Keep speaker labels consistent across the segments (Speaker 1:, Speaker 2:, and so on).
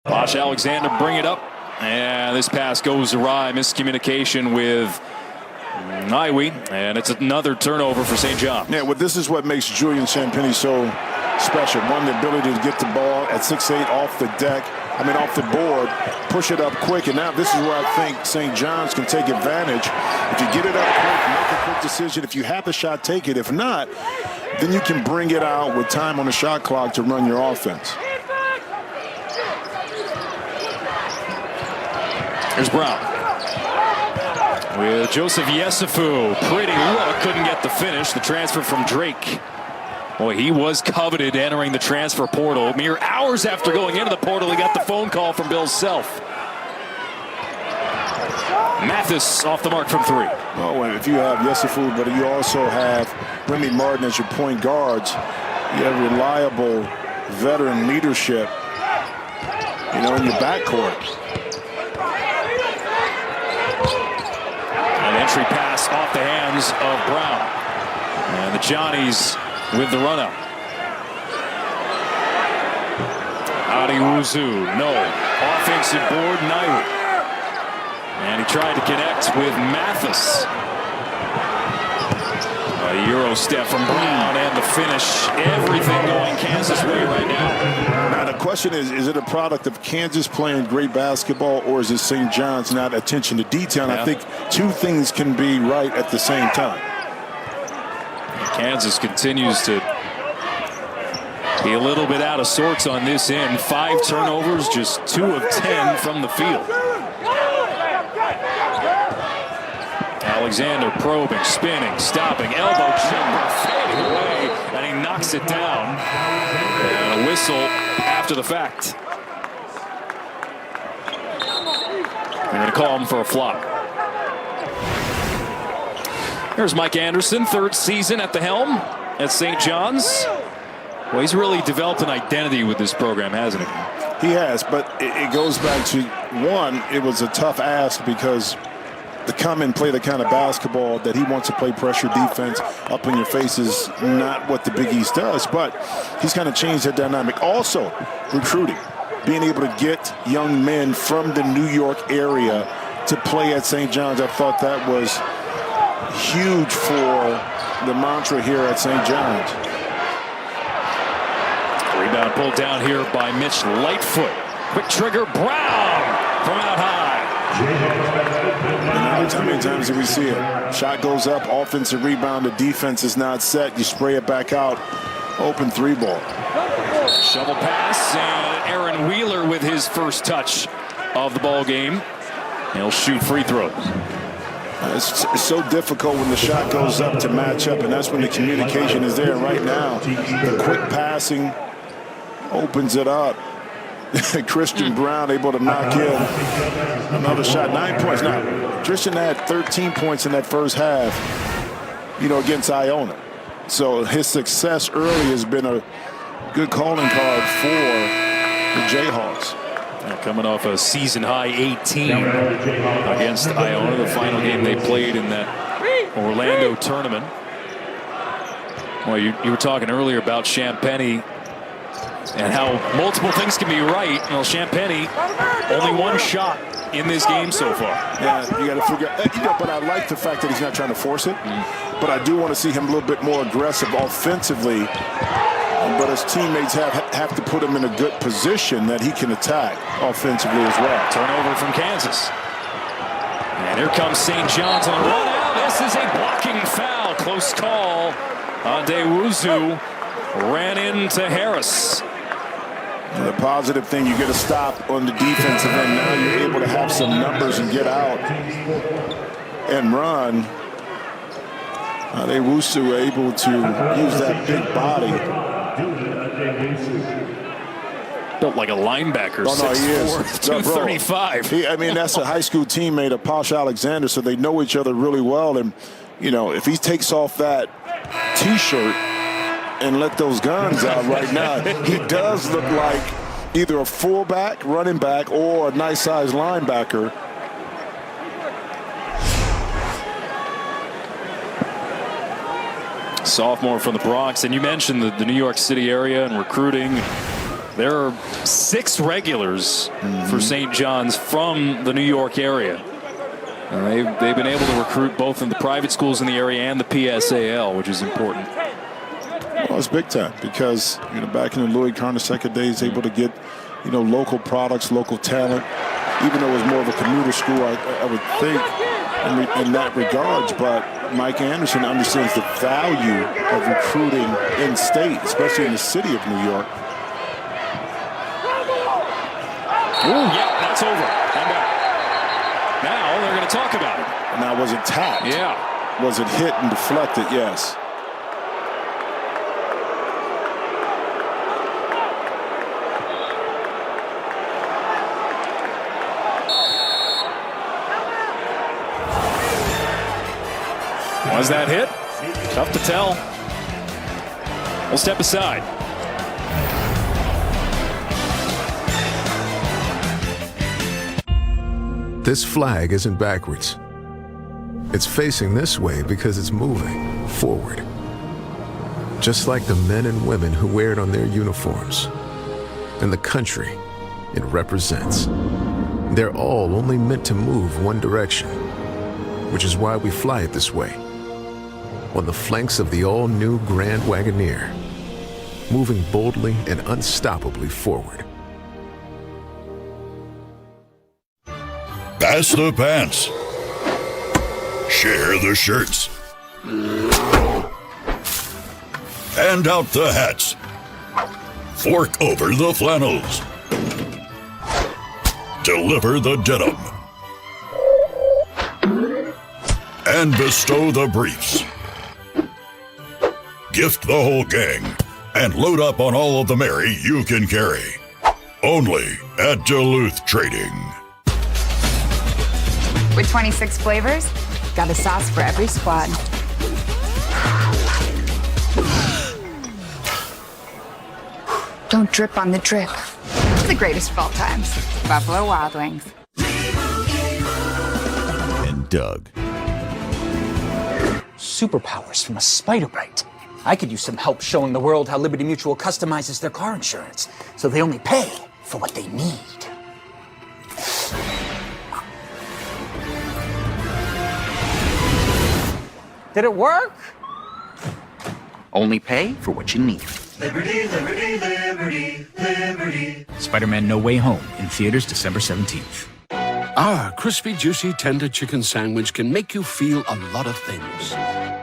Speaker 1: Josh Alexander bring it up. And this pass goes awry. Miscommunication with Iwe. And it's another turnover for St. John.
Speaker 2: Yeah, well, this is what makes Julian Champagnie so special. One, the ability to get the ball at 6'8" off the board, push it up quick. And now this is where I think St. John's can take advantage. If you get it up quick, make a quick decision. If you have the shot, take it. If not, then you can bring it out with time on the shot clock to run your offense.
Speaker 1: Here's Brown with Joseph Yesufu. Pretty look, couldn't get the finish. The transfer from Drake. Boy, he was coveted entering the transfer portal. Mere hours after going into the portal, he got the phone call from Bill Self. Mathis off the mark from three.
Speaker 2: Oh, and if you have Yesufu, but you also have Remy Martin as your point guards, you have reliable veteran leadership, in your backcourt.
Speaker 1: An entry pass off the hands of Brown. And the Johnnies with the run-up. Adiwuzu, no. Offensive board, Nairu. And he tried to connect with Mathis. A Euro step from Brown and the finish. Everything going Kansas way right now.
Speaker 2: Now the question is it a product of Kansas playing great basketball, or is it St. John's not attention to detail? And I think two things can be right at the same time.
Speaker 1: Kansas continues to be a little bit out of sorts on this end. 5 turnovers, just 2 of 10 from the field. Alexander probing, spinning, stopping, elbow jumper, fading away, and he knocks it down. And a whistle after the fact. They're going to call him for a flop. Here's Mike Anderson, 3rd season at the helm at St. John's. Well, he's really developed an identity with this program, hasn't he?
Speaker 2: He has, but it goes back to, one, it was a tough ask because to come and play the kind of basketball that he wants to play, pressure defense up in your face, is not what the Big East does, but he's kind of changed that dynamic. Also, recruiting, being able to get young men from the New York area to play at St. John's. I thought that was huge for the mantra here at St. John's.
Speaker 1: Rebound pulled down here by Mitch Lightfoot. Quick trigger, Brown from out high.
Speaker 2: How many times do we see it? Shot goes up, offensive rebound, the defense is not set, you spray it back out, open 3-ball.
Speaker 1: Shovel pass, and Aaron Wheeler with his first touch of the ball game. He'll shoot free throws.
Speaker 2: It's so difficult when the shot goes up to match up, and that's when the communication is there. Right now, the quick passing opens it up. Christian Brown able to knock in another shot. 9 points. Now, Christian had 13 points in that first half, against Iona. So his success early has been a good calling card for the Jayhawks.
Speaker 1: Coming off a season-high 18 against Iona, the final game they played in that Orlando tournament. Well, you were talking earlier about Champagnie and how multiple things can be right. Well, Champagnie, only 1 shot in this game so far.
Speaker 2: Yeah, you got to figure out. But I like the fact that he's not trying to force it. But I do want to see him a little bit more aggressive offensively. But his teammates have to put him in a good position that he can attack offensively as well.
Speaker 1: Turnover from Kansas. And here comes St. John's on the run out. This is a blocking foul. Close call. Adiwuzu ran into Harris.
Speaker 2: And the positive thing, you get a stop on the defensive end. Now you're able to have some numbers and get out and run. Adiwuzu able to use that big body.
Speaker 1: Built like a linebacker.
Speaker 2: Oh, no, he is.
Speaker 1: 235.
Speaker 2: That's a high school teammate of Posh Alexander, so they know each other really well. And, if he takes off that T-shirt and let those guns out right now, he does look like either a fullback, running back, or a nice-sized linebacker.
Speaker 1: Sophomore from the Bronx. And you mentioned the New York City area and recruiting. There are 6 regulars for St. John's from the New York area. And they've been able to recruit both in the private schools in the area and the PSAL, which is important.
Speaker 2: Well, it's big time because, back in the Louis Carnesecca days, able to get, local products, local talent, even though it was more of a commuter school, I would think, in that regards. But Mike Anderson understands the value of recruiting in state, especially in the city of New York.
Speaker 1: Ooh, yeah, that's over. And back. Now they're going to talk about it.
Speaker 2: Now, was it tapped?
Speaker 1: Yeah.
Speaker 2: Was it hit and deflected? Yes.
Speaker 1: Was that hit? Tough to tell. We'll step aside.
Speaker 3: This flag isn't backwards. It's facing this way because it's moving forward. Just like the men and women who wear it on their uniforms. And the country it represents. They're all only meant to move one direction, which is why we fly it this way. On the flanks of the all-new Grand Wagoneer, moving boldly and unstoppably forward.
Speaker 4: Pass the pants. Share the shirts. Hand out the hats. Fork over the flannels. Deliver the denim. And bestow the briefs. Gift the whole gang and load up on all of the Mary you can carry. Only at Duluth Trading.
Speaker 5: With 26 flavors, got a sauce for every squad. Don't drip on the drip. The greatest of all times. Buffalo Wild Wings.
Speaker 6: And Doug.
Speaker 7: Superpowers from a spider bite. I could use some help showing the world how Liberty Mutual customizes their car insurance, so they only pay for what they need. Did it work?
Speaker 8: Only pay for what you need.
Speaker 9: Liberty, liberty, liberty, liberty.
Speaker 10: Spider-Man No Way Home in theaters December 17th.
Speaker 11: Our crispy, juicy, tender chicken sandwich can make you feel a lot of things.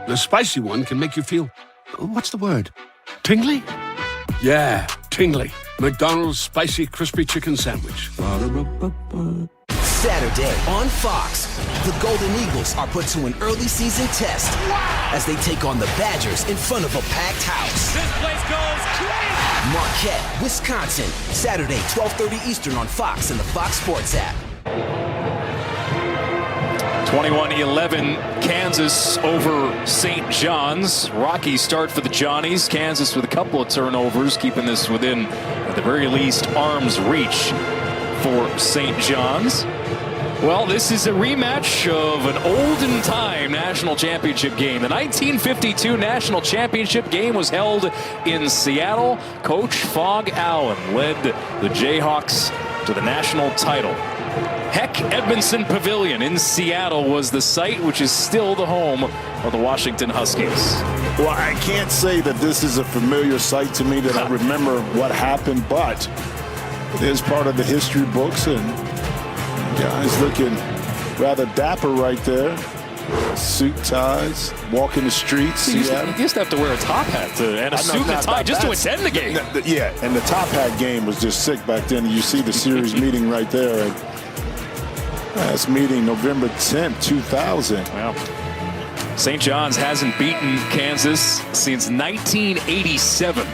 Speaker 11: The spicy one can make you feel, what's the word? Tingly? Yeah, tingly. McDonald's spicy, crispy chicken sandwich.
Speaker 12: Saturday on Fox, the Golden Eagles are put to an early season test as they take on the Badgers in front of a packed house.
Speaker 9: This place goes crazy!
Speaker 12: Marquette, Wisconsin, Saturday, 12:30 Eastern on Fox and the Fox Sports app.
Speaker 1: 21-11, Kansas over St. John's. Rocky start for the Johnnies. Kansas with a couple of turnovers, keeping this within, at the very least, arm's reach for St. John's. Well, this is a rematch of an olden time national championship game. The 1952 national championship game was held in Seattle. Coach Phog Allen led the Jayhawks to the national title. Heck Edmondson Pavilion in Seattle was the site, which is still the home of the Washington Huskies.
Speaker 2: Well, I can't say that this is a familiar sight to me, that I remember what happened, but it is part of the history books, and guys looking rather dapper right there. Suit ties, walking the streets.
Speaker 1: You used to have to wear a top hat and a suit and tie just to attend the game.
Speaker 2: Yeah, and the top hat game was just sick back then. You see the series meeting right there. And last meeting, November 10th, 2000.
Speaker 1: Wow. St. John's hasn't beaten Kansas since 1987.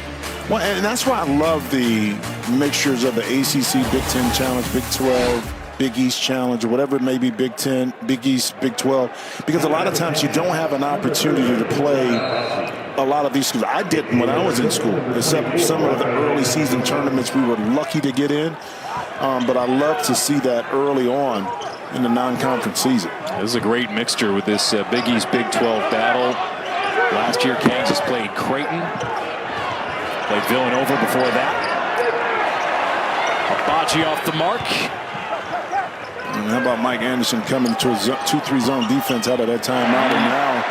Speaker 2: Well, and that's why I love the mixtures of the ACC, Big Ten Challenge, Big 12, Big East Challenge, or whatever it may be, Big 10, Big East, Big 12, because a lot of times you don't have an opportunity to play a lot of these schools. I didn't when I was in school, except some of the early season tournaments we were lucky to get in, but I love to see that early on in the non-conference season.
Speaker 1: This is a great mixture with this Big East, Big 12 battle. Last year, Kansas played Creighton. Played Villanova before that. Agbaji off the mark.
Speaker 2: And how about Mike Anderson coming to a 2-3 zone defense out of that timeout, and now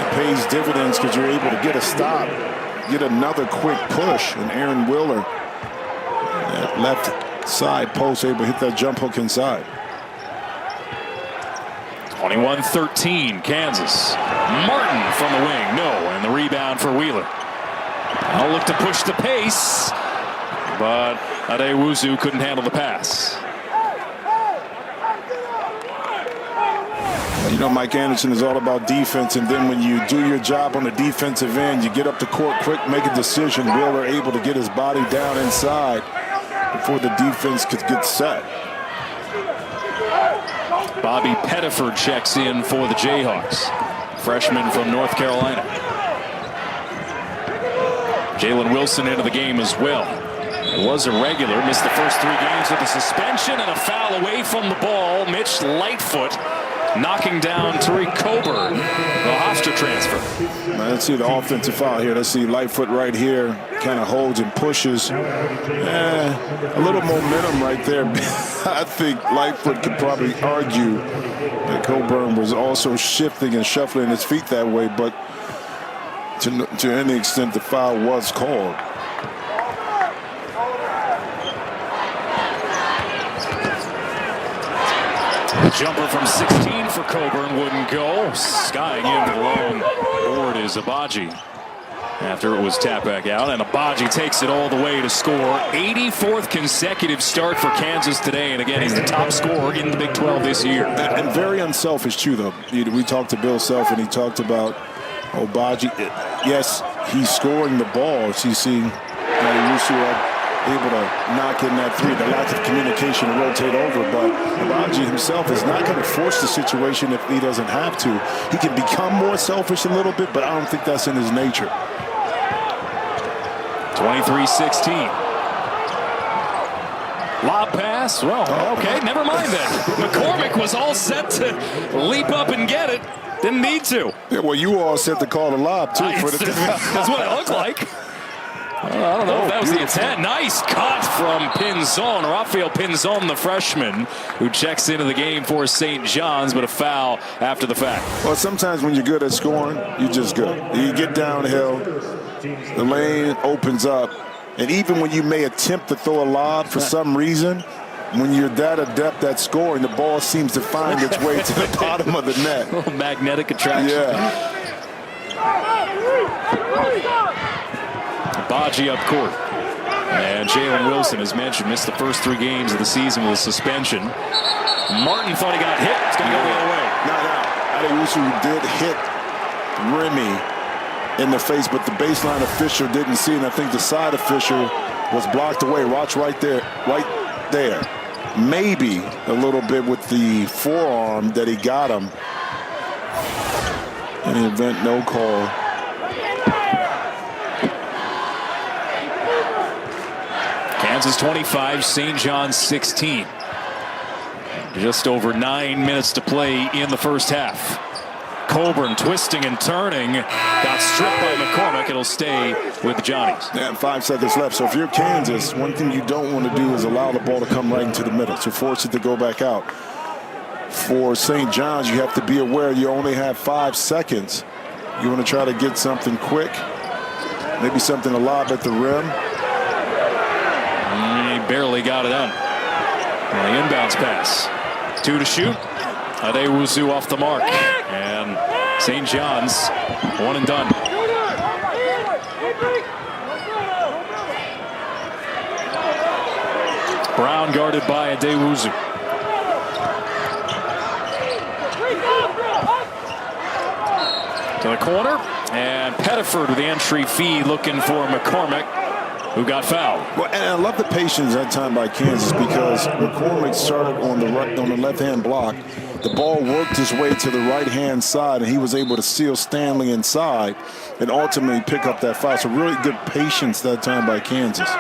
Speaker 2: it pays dividends because you're able to get a stop, get another quick push, and Aaron Wheeler, that left side post, able to hit that jump hook inside.
Speaker 1: 21-13, Kansas. Martin from the wing, no, and the rebound for Wheeler. I'll look to push the pace, but Adewuzu couldn't handle the pass.
Speaker 2: You know, Mike Anderson is all about defense, and then when you do your job on the defensive end, you get up the court quick, make a decision. Wheeler able to get his body down inside before the defense could get set.
Speaker 1: Bobby Pettiford checks in for the Jayhawks, freshman from North Carolina. Jalen Wilson into the game as well. It was a regular, missed the first 3 games with a suspension and a foul away from the ball. Mitch Lightfoot knocking down Tariq Coburn, the Hofstra transfer.
Speaker 2: Let's see the offensive foul here. Let's see Lightfoot right here, kind of holds and pushes. A little momentum right there. I think Lightfoot could probably argue that Coburn was also shifting and shuffling his feet that way, but to any extent the foul was called.
Speaker 1: Jumper from 16 for Coburn wouldn't go. Skying into the long board is Agbaji after it was tapped back out, and Agbaji takes it all the way to score. 84th consecutive start for Kansas today, and again he's the top scorer in the Big 12 this year.
Speaker 2: And very unselfish too, though. We talked to Bill Self, and he talked about Agbaji. Yes, he's scoring the balls. You see Adewuzu able to knock in that 3, the lack of communication and rotate over, but Agbaji himself is not going to force the situation if he doesn't have to. He can become more selfish a little bit, but I don't think that's in his nature.
Speaker 1: 23-16. Lob pass. Well, okay, never mind then. McCormick was all set to leap up and get it. Didn't need to.
Speaker 2: Yeah, well, you all set to call a lob, too.
Speaker 1: That's what it looked like. I don't know if that was the intent. Nice cut from Pinzon, Rafael Pinzon, the freshman, who checks into the game for St. John's, but a foul after the fact.
Speaker 2: Well, sometimes when you're good at scoring, you're just good. You get downhill, the lane opens up, and even when you may attempt to throw a lob for some reason, when you're that adept at scoring, the ball seems to find its way to the bottom of the net.
Speaker 1: A little magnetic attraction.
Speaker 2: Yeah.
Speaker 1: Agbaji up court. And Jalen Wilson, as mentioned, missed the first 3 games of the season with a suspension. Martin thought he got hit. It's going to go the other way.
Speaker 2: Adewuzu did hit Remy in the face, but the baseline official didn't see it. And I think the side official was blocked away. Watch right there. Right there. Maybe a little bit with the forearm that he got him. In the event, no call.
Speaker 1: Kansas 25, St. John's 16. Just over 9 minutes to play in the first half. Coburn twisting and turning. Got stripped by McCormick. It'll stay with the Johnnies.
Speaker 2: And 5 seconds left. So if you're Kansas, one thing you don't want to do is allow the ball to come right into the middle. So force it to go back out. For St. John's, you have to be aware you only have 5 seconds. You want to try to get something quick. Maybe something to lob at the rim.
Speaker 1: He barely got it on. The inbounds pass. 2 to shoot. Adewuzu off the mark. And St. John's 1 and done. Brown guarded by Adewuzu. To the corner. And Pettiford with the entry feed looking for McCormick, who got fouled.
Speaker 2: Well, and I love the patience that time by Kansas, because McCormick started on the left-hand block. The ball worked his way to the right-hand side, and he was able to seal Stanley inside and ultimately pick up that foul. So really good patience that time by Kansas.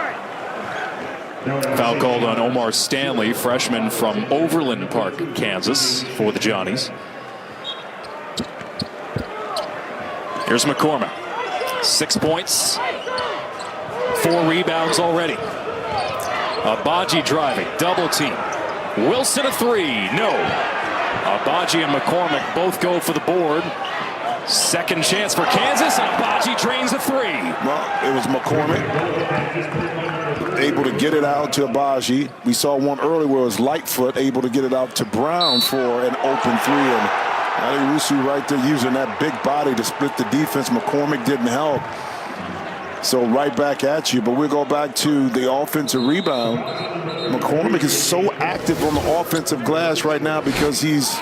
Speaker 1: Foul called on Omar Stanley, freshman from Overland Park, Kansas, for the Johnnies. Here's McCormick. 6 points. 4 rebounds already. Abaji driving, double team. Wilson a three, no. Abaji and McCormick both go for the board. Second chance for Kansas, and Abaji drains a three.
Speaker 2: Well, it was McCormick able to get it out to Abaji. We saw one earlier where it was Lightfoot able to get it out to Brown for an open three. And Adewusu right there using that big body to split the defense. McCormick didn't help. So right back at you, but we'll go back to the offensive rebound. McCormick is so active on the offensive glass right now because he's,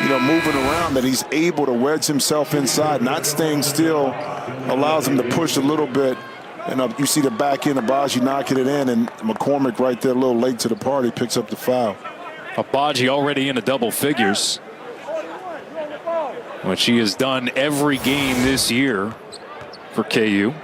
Speaker 2: moving around, that he's able to wedge himself inside, not staying still, allows him to push a little bit. And you see the back end of Abaji knocking it in, and McCormick right there a little late to the party picks up the foul.
Speaker 1: Abaji already into double figures, which he has done every game this year for KU.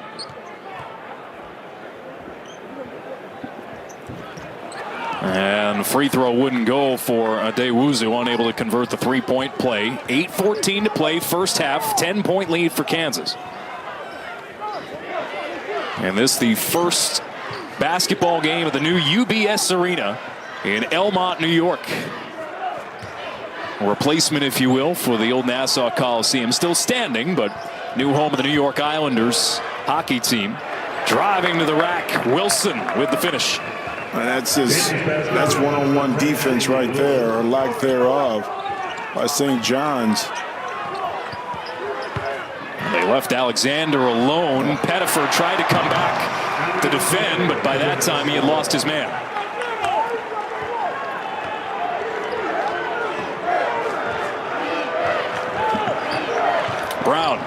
Speaker 1: And free throw wouldn't go for Adewusu, unable to convert the three-point play. 8:14 to play, first half, 10-point lead for Kansas. And this the first basketball game of the new UBS Arena in Elmont, New York. A replacement, if you will, for the old Nassau Coliseum. Still standing, but new home of the New York Islanders hockey team. Driving to the rack, Wilson with the finish.
Speaker 2: And that's one-on-one defense right there, or lack thereof, by St. John's.
Speaker 1: They left Alexander alone. Pettiford tried to come back to defend, but by that time he had lost his man. Brown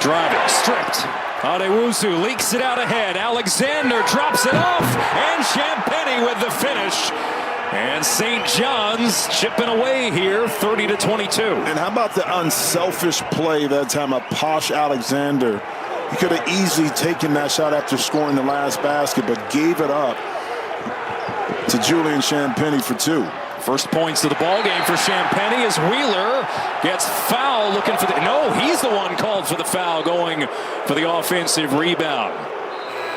Speaker 1: driving, stripped. Adewusu leaks it out ahead. Alexander drops it off, and Champagny with the finish. And St. John's chipping away here, 30-22.
Speaker 2: And how about the unselfish play that time of Posh Alexander? He could have easily taken that shot after scoring the last basket, but gave it up to Julian Champagny for two.
Speaker 1: First points of the ball game for Champagny as Wheeler gets foul, looking for the... No, he's the one called for the foul, going for the offensive rebound.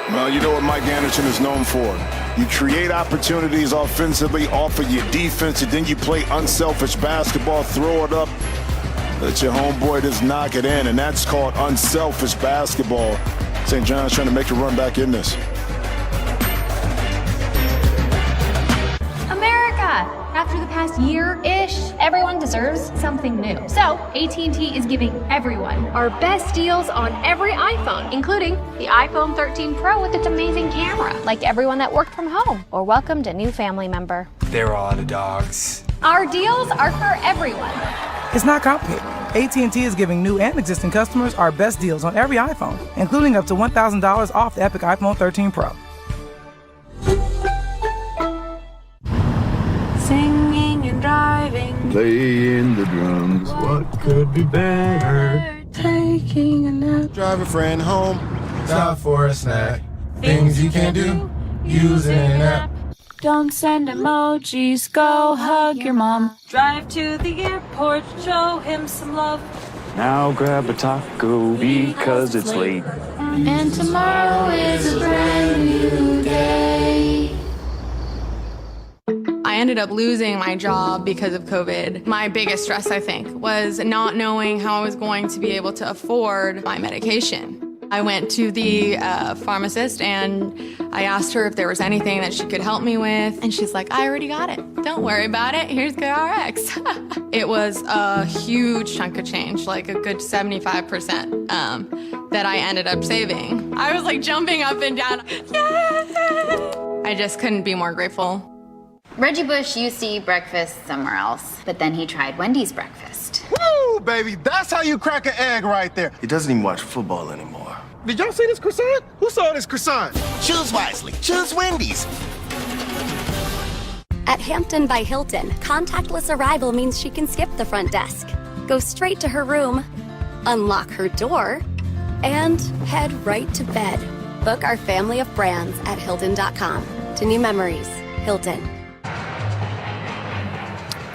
Speaker 2: Well, you know what Mike Anderson is known for. You create opportunities offensively off of your defense, and then you play unselfish basketball, throw it up, let your homeboy just knock it in, and that's called unselfish basketball. St. John's trying to make a run back in this.
Speaker 6: After the past year-ish, everyone deserves something new. So, AT&T is giving everyone our best deals on every iPhone, including the iPhone 13 Pro with its amazing camera. Like everyone that worked from home or welcomed a new family member.
Speaker 13: They're all the dogs.
Speaker 6: Our deals are for everyone.
Speaker 14: It's not complicated. AT&T is giving new and existing customers our best deals on every iPhone, including up to $1,000 off the Epic iPhone 13 Pro.
Speaker 15: Singing and driving,
Speaker 16: playing the drums. What could be better?
Speaker 15: taking a nap,
Speaker 16: Drive a friend home, stop for a snack. Things you can do using an app.
Speaker 15: Don't send emojis, go hug your mom. Drive to the airport, show him some love.
Speaker 17: Now grab a taco because it's late.
Speaker 15: And tomorrow is a brand new day.
Speaker 18: I ended up losing my job because of COVID. My biggest stress, I think, was not knowing how I was going to be able to afford my medication. I went to the pharmacist and I asked her if there was anything that she could help me with. And she's like, I already got it. Don't worry about it. Here's GoodRx. It was a huge chunk of change, like a good 75% that I ended up saving. I was like jumping up and down. Yay! I just couldn't be more grateful.
Speaker 5: Reggie Bush used to eat breakfast somewhere else, but then he tried Wendy's breakfast.
Speaker 16: Woo, baby, that's how you crack an egg right there. He doesn't even watch football anymore. Did y'all see this croissant? Who saw this croissant?
Speaker 12: Choose wisely. Choose Wendy's.
Speaker 19: At Hampton by Hilton, contactless arrival means she can skip the front desk, go straight to her room, unlock her door, and head right to bed. Book our family of brands at Hilton.com. To new memories, Hilton.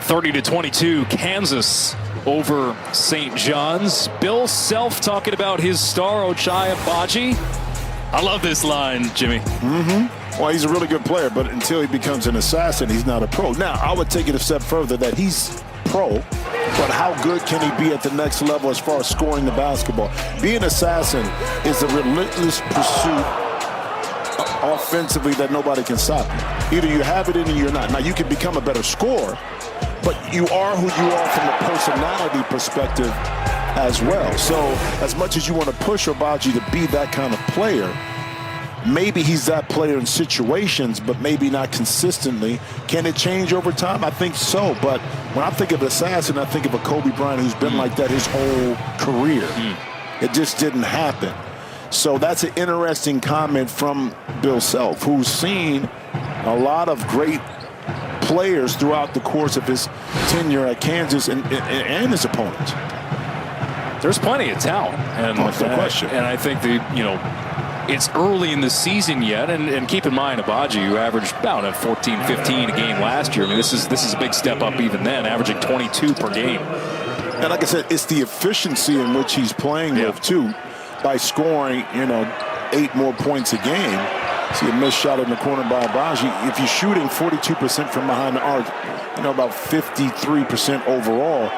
Speaker 1: 30-22, Kansas over St. John's. Bill Self talking about his star, Ochai Agbaji. I love this line, Jimmy.
Speaker 2: Well, he's a really good player, but until he becomes an assassin, he's not a pro. Now, I would take it a step further that he's pro, but how good can he be at the next level as far as scoring the basketball? Being an assassin is a relentless pursuit offensively that nobody can stop you. Either you have it in or you're not. Now, you can become a better scorer, but you are who you are from a personality perspective as well. So as much as you want to push Agbaji to be that kind of player, maybe he's that player in situations, but maybe not consistently. Can it change over time? I think so. But when I think of assassin, I think of a Kobe Bryant who's been like that his whole career. It just didn't happen. So that's an interesting comment from Bill Self, who's seen a lot of great players throughout the course of his tenure at Kansas and his opponents.
Speaker 1: There's plenty of talent, and
Speaker 2: no question.
Speaker 1: And I think it's early in the season yet, and keep in mind Agbaji, who averaged about a 14, 15 a game last year. I mean, this is a big step up even then, averaging 22 per game.
Speaker 2: And like I said, it's the efficiency in which he's playing with too, by scoring 8 more points a game. See a missed shot in the corner by Agbaji. If you're shooting 42% from behind the arc, about 53% overall,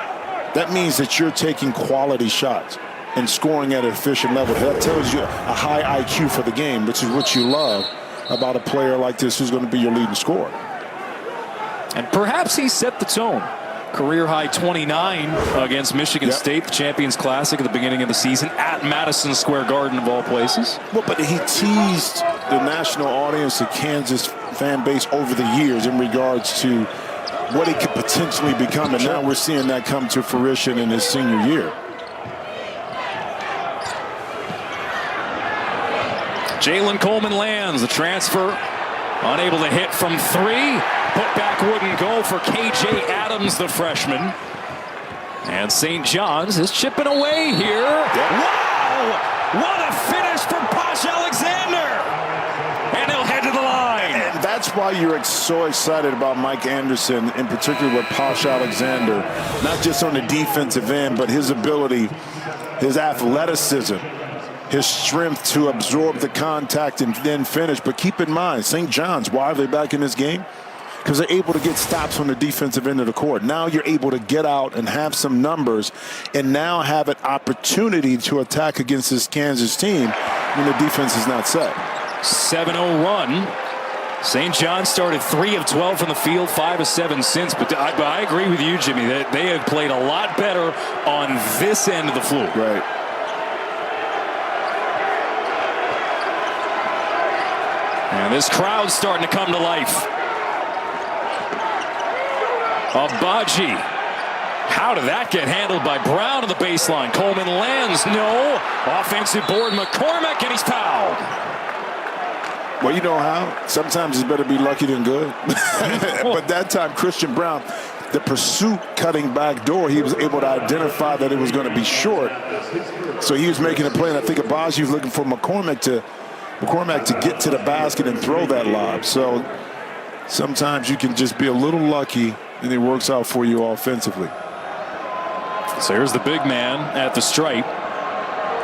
Speaker 2: that means that you're taking quality shots and scoring at an efficient level. That tells you a high IQ for the game, which is what you love about a player like this who's going to be your leading scorer.
Speaker 1: And perhaps he set the tone. Career high 29 against Michigan State, the Champions Classic at the beginning of the season at Madison Square Garden of all places.
Speaker 2: Well, but he teased the national audience, the Kansas fan base over the years in regards to what he could potentially become, and now we're seeing that come to fruition in his senior year.
Speaker 1: Jalen Coleman lands the transfer, unable to hit from 3. Put back wouldn't go for KJ Adams, the freshman. And St. John's is chipping away here. Wow! What a finish from Posh Alexander! And he'll head to the line.
Speaker 2: And that's why you're so excited about Mike Anderson, in particular with Posh Alexander, not just on the defensive end, but his ability, his athleticism, his strength to absorb the contact and then finish. But keep in mind, St. John's, why are they back in this game? Because they're able to get stops on the defensive end of the court. Now you're able to get out and have some numbers and now have an opportunity to attack against this Kansas team when the defense is not set.
Speaker 1: 7-0 run. St. John started 3 of 12 from the field, 5 of 7 since. But I agree with you, Jimmy, that they have played a lot better on this end of the floor.
Speaker 2: Right.
Speaker 1: And this crowd's starting to come to life. Agbaji. How did that get handled by Brown on the baseline? Coleman lands. No. Offensive board, McCormick, and he's fouled.
Speaker 2: Well, you know how? Sometimes it's better be lucky than good. But that time, Christian Brown, the pursuit cutting back door, he was able to identify that it was going to be short. So he was making a play, and I think Agbaji was looking for McCormick to get to the basket and throw that lob. So sometimes you can just be a little lucky and it works out for you offensively.
Speaker 1: So here's the big man at the stripe.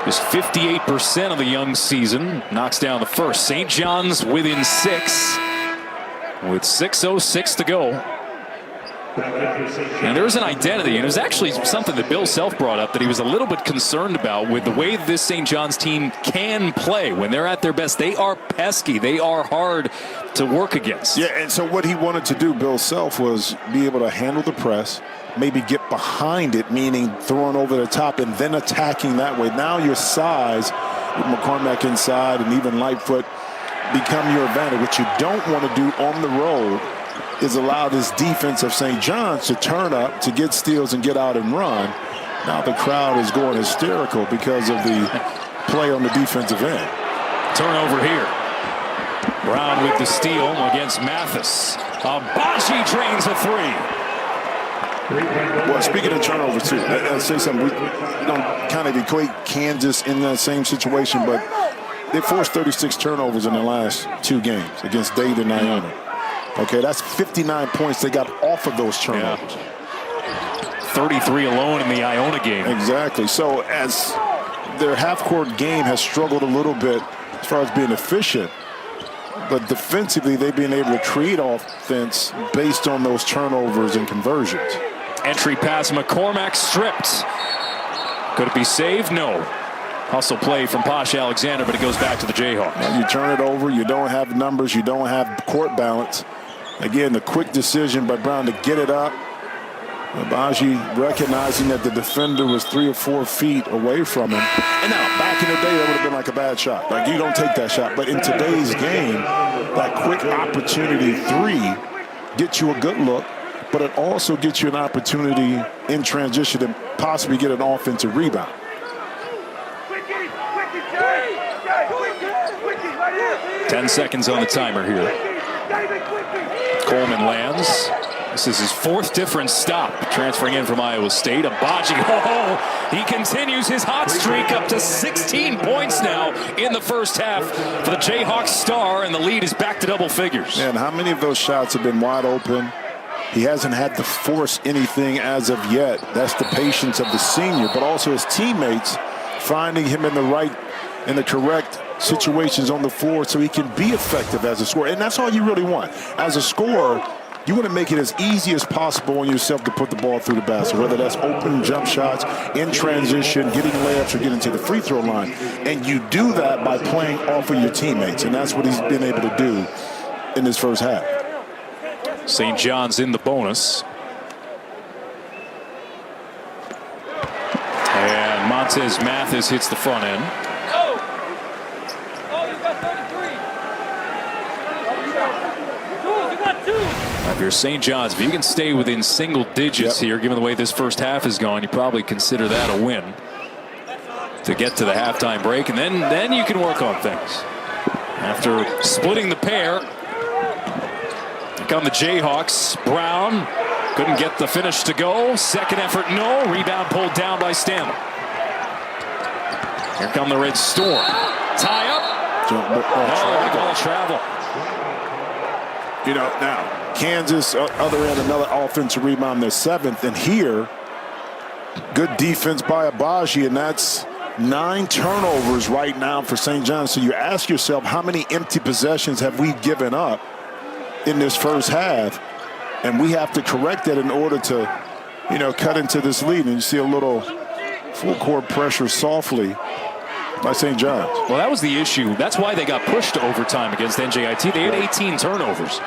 Speaker 1: Just 58% of the young season. Knocks down the first. St. John's within 6 with 6:06 to go. And there's an identity, and it was actually something that Bill Self brought up that he was a little bit concerned about with the way this St. John's team can play. When they're at their best, they are pesky. They are hard to work against.
Speaker 2: Yeah, and so what he wanted to do, Bill Self, was be able to handle the press, maybe get behind it, meaning throwing over the top and then attacking that way. Now your size, with McCormack inside and even Lightfoot, become your advantage. What you don't want to do on the road is allow this defense of St. John's to turn up, to get steals and get out and run. Now the crowd is going hysterical because of the play on the defensive end.
Speaker 1: Turnover here. Brown with the steal against Mathis. Agbaji drains a 3.
Speaker 2: Well, speaking of turnovers, too, I'll say something. We don't kind of equate Kansas in that same situation, but they forced 36 turnovers in the last 2 games against Dade and Iona. Okay, that's 59 points they got off of those turnovers.
Speaker 1: Yeah. 33 alone in the Iona game.
Speaker 2: Exactly. So as their half-court game has struggled a little bit as far as being efficient, but defensively, they've been able to create offense based on those turnovers and conversions.
Speaker 1: Entry pass, McCormack stripped. Could it be saved? No. Hustle play from Posh Alexander, but it goes back to the Jayhawks.
Speaker 2: Well, you turn it over, you don't have numbers, you don't have court balance. Again, the quick decision by Brown to get it up. Abaji recognizing that the defender was 3 or 4 feet away from him. And now, back in the day, that would have been like a bad shot. Like, you don't take that shot. But in today's game, that quick opportunity 3 gets you a good look, but it also gets you an opportunity in transition to possibly get an offensive rebound.
Speaker 1: 10 seconds on the timer here. Coleman lands. This is his 4th different stop, transferring in from Iowa State. Abaji, he continues his hot streak up to 16 points now in the first half for the Jayhawks star, and the lead is back to double figures.
Speaker 2: And how many of those shots have been wide open? He hasn't had to force anything as of yet. That's the patience of the senior, but also his teammates finding him in the correct situations on the floor so he can be effective as a scorer. And that's all you really want. As a scorer, you want to make it as easy as possible on yourself to put the ball through the basket, whether that's open jump shots, in transition, getting layups, or getting to the free throw line. And you do that by playing off of your teammates, and that's what he's been able to do in this first half.
Speaker 1: St. John's in the bonus. And Montez Mathis hits the front end. If you're St. John's, if you can stay within single digits here, given the way this first half has gone, you probably consider that a win to get to the halftime break, and then you can work on things. After splitting the pair, here come the Jayhawks. Brown couldn't get the finish to go. Second effort, no. Rebound pulled down by Stanley. Here come the Red Storm. Tie up. They call travel.
Speaker 2: You know, now, Kansas, other end, another offensive rebound, their 7th. And here, good defense by Abaji, and that's 9 turnovers right now for St. John's. So you ask yourself, how many empty possessions have we given up in this first half? And we have to correct that in order to, cut into this lead. And you see a little full court pressure softly by St. John's.
Speaker 1: Well, that was the issue. That's why they got pushed to overtime against NJIT. They had 18 turnovers.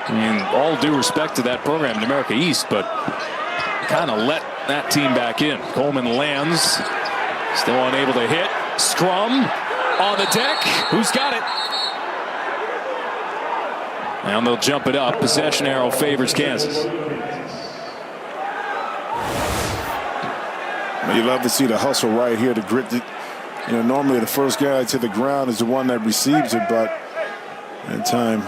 Speaker 1: I mean, all due respect to that program in America East, but kind of let that team back in. Coleman lands, still unable to hit. Scrum on the deck. Who's got it? And they'll jump it up. Possession arrow favors Kansas.
Speaker 2: You love to see the hustle right here to grit it. Normally the first guy to the ground is the one that receives it, but in time,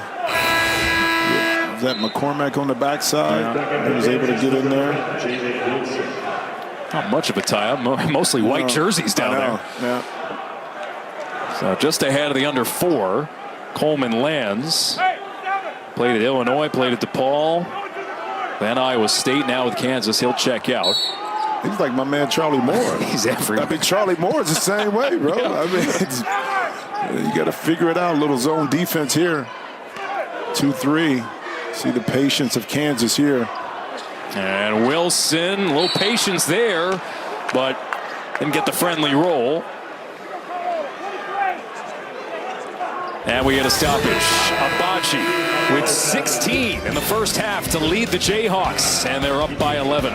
Speaker 2: was that McCormack on the backside? He was able to get in there.
Speaker 1: Not much of a tie-up. Mostly white jerseys down there.
Speaker 2: Yeah.
Speaker 1: So just ahead of the under 4. Coleman lands. Played at Illinois, played at DePaul. Then Iowa State, now with Kansas. He'll check out.
Speaker 2: He's like my man Charlie Moore.
Speaker 1: He's everywhere.
Speaker 2: I mean, Charlie Moore is the same way, bro.
Speaker 1: Yeah.
Speaker 2: I mean, you got to figure it out. A little zone defense here. 2-3. See the patience of Kansas here.
Speaker 1: And Wilson, a little patience there, but didn't get the friendly roll. And we get a stoppage. Abaji with 16 in the first half to lead the Jayhawks, and they're up by 11.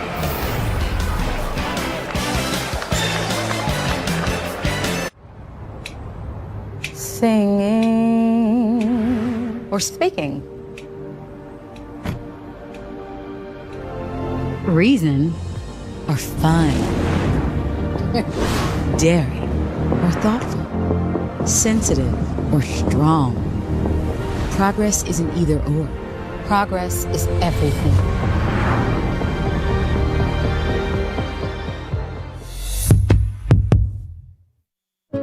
Speaker 20: Singing or speaking. Reason or fun. Daring or thoughtful. Sensitive or strong. Progress isn't either or. Progress is everything.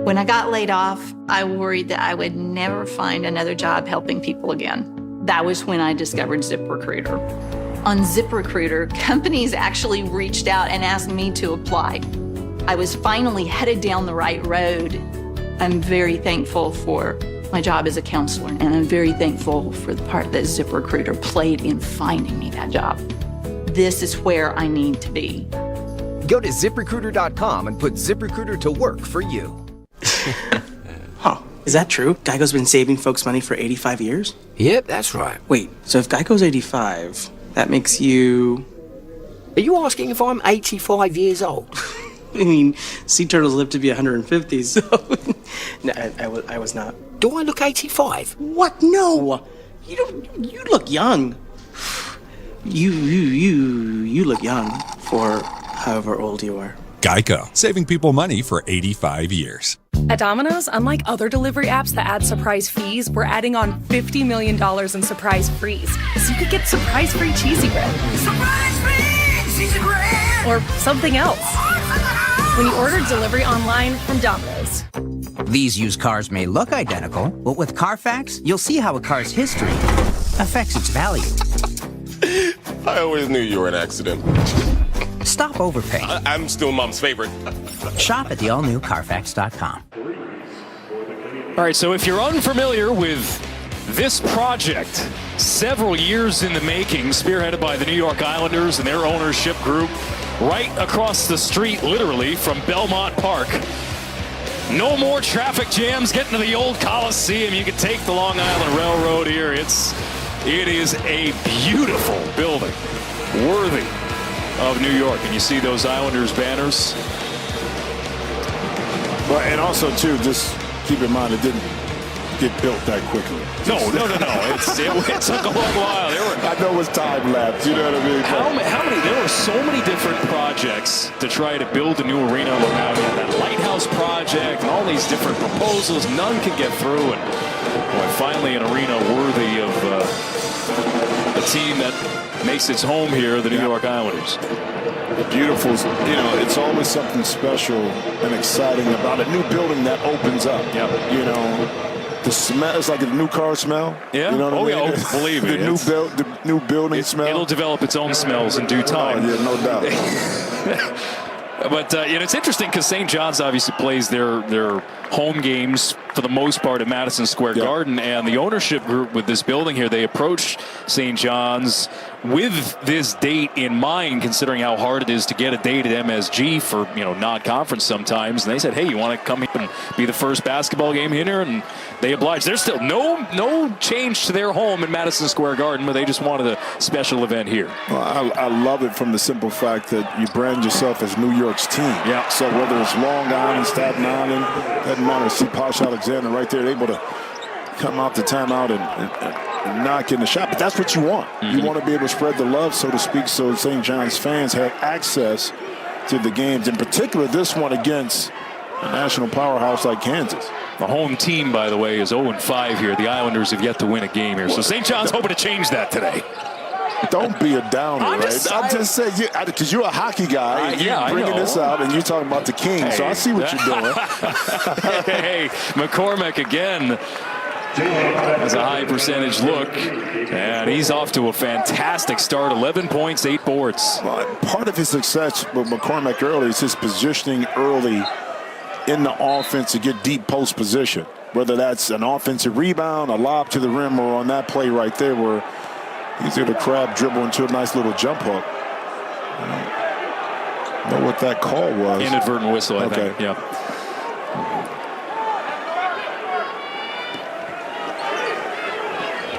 Speaker 21: When I got laid off, I worried that I would never find another job helping people again. That was when I discovered ZipRecruiter. On ZipRecruiter, companies actually reached out and asked me to apply. I was finally headed down the right road. I'm very thankful for my job as a counselor, and I'm very thankful for the part that ZipRecruiter played in finding me that job. This is where I need to be.
Speaker 3: Go to ZipRecruiter.com and put ZipRecruiter to work for you.
Speaker 22: Huh. Is that true? Geico's been saving folks money for 85 years?
Speaker 3: Yep, that's right.
Speaker 22: Wait, so if Geico's 85, that makes you...
Speaker 3: Are you asking if I'm 85 years old?
Speaker 22: I mean, sea turtles live to be 150, so... No, I was not.
Speaker 3: Do I look 85?
Speaker 22: What? No! You look young. You look young for however old you are.
Speaker 23: Geico, saving people money for 85 years.
Speaker 24: At Domino's, unlike other delivery apps that add surprise fees, we're adding on $50 million in surprise frees. So you could get surprise-free cheesy bread.
Speaker 9: Surprise-free cheesy bread!
Speaker 24: Or something else. When you order delivery online from Domino's.
Speaker 25: These used cars may look identical, but with Carfax, you'll see how a car's history affects its value.
Speaker 26: I always knew you were an accident.
Speaker 25: Stop overpaying.
Speaker 26: I'm still Mom's favorite.
Speaker 25: Shop at the all-new Carfax.com.
Speaker 1: All right, so if you're unfamiliar with this project, several years in the making, spearheaded by the New York Islanders and their ownership group, right across the street, literally, from Belmont Park. No more traffic jams getting to the old Coliseum. You can take the Long Island Railroad here. It is a beautiful building, worthy of New York. And you see those Islanders banners.
Speaker 2: But and also too, just keep in mind it didn't get built that quickly.
Speaker 1: No. It took a long while.
Speaker 2: I know it's time lapse. You know what I mean?
Speaker 1: How many? There were so many different projects to try to build a new arena on Long Island. That lighthouse project and all these different proposals. None could get through. And boy, finally an arena worthy of a team that makes its home here, the New York Islanders.
Speaker 2: Beautiful. You know, it's always something special and exciting about a new building that opens up.
Speaker 1: Yep.
Speaker 2: You know. The smell, it's like a new car smell.
Speaker 1: Yeah.
Speaker 2: You know what I mean?
Speaker 1: Yeah, believe me.
Speaker 2: The new building smell.
Speaker 1: It'll develop its own smells in due time.
Speaker 2: Oh, yeah, no doubt.
Speaker 1: But it's interesting because St. John's obviously plays their home games for the most part at Madison Square Garden, and the ownership group with this building here, they approached St. John's with this date in mind, considering how hard it is to get a date at MSG for non-conference sometimes. And they said, "Hey, you want to come here and be the first basketball game here?" And they obliged. There's still no change to their home in Madison Square Garden, but they just wanted a special event here.
Speaker 2: Well, I love it from the simple fact that you brand yourself as New York's team.
Speaker 1: Yeah.
Speaker 2: So whether it's Long Island, Staten Island, doesn't matter. See Posh Alexander right there, able to come out the timeout and knock in the shot. But that's what you want. You want to be able to spread the love, so to speak, so St. John's fans have access to the games, in particular this one against a national powerhouse like Kansas.
Speaker 1: The home team, by the way, is 0-5 here. The Islanders have yet to win a game here. So St. John's hoping to change that today.
Speaker 2: Don't be a downer,
Speaker 1: I'm
Speaker 2: right?
Speaker 1: just
Speaker 2: saying, because you're a hockey guy.
Speaker 1: You're
Speaker 2: bringing this out, and you're talking about the Kings, so I see what you're doing.
Speaker 1: Hey, McCormack again has a high percentage look, and he's off to a fantastic start. 11 points, 8 boards.
Speaker 2: Well, part of his success with McCormack early is his positioning early in the offense to get deep post position, whether that's an offensive rebound, a lob to the rim, or on that play right there where he's got a crab dribble into a nice little jump hook. I don't know what that call was.
Speaker 1: Inadvertent whistle, I think. Yeah.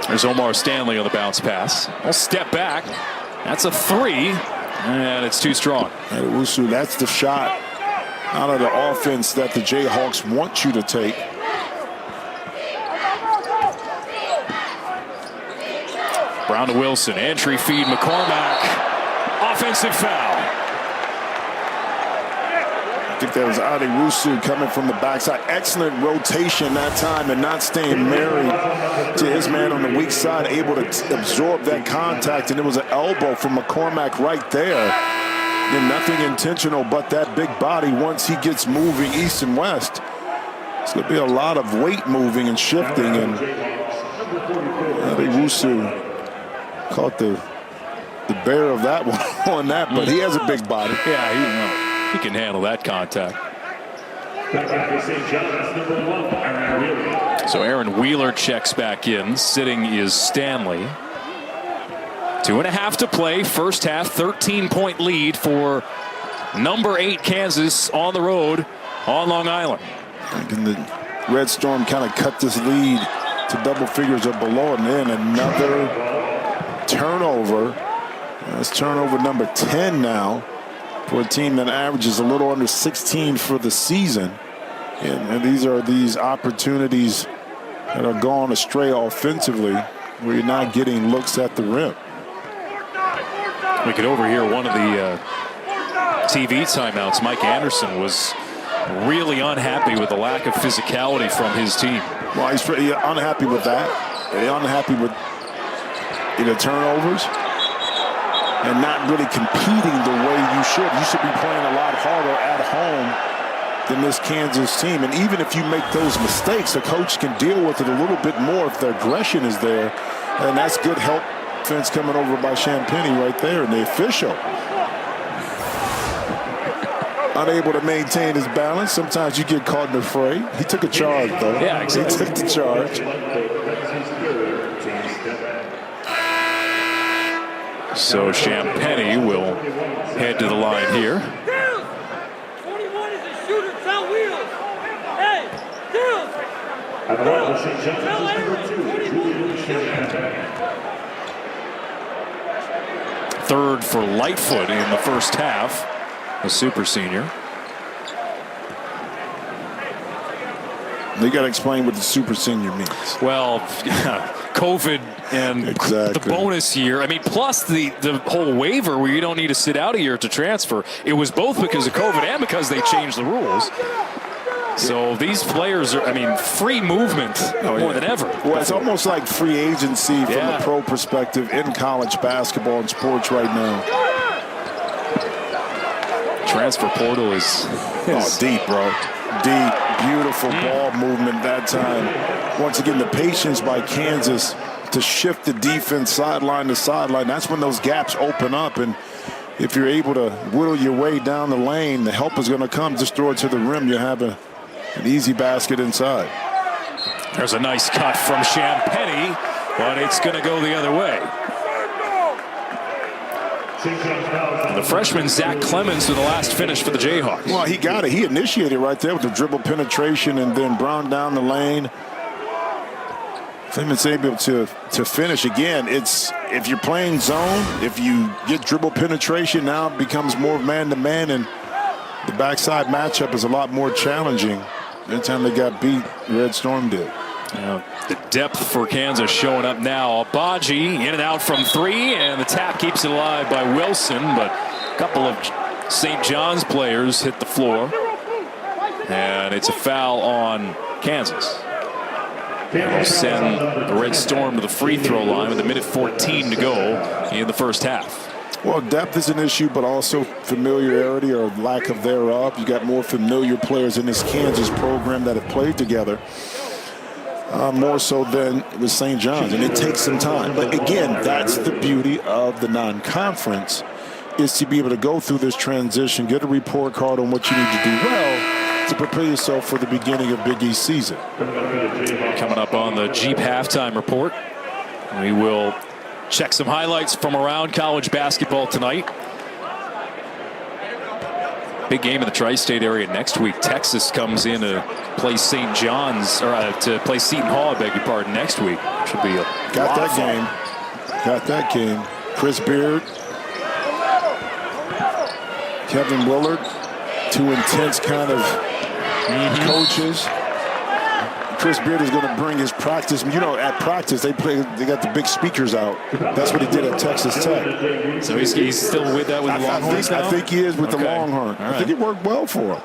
Speaker 1: There's Omar Stanley on the bounce pass. I'll step back. That's a 3, and it's too strong.
Speaker 2: Wusu, that's the shot out of the offense that the Jayhawks want you to take.
Speaker 1: Brown to Wilson. Entry feed, McCormack. Offensive foul.
Speaker 2: I think that was Adi Wusu coming from the backside. Excellent rotation that time and not staying married to his man on the weak side, able to absorb that contact, and it was an elbow from McCormack right there. And nothing intentional but that big body once he gets moving east and west. It's going to be a lot of weight moving and shifting, and Adi Wusu caught the bear of that one on that, but he has a big body.
Speaker 1: Yeah, he can handle that contact. So Aaron Wheeler checks back in. Sitting is Stanley. 2.5 to play. First half, 13-point lead for number 8 Kansas on the road on Long Island.
Speaker 2: And the Red Storm kind of cut this lead to double figures or below, and then another turnover. That's turnover number 10 now for a team that averages a little under 16 for the season. And these are these opportunities that are gone astray offensively where you're not getting looks at the rim.
Speaker 1: We could overhear one of the TV timeouts. Mike Anderson was really unhappy with the lack of physicality from his team.
Speaker 2: Well, he's unhappy with that. He's unhappy with turnovers and not really competing the way you should. You should be playing a lot harder at home than this Kansas team. And even if you make those mistakes, the coach can deal with it a little bit more if the aggression is there. And that's good help. Offense coming over by Champagnie right there, and the official unable to maintain his balance. Sometimes you get caught in the fray. He took a charge, though.
Speaker 1: Yeah, exactly.
Speaker 2: He took the charge.
Speaker 1: So Champagnie will head to the line here.
Speaker 9: 21 is a shooter. Tell Wheels. Hey, tell Aaron. 21 is a shooter.
Speaker 1: Third for Lightfoot in the first half, a super senior.
Speaker 2: They got to explain what the super senior means.
Speaker 1: Well, COVID and the bonus year. I mean, plus the whole waiver where you don't need to sit out a year to transfer. It was both because of COVID and because they changed the rules. So these players are, free movement more than ever.
Speaker 2: Well, it's almost like free agency from a pro perspective in college basketball and sports right now.
Speaker 1: Transfer portal is
Speaker 2: deep, bro. Deep, beautiful ball movement that time. Once again, the patience by Kansas to shift the defense sideline to sideline. That's when those gaps open up. And if you're able to whittle your way down the lane, the help is going to come. Just throw it to the rim. You have an easy basket inside.
Speaker 1: There's a nice cut from Champagnie, but it's going to go the other way. The freshman Zach Clemens with the last finish for the Jayhawks.
Speaker 2: Well, he got it. He initiated right there with the dribble penetration and then Brown down the lane. Clemens able to finish again. It's if you're playing zone, if you get dribble penetration, now it becomes more man-to-man, and the backside matchup is a lot more challenging. That time they got beat, Red Storm did.
Speaker 1: The depth for Kansas showing up now. Abaji in and out from three, and the tap keeps it alive by Wilson, but a couple of St. John's players hit the floor, and it's a foul on Kansas. And they'll send the Red Storm to the free throw line with a minute 14 to go in the first half.
Speaker 2: Well, depth is an issue, but also familiarity or lack of thereof. You got more familiar players in this Kansas program that have played together. More so than with St. John's, and it takes some time. But again, that's the beauty of the non-conference, is to be able to go through this transition, get a report card on what you need to do well to prepare yourself for the beginning of Big East season.
Speaker 1: Coming up on the Jeep halftime report, we will check some highlights from around college basketball tonight. Big game in the tri-state area next week. Texas comes in to play St. John's, or to play Seton Hall, I beg your pardon, next week. Should be a
Speaker 2: got that game. Got that game. Chris Beard, Kevin Willard, two intense kind of coaches. Chris Beard is going to bring his practice. You know, at practice they got the big speakers out. That's what he did at Texas Tech.
Speaker 1: So he's still with that with the Longhorns now?
Speaker 2: I think he is with the Longhorn.
Speaker 1: Right.
Speaker 2: I think it worked well for him.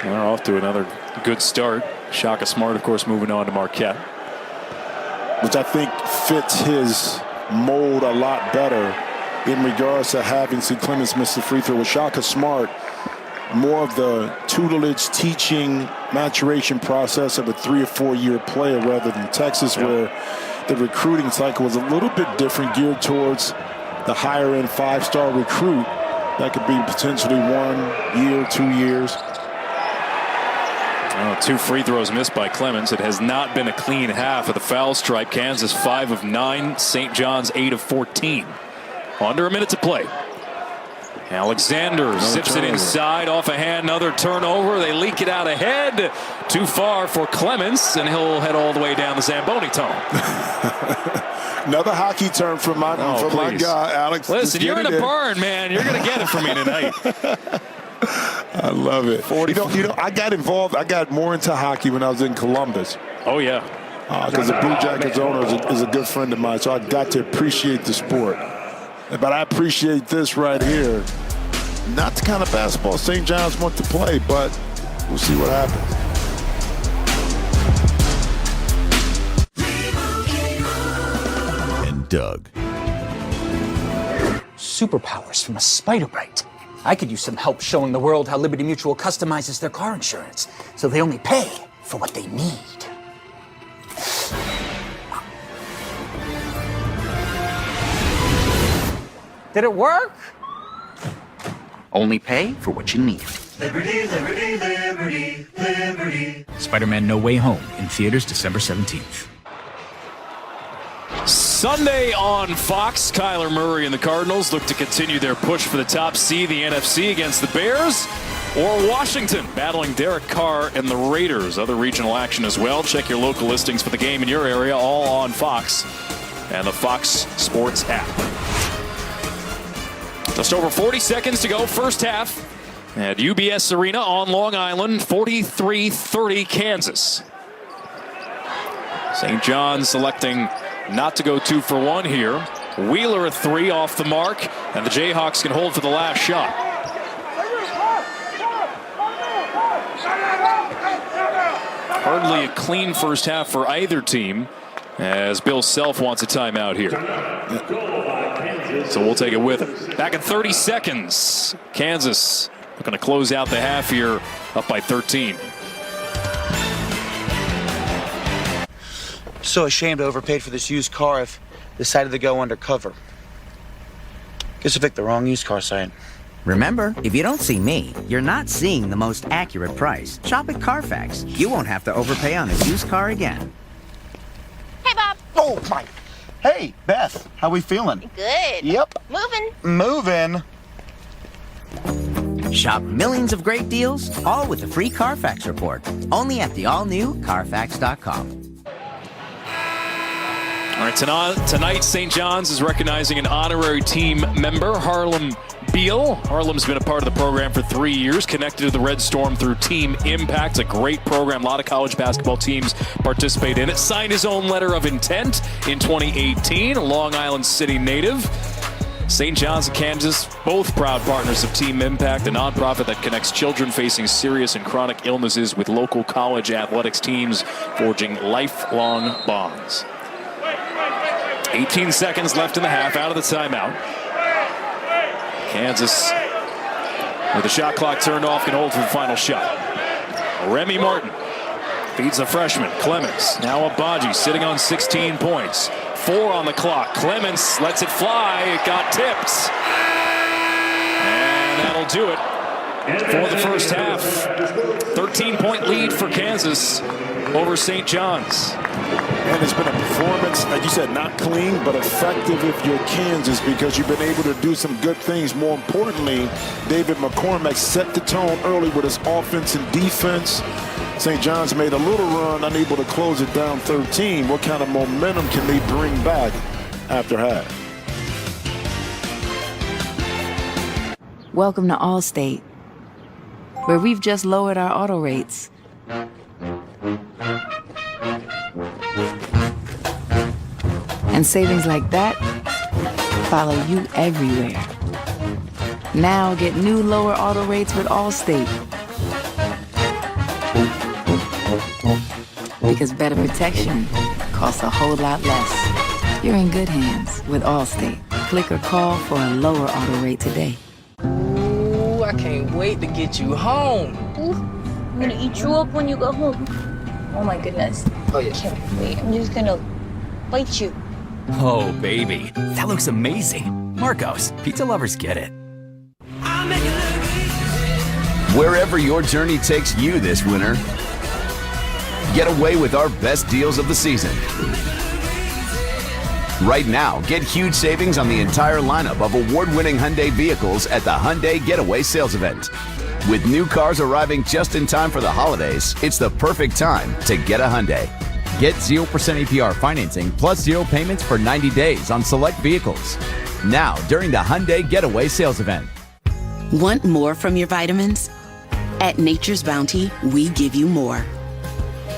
Speaker 1: They're off to another good start. Shaka Smart, of course, moving on to Marquette,
Speaker 2: which I think fits his mold a lot better in regards to having St. Clemens miss the free throw. With Shaka Smart, more of the tutelage, teaching, maturation process of a 3 or 4 year player rather than Texas, where the recruiting cycle was a little bit different, geared towards the higher end 5-star recruit that could be potentially 1 year, 2 years.
Speaker 1: 2 free throws missed by Clemens. It has not been a clean half of the foul stripe. Kansas 5 of 9. St. John's 8 of 14. Under a minute to play. Alexander zips it inside off a hand. Another turnover. They leak it out ahead. Too far for Clemens, and he'll head all the way down the Zamboni tunnel.
Speaker 2: Another hockey term for my guy, Alex.
Speaker 1: Listen, you're in a barn, man. You're going to get it from me tonight.
Speaker 2: I love it. You know, I got involved. I got more into hockey when I was in Columbus.
Speaker 1: Oh, yeah.
Speaker 2: Because the Blue Jackets owner is a good friend of mine, so I got to appreciate the sport. But I appreciate this right here. Not the kind of basketball St. John's want to play, but we'll see what happens.
Speaker 4: And Doug.
Speaker 7: Superpowers from a spider bite. I could use some help showing the world how Liberty Mutual customizes their car insurance, so they only pay for what they need. Did it work? Only pay for what you need.
Speaker 8: Liberty, liberty, liberty, liberty.
Speaker 7: Spider-Man No Way Home in theaters December 17th.
Speaker 1: Sunday on Fox, Kyler Murray and the Cardinals look to continue their push for the top seed, the NFC, against the Bears, or Washington battling Derek Carr and the Raiders. Other regional action as well. Check your local listings for the game in your area, all on Fox and the Fox Sports app. Just over 40 seconds to go, first half at UBS Arena on Long Island, 43-30 Kansas. St. John's selecting not to go 2 for 1 here. Wheeler a 3 off the mark, and the Jayhawks can hold for the last shot. Hardly a clean first half for either team, as Bill Self wants a timeout here. So we'll take it with him. Back in 30 seconds. Kansas looking to close out the half here, up by 13.
Speaker 10: So ashamed I overpaid for this used car. I've decided to go undercover. Guess I picked the wrong used car site.
Speaker 25: Remember, if you don't see me, you're not seeing the most accurate price. Shop at Carfax. You won't have to overpay on a used car again.
Speaker 21: Hey, Bob.
Speaker 10: Oh, my. Hey, Beth. How we feeling?
Speaker 21: Good.
Speaker 10: Yep.
Speaker 21: Moving.
Speaker 25: Shop millions of great deals, all with the free Carfax report. Only at the all-new Carfax.com.
Speaker 1: All right, tonight St. John's is recognizing an honorary team member, Harlem Beal. Harlem's been a part of the program for 3 years, connected to the Red Storm through Team Impact. A great program. A lot of college basketball teams participate in it. Signed his own letter of intent in 2018. A Long Island City native. St. John's and Kansas, both proud partners of Team Impact, a nonprofit that connects children facing serious and chronic illnesses with local college athletics teams, forging lifelong bonds. 18 seconds left in the half, out of the timeout. Kansas, with the shot clock turned off, can hold for the final shot. Remy Martin feeds the freshman. Clemens, now Abaji, sitting on 16 points. 4 on the clock. Clemens lets it fly. It got tipped. And that'll do it for the first half. 13-point lead for Kansas over St. John's.
Speaker 2: And it's been a performance, like you said, not clean, but effective if you're Kansas, because you've been able to do some good things. More importantly, David McCormack set the tone early with his offense and defense. St. John's made a little run, unable to close it down 13. What kind of momentum can they bring back after half?
Speaker 20: Welcome to Allstate, where we've just lowered our auto rates. And savings like that follow you everywhere. Now get new lower auto rates with Allstate. Because better protection costs a whole lot less. You're in good hands with Allstate. Click or call for a lower auto rate today.
Speaker 11: Ooh, I can't wait to get you home.
Speaker 6: Ooh, I'm gonna eat you up when you go home. Oh my goodness.
Speaker 11: Oh yeah.
Speaker 6: I can't wait. I'm just gonna bite you.
Speaker 7: Oh, baby. That looks amazing. Marcos, pizza lovers get it.
Speaker 12: Wherever your journey takes you this winter,
Speaker 4: get away with our best deals of the season. Right now, get huge savings on the entire lineup of award-winning Hyundai vehicles at the Hyundai Getaway Sales Event. With new cars arriving just in time for the holidays, it's the perfect time to get a Hyundai.
Speaker 13: Get 0% APR financing plus 0 payments for 90 days on select vehicles.
Speaker 4: Now, during the Hyundai Getaway Sales Event.
Speaker 14: Want more from your vitamins? At Nature's Bounty, we give you more.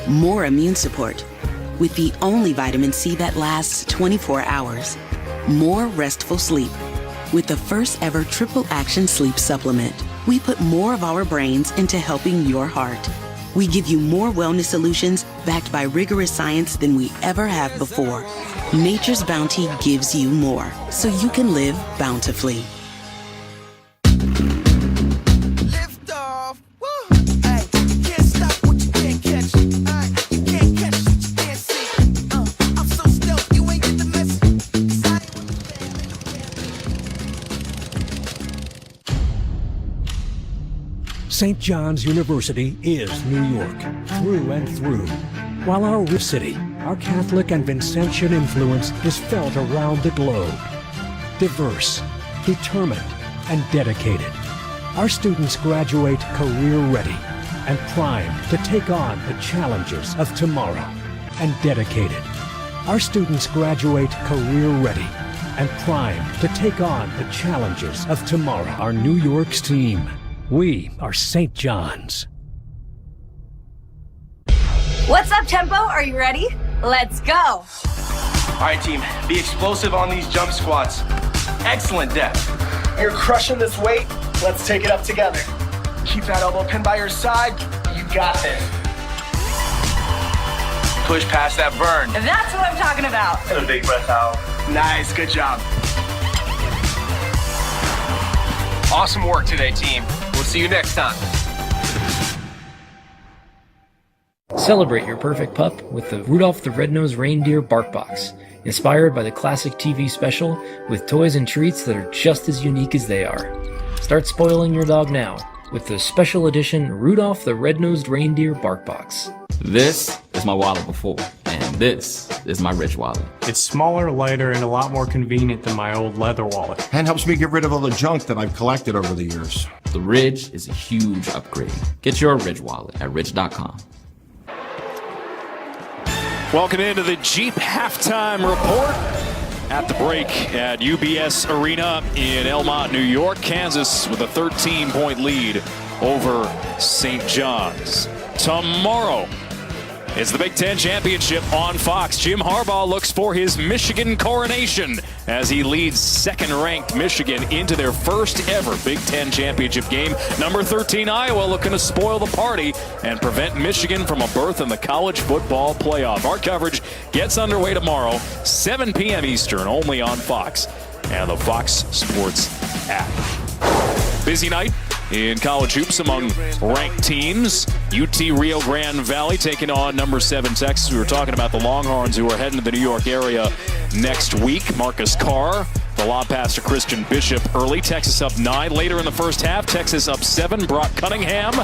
Speaker 14: More immune support with the only vitamin C that lasts 24 hours. More restful sleep with the first ever triple action sleep supplement. We put more of our brains into helping your heart. We give you more wellness solutions backed by rigorous science than we ever have before. Nature's Bounty gives you more so you can live bountifully.
Speaker 15: St. John's University is New York, through and through. While our rich city, our Catholic and Vincentian influence is felt around the globe. Diverse, determined, and dedicated. Our students graduate career-ready and primed to take on the challenges of tomorrow. And dedicated. Our students graduate career-ready and primed to take on the challenges of tomorrow. Our New York's team. We are St. John's.
Speaker 17: What's up, Tempo? Are you ready? Let's go.
Speaker 16: All right, team. Be explosive on these jump squats. Excellent depth. You're crushing this weight. Let's take it up together. Keep that elbow pinned by your side. You got this. Push past that burn.
Speaker 17: That's what I'm talking about.
Speaker 16: And a big breath out. Nice. Good job. Awesome work today, team. We'll see you next time.
Speaker 18: Celebrate your perfect pup with the Rudolph the Red-Nosed Reindeer Bark Box, inspired by the classic TV special with toys and treats that are just as unique as they are. Start spoiling your dog now with the special edition Rudolph the Red-Nosed Reindeer Bark Box.
Speaker 27: This is my wallet before, and this is my Ridge wallet.
Speaker 28: It's smaller, lighter, and a lot more convenient than my old leather wallet.
Speaker 29: And helps me get rid of all the junk that I've collected over the years.
Speaker 27: The Ridge is a huge upgrade. Get your Ridge wallet at ridge.com.
Speaker 1: Welcome into the Jeep halftime report. At the break at UBS Arena in Elmont, New York, Kansas with a 13-point lead over St. John's. Tomorrow is the Big Ten Championship on Fox. Jim Harbaugh looks for his Michigan coronation as he leads second-ranked Michigan into their first ever Big Ten Championship game. Number 13 Iowa looking to spoil the party and prevent Michigan from a berth in the college football playoff. Our coverage gets underway tomorrow, 7 p.m. Eastern, only on Fox and the Fox Sports app. Busy night in college hoops among ranked teams. UT Rio Grande Valley taking on number 7 Texas. We were talking about the Longhorns who are heading to the New York area next week. Marcus Carr, the lob pass to Christian Bishop early. Texas up 9. Later in the first half, Texas up 7. Brock Cunningham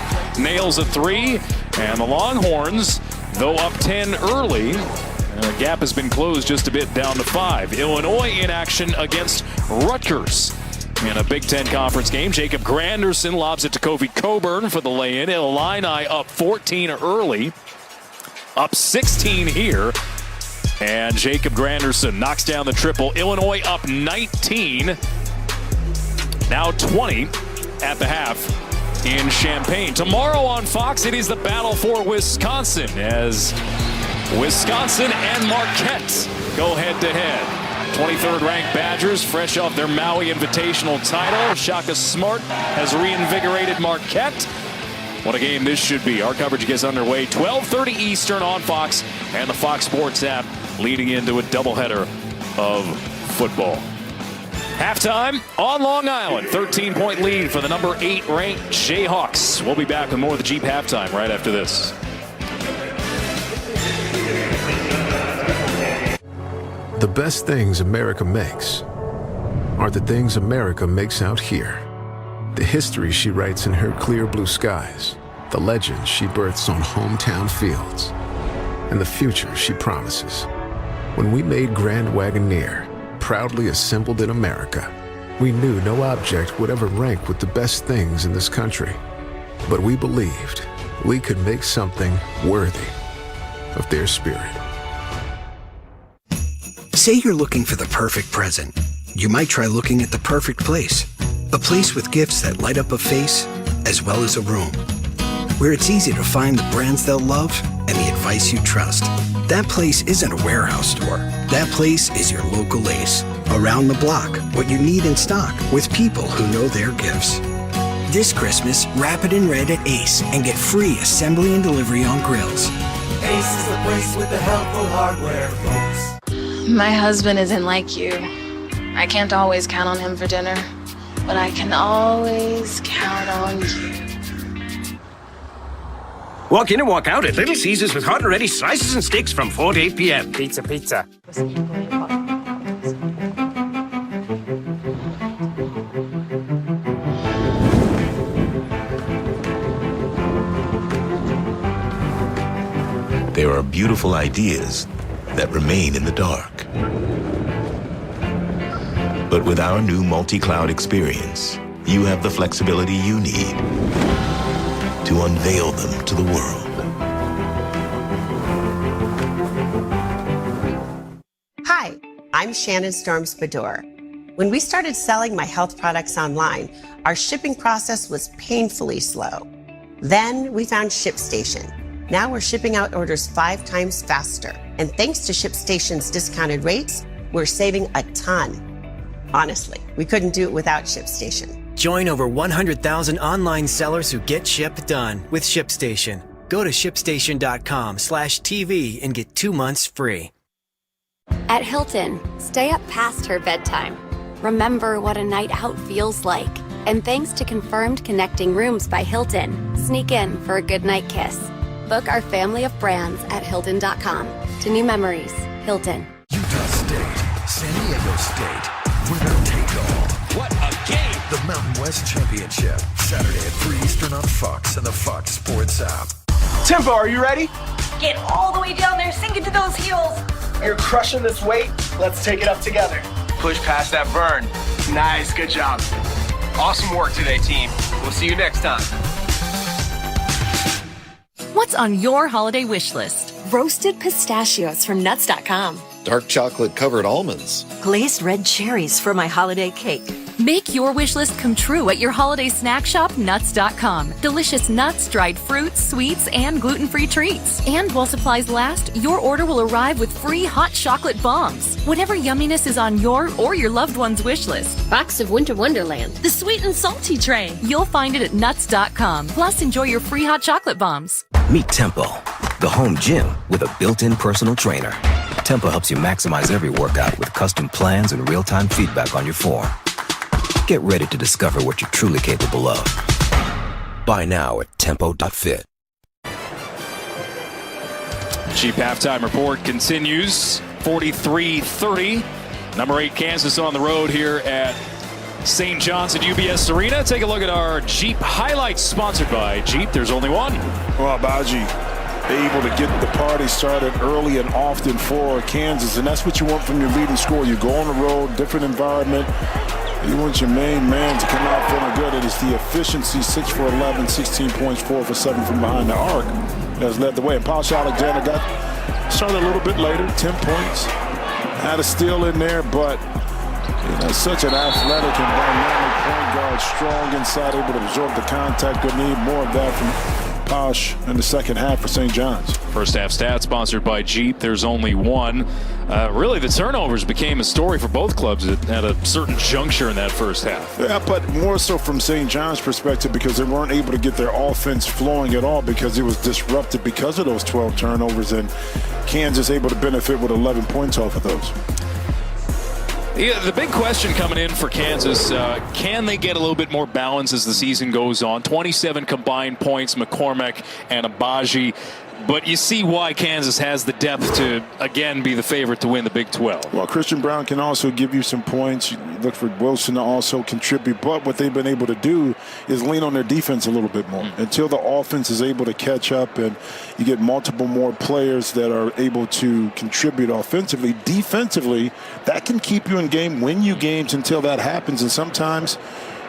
Speaker 1: nails a 3. And the Longhorns, though up 10 early, the gap has been closed just a bit down to 5. Illinois in action against Rutgers. In a Big Ten Conference game, Jacob Granderson lobs it to Kofi Coburn for the lay-in. Illini up 14 early, up 16 here. And Jacob Granderson knocks down the triple. Illinois up 19, now 20 at the half in Champaign. Tomorrow on Fox, it is the battle for Wisconsin as Wisconsin and Marquette go head-to-head. 23rd ranked Badgers, fresh off their Maui Invitational title. Shaka Smart has reinvigorated Marquette. What a game this should be. Our coverage gets underway 12:30 Eastern on Fox and the Fox Sports app, leading into a doubleheader of football. Halftime on Long Island, 13-point lead for the number 8 ranked Jayhawks. We'll be back with more of the Jeep halftime right after this.
Speaker 30: The best things America makes are the things America makes out here. The history she writes in her clear blue skies. The legends she births on hometown fields. and the future she promises. When we made Grand Wagoneer, proudly assembled in America, we knew no object would ever rank with the best things in this country. But we believed we could make something worthy of their spirit.
Speaker 3: Say you're looking for the perfect present. You might try looking at the perfect place. A place with gifts that light up a face as well as a room. Where it's easy to find the brands they'll love and the advice you trust. That place isn't a warehouse store. That place is your local Ace. Around the block, what you need in stock with people who know their gifts. This Christmas, wrap it in red at Ace and get free assembly and delivery on grills.
Speaker 5: Ace is the place with the helpful hardware, folks.
Speaker 20: My husband isn't like you. I can't always count on him for dinner, but I can always count on you.
Speaker 8: Walk in and walk out at Little Caesars with hot and ready slices and steaks from 4 to 8 p.m.
Speaker 9: Pizza, pizza.
Speaker 10: There are beautiful ideas that remain in the dark. But with our new multi-cloud experience, you have the flexibility you need to unveil them to the world.
Speaker 19: Hi, I'm Shannon Storms-Bador. When we started selling my health products online, our shipping process was painfully slow. Then we found ShipStation. Now we're shipping out orders 5 times faster. And thanks to ShipStation's discounted rates, we're saving a ton. Honestly, we couldn't do it without ShipStation.
Speaker 22: Join over 100,000 online sellers who get ship done with ShipStation. Go to shipstation.com/TV and get 2 months free.
Speaker 23: At Hilton, stay up past her bedtime. Remember what a night out feels like. And thanks to Confirmed Connecting Rooms by Hilton, sneak in for a goodnight kiss. Book our family of brands at Hilton.com. To new memories, Hilton.
Speaker 24: Utah State, San Diego State, winner take all.
Speaker 8: What a game!
Speaker 24: The Mountain West Championship, Saturday at 3 Eastern on Fox and the Fox Sports app.
Speaker 16: Tempo, are you ready?
Speaker 17: Get all the way down there, sink into those heels.
Speaker 16: You're crushing this weight. Let's take it up together.
Speaker 8: Push past that burn.
Speaker 16: Nice, good job.
Speaker 8: Awesome work today, team. We'll see you next time.
Speaker 26: What's on your holiday wish list?
Speaker 31: Roasted pistachios from nuts.com.
Speaker 32: Dark chocolate covered almonds.
Speaker 31: Glazed red cherries for my holiday cake.
Speaker 26: Make your wish list come true at your holiday snack shop, nuts.com. Delicious nuts, dried fruits, sweets, and gluten-free treats. And while supplies last, your order will arrive with free hot chocolate bombs. Whatever yumminess is on your or your loved one's wish list.
Speaker 31: Box of Winter Wonderland.
Speaker 26: The sweet and salty tray. You'll find it at nuts.com. Plus, enjoy your free hot chocolate bombs.
Speaker 12: Meet Tempo, the home gym with a built-in personal trainer. Tempo helps you maximize every workout with custom plans and real-time feedback on your form. Get ready to discover what you're truly capable of. Buy now at tempo.fit.
Speaker 1: Cheap halftime report continues. 43-30. Number 8 Kansas on the road here at St. John's at UBS Arena. Take a look at our Jeep highlights sponsored by Jeep. There's only one.
Speaker 2: Well, Baji, able to get the party started early and often for Kansas, and that's what you want from your leading scorer. You go on the road, different environment. You want your main man to come out feeling good. It is the efficiency, 6 for 11, 16 points, 4 for 7 from behind the arc that has led the way. And Paush Alexander got started a little bit later, 10 points. Had a steal in there, but such an athletic and dynamic point guard, strong inside, able to absorb the contact. Good need more of that from Paush in the second half for St. John's.
Speaker 1: First half stats sponsored by Jeep. There's only one. Really, the turnovers became a story for both clubs at a certain juncture in that first half.
Speaker 2: Yeah, but more so from St. John's perspective because they weren't able to get their offense flowing at all because it was disrupted because of those 12 turnovers, and Kansas able to benefit with 11 points off of those.
Speaker 1: Yeah, the big question coming in for Kansas, can they get a little bit more balance as the season goes on? 27 combined points, McCormack and Abaji. But you see why Kansas has the depth to, again, be the favorite to win the Big 12.
Speaker 2: Well, Christian Brown can also give you some points. You look for Wilson to also contribute. But what they've been able to do is lean on their defense a little bit more until the offense is able to catch up and you get multiple more players that are able to contribute offensively. Defensively, that can keep you in game, win you games until that happens. And sometimes,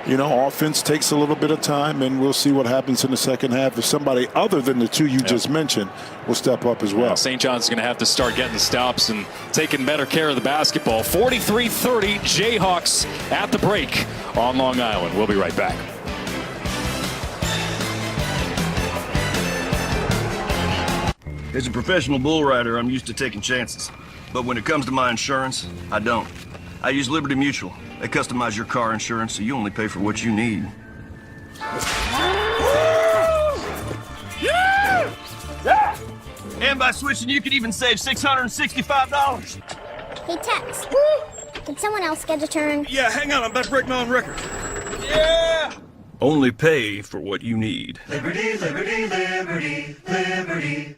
Speaker 2: you know, offense takes a little bit of time, and we'll see what happens in the second half if somebody other than the two you just mentioned will step up as well.
Speaker 1: St. John's is going to have to start getting the stops and taking better care of the basketball. 43-30, Jayhawks at the break on Long Island. We'll be right back.
Speaker 4: As a professional bull rider, I'm used to taking chances. But when it comes to my insurance, I don't. I use Liberty Mutual. They customize your car insurance so you only pay for what you need. Yeah! Yeah! And by switching, you could even save $665.
Speaker 6: Hey, Tex. Can someone else get a turn?
Speaker 4: Yeah, hang on. I'm about to break my own record. Yeah! Only pay for what you need.
Speaker 5: Liberty, liberty, liberty, liberty.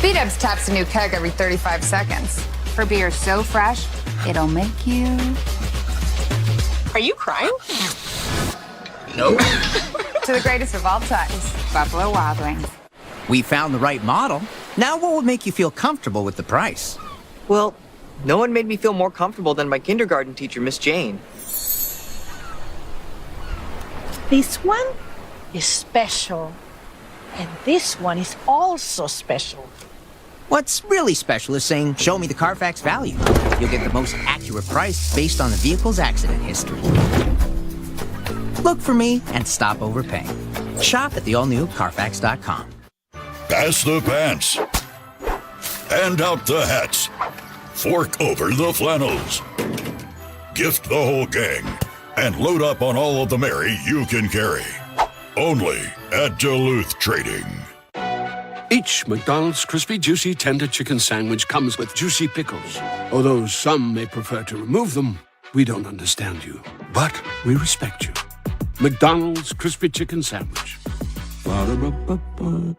Speaker 20: B-Dubs taps a new keg every 35 seconds. For beer so fresh, it'll make you...
Speaker 31: Are you crying?
Speaker 4: No.
Speaker 20: To the greatest of all times, Buffalo Wild Wings.
Speaker 7: We found the right model. Now what would make you feel comfortable with the price?
Speaker 9: Well, no one made me feel more comfortable than my kindergarten teacher, Miss Jane.
Speaker 11: This one is special. And this one is also special.
Speaker 7: What's really special is saying, show me the Carfax value. You'll get the most accurate price based on the vehicle's accident history. Look for me and stop overpaying. Shop at the all-new Carfax.com.
Speaker 13: Pass the pants. Hand out the hats. Fork over the flannels. Gift the whole gang. And load up on all of the merry you can carry. Only at Duluth Trading.
Speaker 14: Each McDonald's crispy, juicy, tender chicken sandwich comes with juicy pickles. Although some may prefer to remove them, we don't understand you. But we respect you. McDonald's crispy chicken sandwich. Ba-da-ba-ba-ba.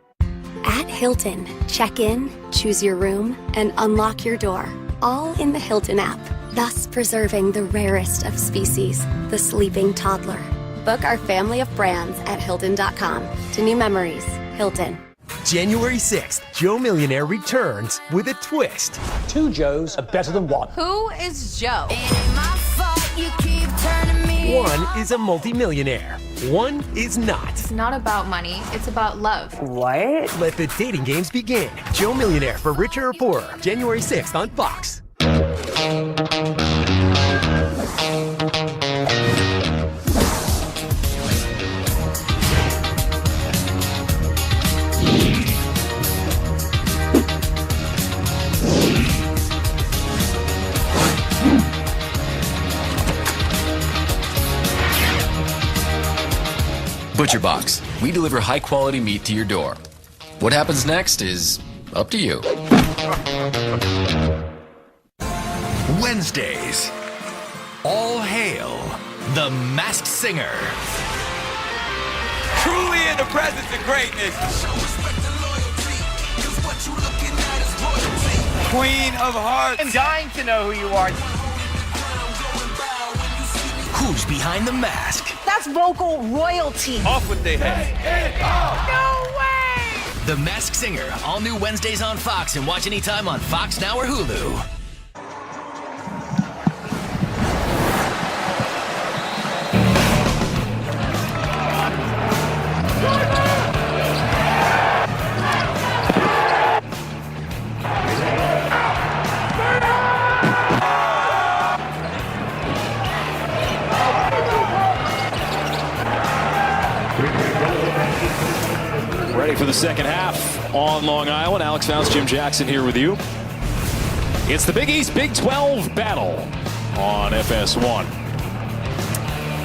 Speaker 23: At Hilton, check in, choose your room, and unlock your door. All in the Hilton app, thus preserving the rarest of species, the sleeping toddler. Book our family of brands at Hilton.com. To new memories, Hilton.
Speaker 15: January 6th, Joe Millionaire returns with a twist. Two Joes are better than one.
Speaker 18: Who is Joe?
Speaker 15: One is a multi-millionaire. One is not.
Speaker 18: It's not about money, it's about love.
Speaker 15: What? Let the dating games begin. Joe Millionaire for Richer or Poorer. January 6th on Fox.
Speaker 21: Butcher Box. We deliver high-quality meat to your door. What happens next is up to you.
Speaker 25: Wednesdays. All hail the Masked Singer.
Speaker 28: Truly in the presence of greatness. Queen of Hearts.
Speaker 11: I'm dying to know who you are.
Speaker 25: Who's behind the mask?
Speaker 11: That's vocal royalty.
Speaker 28: Off with their heads.
Speaker 11: No way!
Speaker 25: The Masked Singer. All new Wednesdays on Fox and watch anytime on Fox Now or Hulu.
Speaker 1: Ready for the second half on Long Island. Alex Faust, Jim Jackson here with you. It's the Big East Big 12 battle on FS1.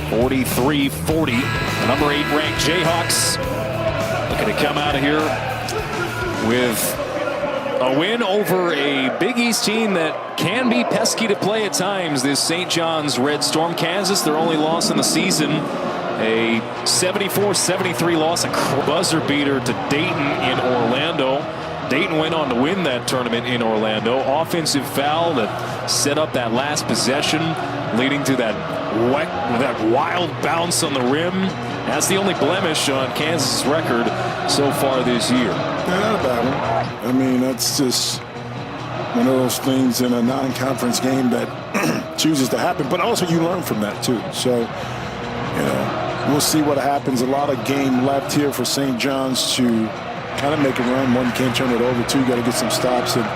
Speaker 1: 43-40. The number 8 ranked Jayhawks looking to come out of here with a win over a Big East team that can be pesky to play at times. This St. John's Red Storm. Kansas, their only loss in the season A 74-73 loss, a buzzer beater to Dayton in Orlando. Dayton went on to win that tournament in Orlando. Offensive foul that set up that last possession, leading to that wild bounce on the rim. That's the only blemish on Kansas' record so far this year.
Speaker 2: Not a bad one. I mean, that's just one of those things in a non-conference game that chooses to happen. But also you learn from that too. So, we'll see what happens. A lot of game left here for St. John's to kind of make a run. One, you can't turn it over. Two, you got to get some stops. And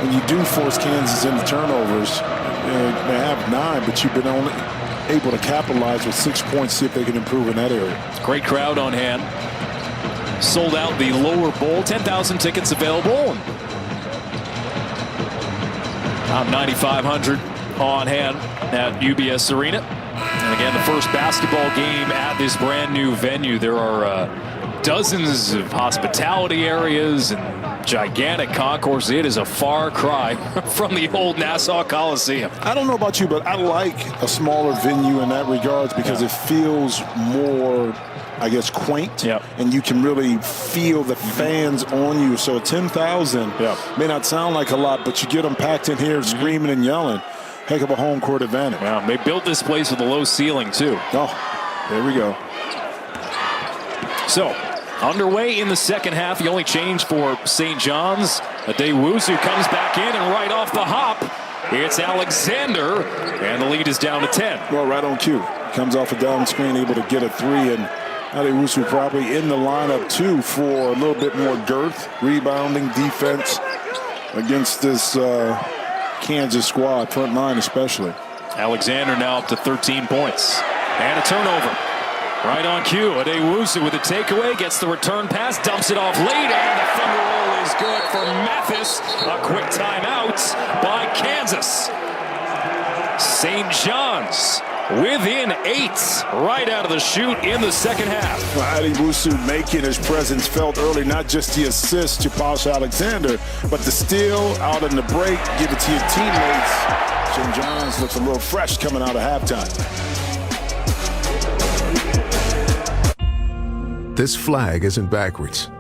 Speaker 2: when you do force Kansas into turnovers, they have 9, but you've been only able to capitalize with 6 points, see if they can improve in that area.
Speaker 1: Great crowd on hand. Sold out the lower bowl. 10,000 tickets available. About 9,500 on hand at UBS Arena. And again, the first basketball game at this brand new venue. There are dozens of hospitality areas and gigantic concourse. It is a far cry from the old Nassau Coliseum.
Speaker 2: I don't know about you, but I like a smaller venue in that regards because it feels more, I guess, quaint. And you can really feel the fans on you. So 10,000 may not sound like a lot, but you get them packed in here screaming and yelling. Heck of a home court advantage.
Speaker 1: Wow, they built this place with a low ceiling, too.
Speaker 2: Oh, there we go.
Speaker 1: So, underway in the second half. The only change for St. John's. Adewusu comes back in, and right off the hop, it's Alexander, and the lead is down to 10.
Speaker 2: Well, right on cue. Comes off a down screen, able to get a 3, and Adewusu probably in the lineup, too, for a little bit more girth, rebounding, defense against this Kansas squad, front line especially.
Speaker 1: Alexander now up to 13 points. And a turnover. Right on cue. Adewusu with a takeaway, gets the return pass, dumps it off late, and the finger roll is good for Mathis. A quick timeout by Kansas. St. John's within 8 right out of the chute in the second half.
Speaker 2: Adewusu making his presence felt early, not just the assist to Posh Alexander, but the steal out in the break, give it to your teammates. St. John's looks a little fresh coming out of halftime.
Speaker 3: This flag isn't backwards.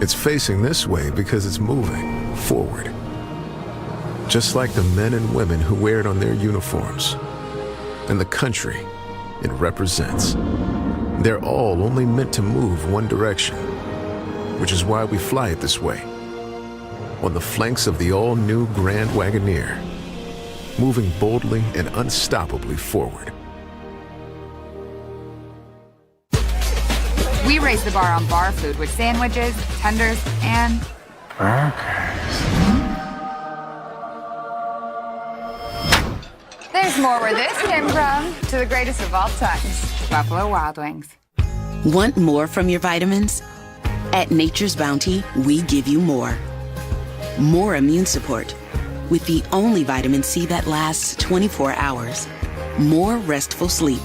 Speaker 3: It's facing this way because it's moving forward. Just like the men and women who wear it on their uniforms. And the country it represents. They're all only meant to move one direction, which is why we fly it this way. On the flanks of the all-new Grand Wagoneer, moving boldly and unstoppably forward.
Speaker 8: We raise the bar on bar food with sandwiches, tenders, and there's more where this came from. To the greatest of all times, Buffalo Wild Wings.
Speaker 10: Want more from your vitamins? At Nature's Bounty, we give you more. More immune support with the only vitamin C that lasts 24 hours. More restful sleep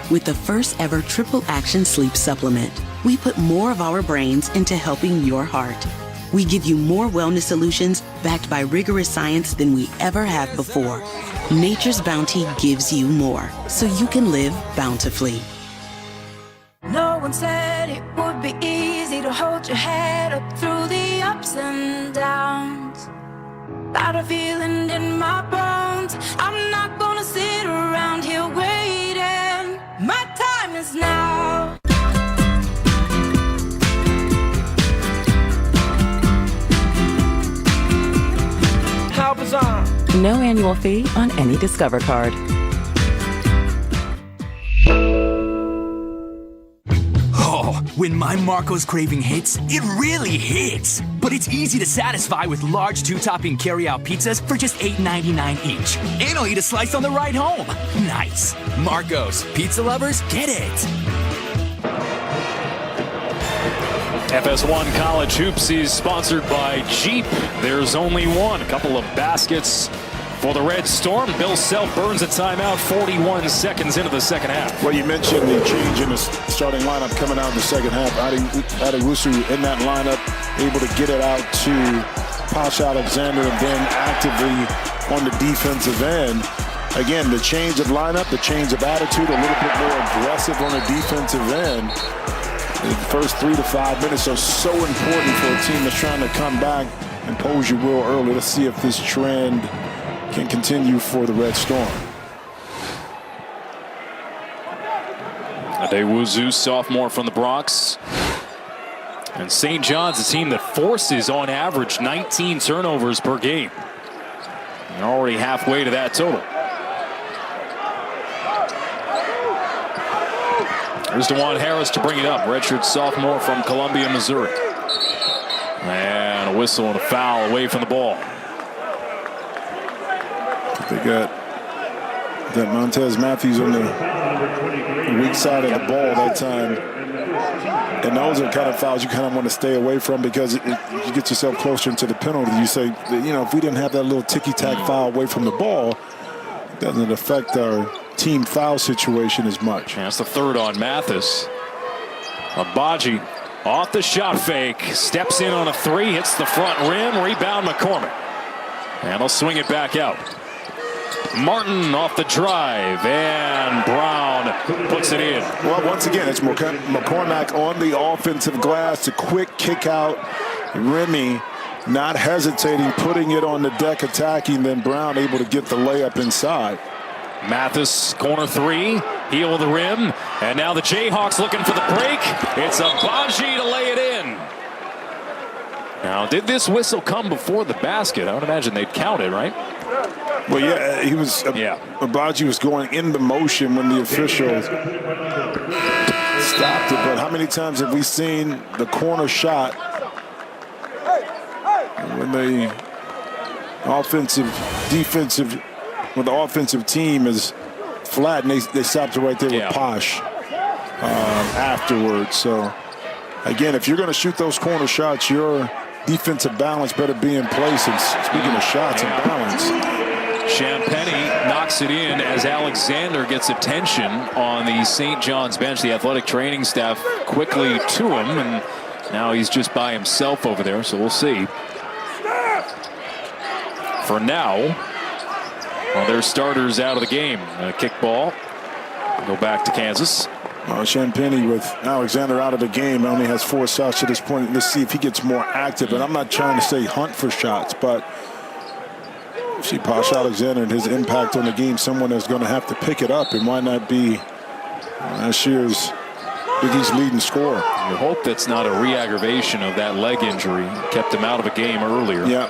Speaker 10: with the first ever triple action sleep supplement. We put more of our brains into helping your heart. We give you more wellness solutions backed by rigorous science than we ever have before. Nature's Bounty gives you more, so you can live bountifully.
Speaker 5: No one said it would be easy to hold your head up through the ups and downs. Got a feeling in my bones, I'm not gonna sit around here waiting. My time is now. Help is on.
Speaker 16: No annual fee on any Discover card.
Speaker 17: Oh, when my Marco's craving hits, it really hits. But it's easy to satisfy with large 2-topping carry-out pizzas for just $8.99 each. And I'll eat a slice on the ride home. Nice. Marco's. Pizza lovers, get it.
Speaker 1: FS1 College Hoops is sponsored by Jeep. There's only one. A couple of baskets for the Red Storm. Bill Self burns a timeout 41 seconds into the second half.
Speaker 2: Well, you mentioned the change in the starting lineup coming out in the second half. Adewusu in that lineup, able to get it out to Posh Alexander, and then actively on the defensive end. again, the change of lineup, the change of attitude, a little bit more aggressive on the defensive end. The first 3 to 5 minutes are so important for a team that's trying to come back and pose your will early. Let's see if this trend can continue for the Red Storm.
Speaker 1: Adewuzu, sophomore from the Bronx. And St. John's, a team that forces on average 19 turnovers per game. They're already halfway to that total. Here's DeJuan Harris to bring it up. Redshirt sophomore from Columbia, Missouri. And a whistle and a foul away from the ball.
Speaker 2: They got that Montez Matthews on the weak side of the ball that time. And those are kind of fouls you kind of want to stay away from because you get yourself closer into the penalty. You say, you know, if we didn't have that little ticky-tack foul away from the ball, it doesn't affect our team foul situation as much.
Speaker 1: That's the third on Mathis. Abaji off the shot fake, steps in on a 3, hits the front rim, rebound McCormick. And he'll swing it back out. Martin off the drive, and Brown puts it in.
Speaker 2: Well, once again, it's McCormack on the offensive glass, a quick kick out. Remy not hesitating, putting it on the deck, attacking, then Brown able to get the layup inside.
Speaker 1: Mathis, corner 3, heel of the rim, and now the Jayhawks looking for the break. It's Abaji to lay it in. Now, did this whistle come before the basket? I would imagine they'd count it, right?
Speaker 2: Well, yeah, he was. Abaji was going in the motion when the officials stopped it. But how many times have we seen the corner shot when the offensive team is flat, and they stopped it right there with Posh afterwards. So again, if you're going to shoot those corner shots, your defensive balance better be in place. And speaking of shots and balance,
Speaker 1: Champagny knocks it in as Alexander gets attention on the St. John's bench. The athletic training staff quickly to him, and now he's just by himself over there, so we'll see. For now, well, their starters out of the game. Kick ball. Go back to Kansas.
Speaker 2: Champagny with Alexander out of the game only has 4 shots to this point. Let's see if he gets more active. And I'm not trying to say hunt for shots, but see Posh Alexander and his impact on the game, someone that's going to have to pick it up, and why not be last year's Big East leading scorer.
Speaker 1: You hope that's not a re-aggravation of that leg injury. Kept him out of a game earlier.
Speaker 2: Yeah.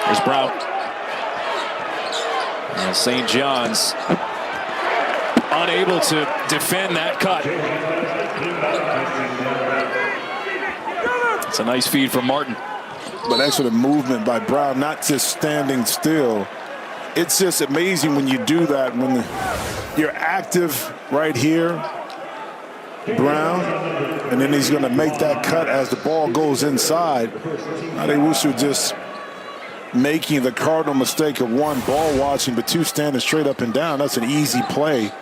Speaker 1: There's Brown. And St. John's unable to defend that cut. It's a nice feed from Martin.
Speaker 2: But excellent movement by Brown, not just standing still. It's just amazing when you do that, when you're active right here, Brown, and then he's going to make that cut as the ball goes inside. Adewusu just making the cardinal mistake of 1, ball watching, but 2, standing straight up and down. That's an easy play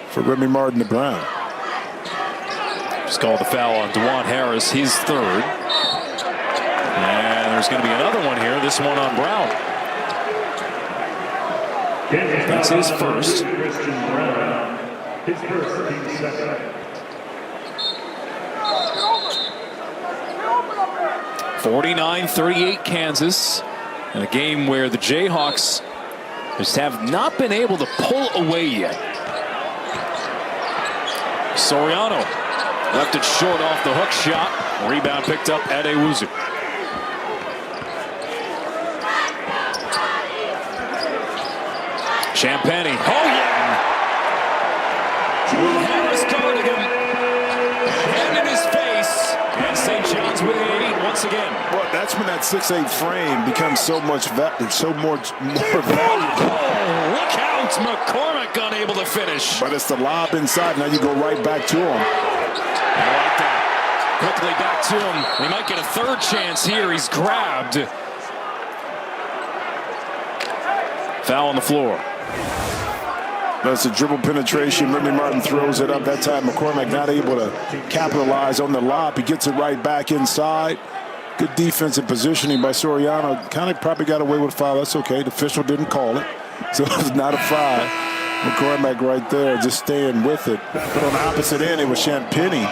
Speaker 2: for Remy Martin to Brown.
Speaker 1: Just called the foul on DeJuan Harris, his 3rd. And there's going to be another one here, this one on Brown. That's his first. 49-38 Kansas, in a game where the Jayhawks just have not been able to pull away yet. Soriano left it short off the hook shot. Rebound picked up at Adewuzu. Champagny. Oh, yeah! Harris covered him. Hand in his face. And St. John's with 8 once again.
Speaker 2: Well, that's when that 6'8" frame becomes so much more valuable.
Speaker 1: Oh, look out! McCormick unable to finish.
Speaker 2: But it's the lob inside. Now you go right back to him.
Speaker 1: I like that. Quickly back to him. He might get a 3rd chance here. He's grabbed. Foul on the floor.
Speaker 2: That's a dribble penetration. Remy Martin throws it up. That time McCormick not able to capitalize on the lob. He gets it right back inside. Good defensive positioning by Soriano. Kind of probably got away with a foul. That's okay. The official didn't call it, so it's not a foul. McCormack right there just staying with it. But on the opposite end, it was Champagnie.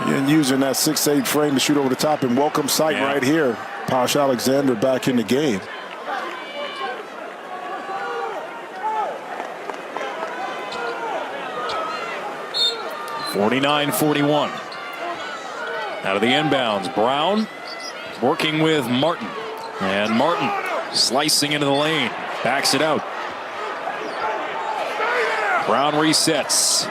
Speaker 2: And using that 6'8" frame to shoot over the top, and welcome sight right here. Posh Alexander back in the game.
Speaker 1: (49-41). Out of the inbounds, Brown working with Martin. And Martin slicing into the lane. Backs it out. Brown resets.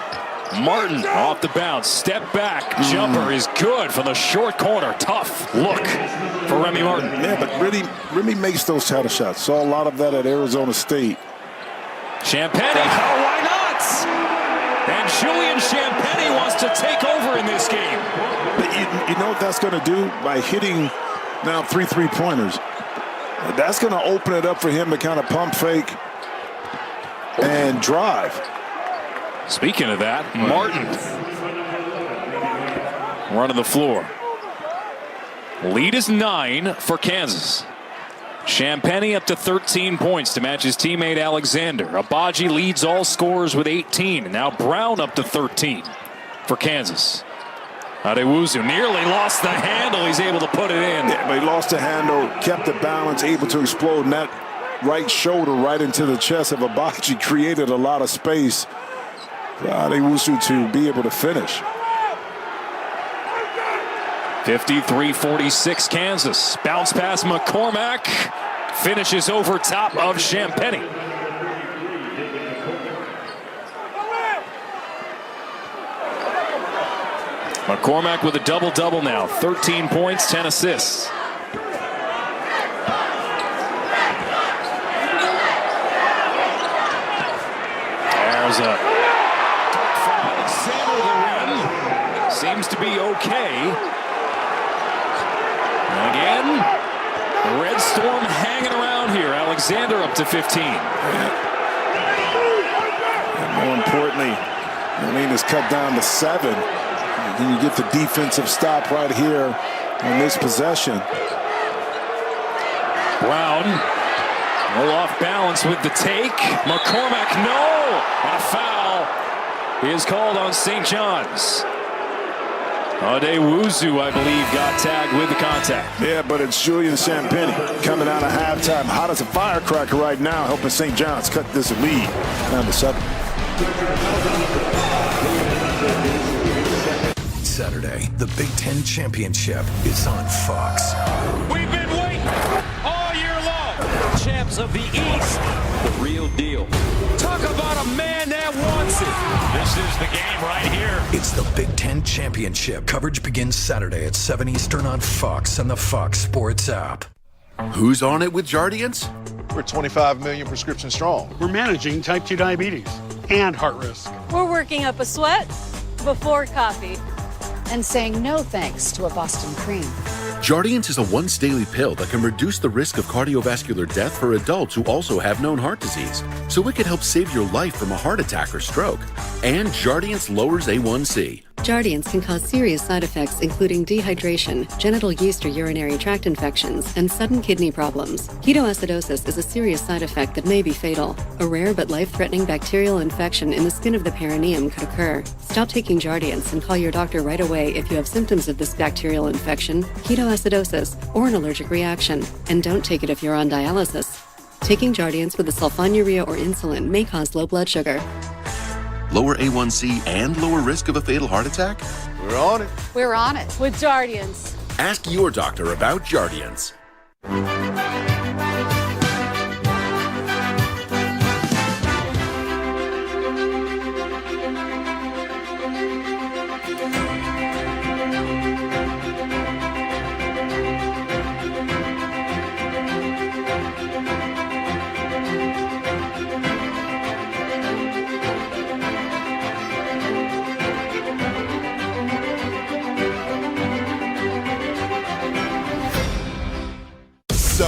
Speaker 1: Martin off the bounce. Step back. Jumper is good from the short corner. Tough look for Remy Martin.
Speaker 2: Yeah, but Remy makes those title shots. Saw a lot of that at Arizona State.
Speaker 1: Champagnie. Oh, why not? And Julian Champagnie wants to take over in this game.
Speaker 2: But you know what that's going to do? By hitting now 3 3-pointers, that's going to open it up for him to kind of pump fake and drive.
Speaker 1: Speaking of that, Martin running the floor. Lead is 9 for Kansas. Champagnie up to 13 points to match his teammate Alexander. Agbaji leads all scorers with 18. And now Brown up to 13 for Kansas. Adewuzu nearly lost the handle. He's able to put it in.
Speaker 2: Yeah, but he lost the handle, kept the balance, able to explode. And that right shoulder right into the chest of Agbaji created a lot of space for Adewuzu to be able to finish.
Speaker 1: 53-46 Kansas. Bounce pass McCormack. Finishes over top of Champagnie. McCormack with a double-double now. 13 points, 10 assists. There's a dunk from Alexander. The rim seems to be okay. And again, the Red Storm hanging around here. Alexander up to 15.
Speaker 2: And more importantly, is cut down to 7. Then you get the defensive stop right here on this possession.
Speaker 1: Brown, a little off balance with the take. McCormack, no! And a foul is called on St. John's. Adewuzu, I believe, got tagged with the contact.
Speaker 2: Yeah, but it's Julian Champagnie coming out of halftime. Hot as a firecracker right now, helping St. John's cut this lead down to 7.
Speaker 4: Saturday, the Big Ten Championship is on Fox.
Speaker 28: We've been waiting all year long. Champs of the East, the real deal. Talk about a man that wants it. This is the game right here.
Speaker 4: It's the Big Ten Championship. Coverage begins Saturday at 7 Eastern on Fox and the Fox Sports app.
Speaker 6: Who's on it with Jardiance?
Speaker 12: We're 25 million prescriptions strong.
Speaker 19: We're managing type 2 diabetes and heart risk.
Speaker 22: We're working up a sweat before coffee.
Speaker 8: And saying no thanks to a Boston cream.
Speaker 6: Jardiance is a once-daily pill that can reduce the risk of cardiovascular death for adults who also have known heart disease. So it could help save your life from a heart attack or stroke. And Jardiance lowers A1C.
Speaker 24: Jardiance can cause serious side effects including dehydration, genital yeast or urinary tract infections, and sudden kidney problems. Ketoacidosis is a serious side effect that may be fatal. A rare but life-threatening bacterial infection in the skin of the perineum could occur. Stop taking Jardiance and call your doctor right away if you have symptoms of this bacterial infection, ketoacidosis, or an allergic reaction. And don't take it if you're on dialysis. Taking Jardiance with a sulfonylurea or insulin may cause low blood sugar.
Speaker 6: Lower A1C and lower risk of a fatal heart attack?
Speaker 12: We're on it.
Speaker 22: We're on it with Jardiance.
Speaker 6: Ask your doctor about Jardiance.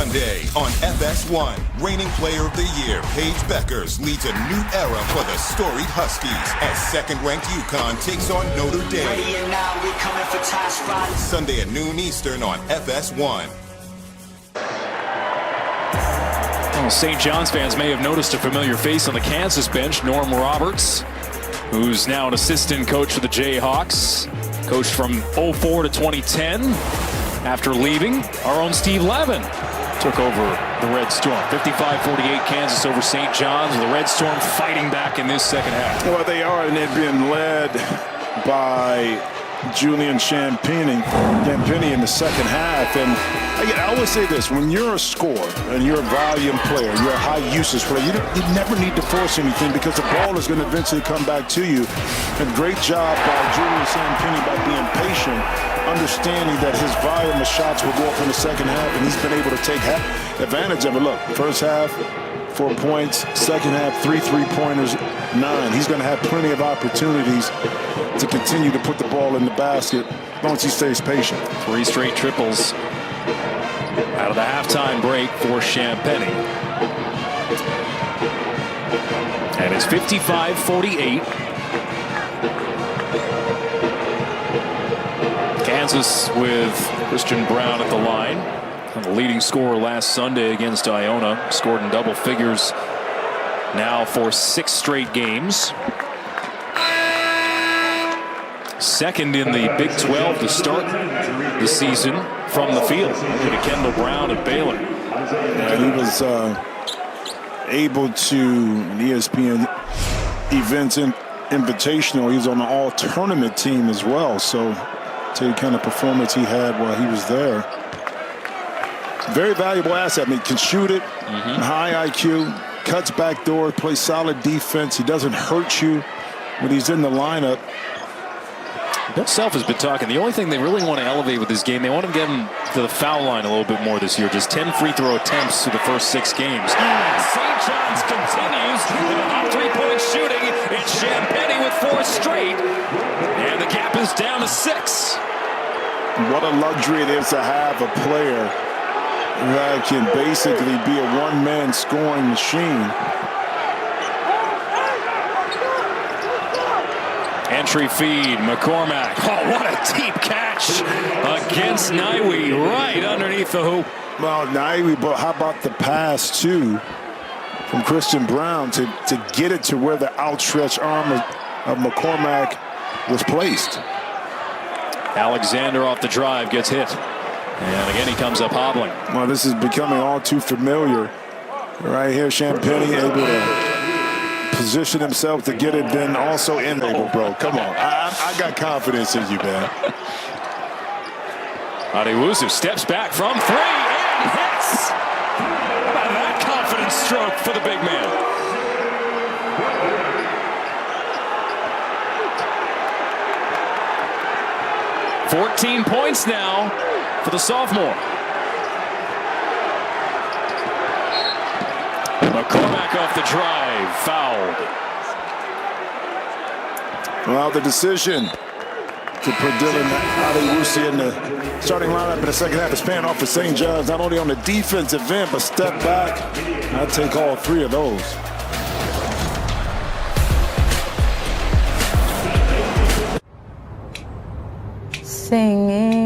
Speaker 7: Sunday on FS1, reigning player of the year, Paige Beckers leads a new era for the storied Huskies as second-ranked UConn takes on Notre Dame.
Speaker 9: Ready and now, we coming for Tosh Riley.
Speaker 7: Sunday at noon Eastern on FS1.
Speaker 1: Well, St. John's fans may have noticed a familiar face on the Kansas bench, Norm Roberts, who's now an assistant coach for the Jayhawks. Coached from 04 to 2010. After leaving, our own Steve Levin took over the Red Storm. 55-48 Kansas over St. John's. The Red Storm fighting back in this second half.
Speaker 2: Well, they are, and they're being led by Julian Champagny in the second half. And I always say this, when you're a scorer and you're a volume player, you're a high usage player, you never need to force anything because the ball is going to eventually come back to you. And great job by Julian Champagny by being patient, understanding that his volume of shots will go up in the second half, and he's been able to take advantage of it. Look, first half, 4 points. Second half, 3 3-pointers, 9. He's going to have plenty of opportunities to continue to put the ball in the basket as long as he stays patient.
Speaker 1: 3 straight triples out of the halftime break for Champagny. And it's 55-48. Kansas with Christian Brown at the line. The leading scorer last Sunday against Iona. Scored in double figures now for 6 straight games. Second in the Big 12 to start the season from the field. To Kendall Brown at Baylor.
Speaker 2: Yeah, he was able to, the ESPN Events Invitational, he was on the all-tournament team as well. So, tell you the kind of performance he had while he was there. Very valuable asset. I mean, can shoot it, high IQ, cuts back door, plays solid defense. He doesn't hurt you when he's in the lineup.
Speaker 1: Bill Self has been talking. The only thing they really want to elevate with this game, they want to get him to the foul line a little bit more this year. Just 10 free throw attempts through the first 6 games. St. John's continues with a hot 3-point shooting. It's Champagny with 4 straight. And the gap is down to 6.
Speaker 2: What a luxury it is to have a player that can basically be a one-man scoring machine.
Speaker 1: Entry feed, McCormack. Oh, what a deep catch against Naiwi, right underneath the hoop.
Speaker 2: Well, Naiwi, but how about the pass, too, from Christian Brown to get it to where the outstretched arm of McCormack was placed.
Speaker 1: Alexander off the drive gets hit. And again, he comes up hobbling.
Speaker 2: Well, this is becoming all too familiar. Right here, Champagny able to position himself to get it, then also enable, bro. Come on. I got confidence in you, man.
Speaker 1: Adewusu steps back from 3 and hits. How about that confidence stroke for the big man? $14 points now for the sophomore. McCormack off the drive, fouled.
Speaker 2: Well, the decision to put Dylan Adewusu in the starting lineup in the second half is paying off for St. John's, not only on the defensive end, but step back. I'll take all 3 of those.
Speaker 13: Singing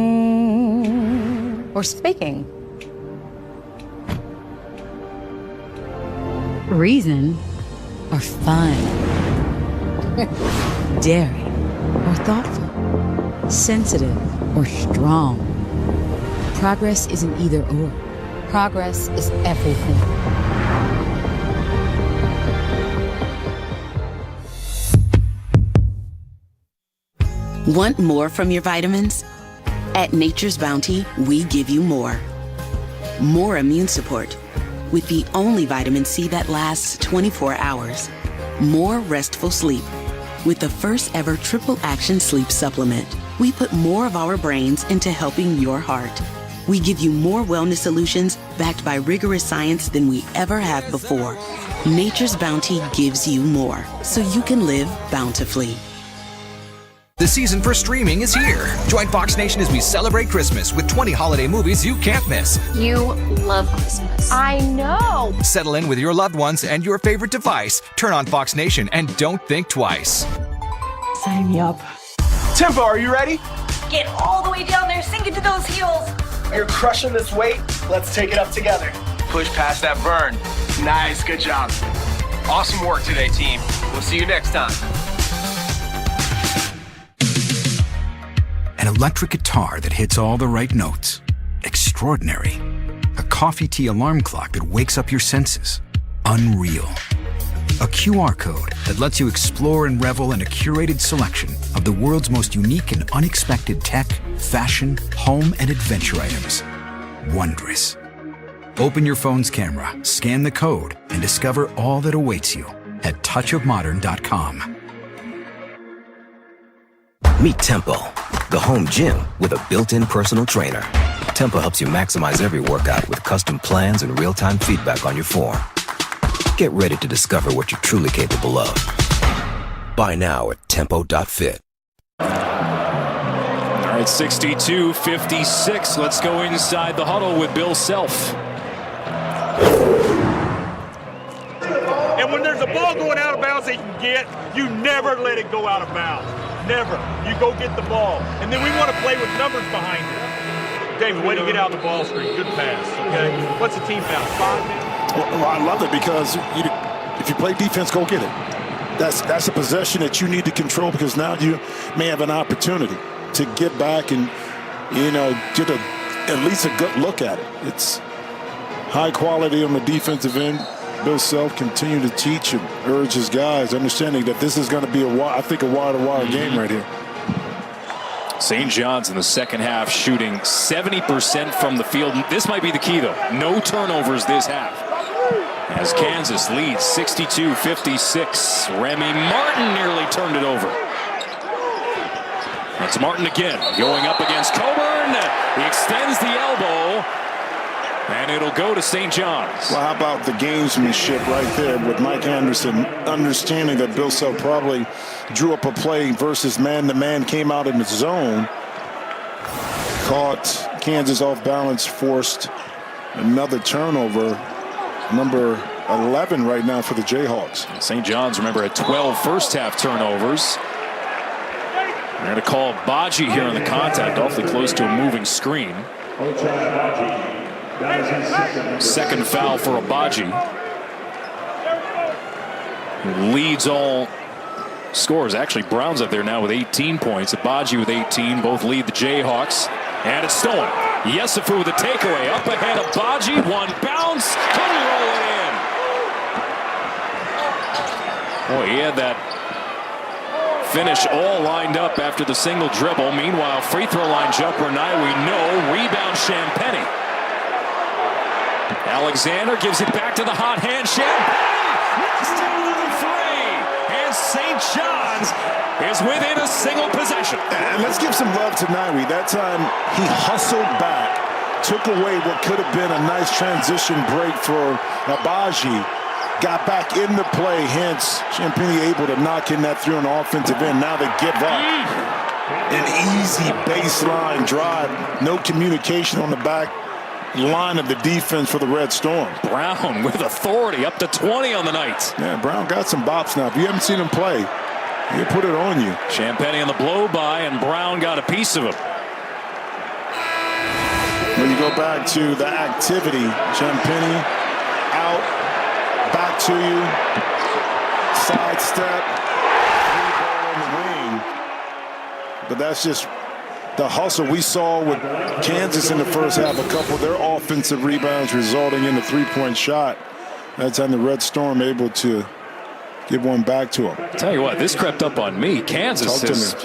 Speaker 13: or speaking. Reason or fun. Daring or thoughtful. Sensitive or strong. Progress isn't either or. Progress is everything.
Speaker 10: Want more from your vitamins? At Nature's Bounty, we give you more. More immune support with the only vitamin C that lasts 24 hours. More restful sleep with the first ever triple action sleep supplement. We put more of our brains into helping your heart. We give you more wellness solutions backed by rigorous science than we ever have before. Nature's Bounty gives you more so you can live bountifully.
Speaker 14: The The season for streaming is here. Join Fox Nation as we celebrate Christmas with 20 holiday movies you can't miss.
Speaker 15: You love Christmas.
Speaker 22: I know.
Speaker 14: Settle in with your loved ones and your favorite device. Turn on Fox Nation and don't think twice.
Speaker 22: Sign me up.
Speaker 18: Tempo, are you ready?
Speaker 22: Get all the way down there, sink into those heels.
Speaker 18: You're crushing this weight. Let's take it up together.
Speaker 20: Push past that burn.
Speaker 18: Nice, good job.
Speaker 20: Awesome work today, team. We'll see you next time.
Speaker 4: An electric guitar that hits all the right notes. Extraordinary. A coffee tea alarm clock that wakes up your senses. Unreal. A QR code that lets you explore and revel in a curated selection of the world's most unique and unexpected tech, fashion, home, and adventure items. Wondrous. Open your phone's camera, scan the code, and discover all that awaits you at touchofmodern.com.
Speaker 21: Meet Tempo, the home gym with a built-in personal trainer. Tempo helps you maximize every workout with custom plans and real-time feedback on your form. Get ready to discover what you're truly capable of. Buy now at tempo.fit.
Speaker 1: All right, 62-56. Let's go inside the huddle with Bill Self.
Speaker 23: And when there's a ball going out of bounds that you can get, you never let it go out of bounds. Never. You go get the ball. And then we want to play with numbers behind it. David, way to get out the ball screen. Good pass, okay? What's the team foul? 5 minutes?
Speaker 2: Well, I love it because if you play defense, go get it. That's a possession that you need to control because now you may have an opportunity to get back and, get at least a good look at it. It's high quality on the defensive end. Bill Self continue to teach and urge his guys, understanding that this is going to be a wire-to-wire game right here.
Speaker 1: St. John's in the second half shooting 70% from the field. This might be the key, though. No turnovers this half. As Kansas leads 62-56. Remy Martin nearly turned it over. It's Martin again, going up against Coburn. He extends the elbow, and it'll go to St. John's.
Speaker 2: Well, how about the gamesmanship right there with Mike Anderson, understanding that Bill Self probably drew up a play versus man-to-man, came out in the zone, caught Kansas off balance, forced another turnover. Number 11 right now for the Jayhawks.
Speaker 1: St. John's, remember, had 12 first-half turnovers. They're going to call Baji here on the contact, awfully close to a moving screen. Second foul for Abaji. Leads all scores. Actually, Brown's up there now with 18 points. Abaji with 18. Both lead the Jayhawks. And it's stolen. Yesufu with a takeaway. Up ahead, Abaji. One bounce. Couldn't roll it in. Boy, he had that finish all lined up after the single dribble. Meanwhile, free throw line jumper, now we know. Rebound, Champagny. Alexander gives it back to the hot hand. Champagne knocks down the three. And St. John's is within a single possession.
Speaker 2: And let's give some love to Nairi. That time he hustled back, took away what could have been a nice transition break for Abaji. Got back in the play, hence Champagny able to knock in that through an offensive end. Now they give up. An easy baseline drive. No communication on the back line of the defense for the Red Storm.
Speaker 1: Brown with authority, up to 20 on the night.
Speaker 2: Yeah, Brown got some bops now. If you haven't seen him play, he'll put it on you.
Speaker 1: Champagny on the blow-by, and Brown got a piece of him.
Speaker 2: When you go back to the activity, Champagny out, back to you, sidestep, three ball on the wing. But that's just the hustle we saw with Kansas in the first half. A couple of their offensive rebounds resulting in a three-point shot. That time the Red Storm able to give one back to them.
Speaker 1: Tell you what, this crept up on me. Kansas has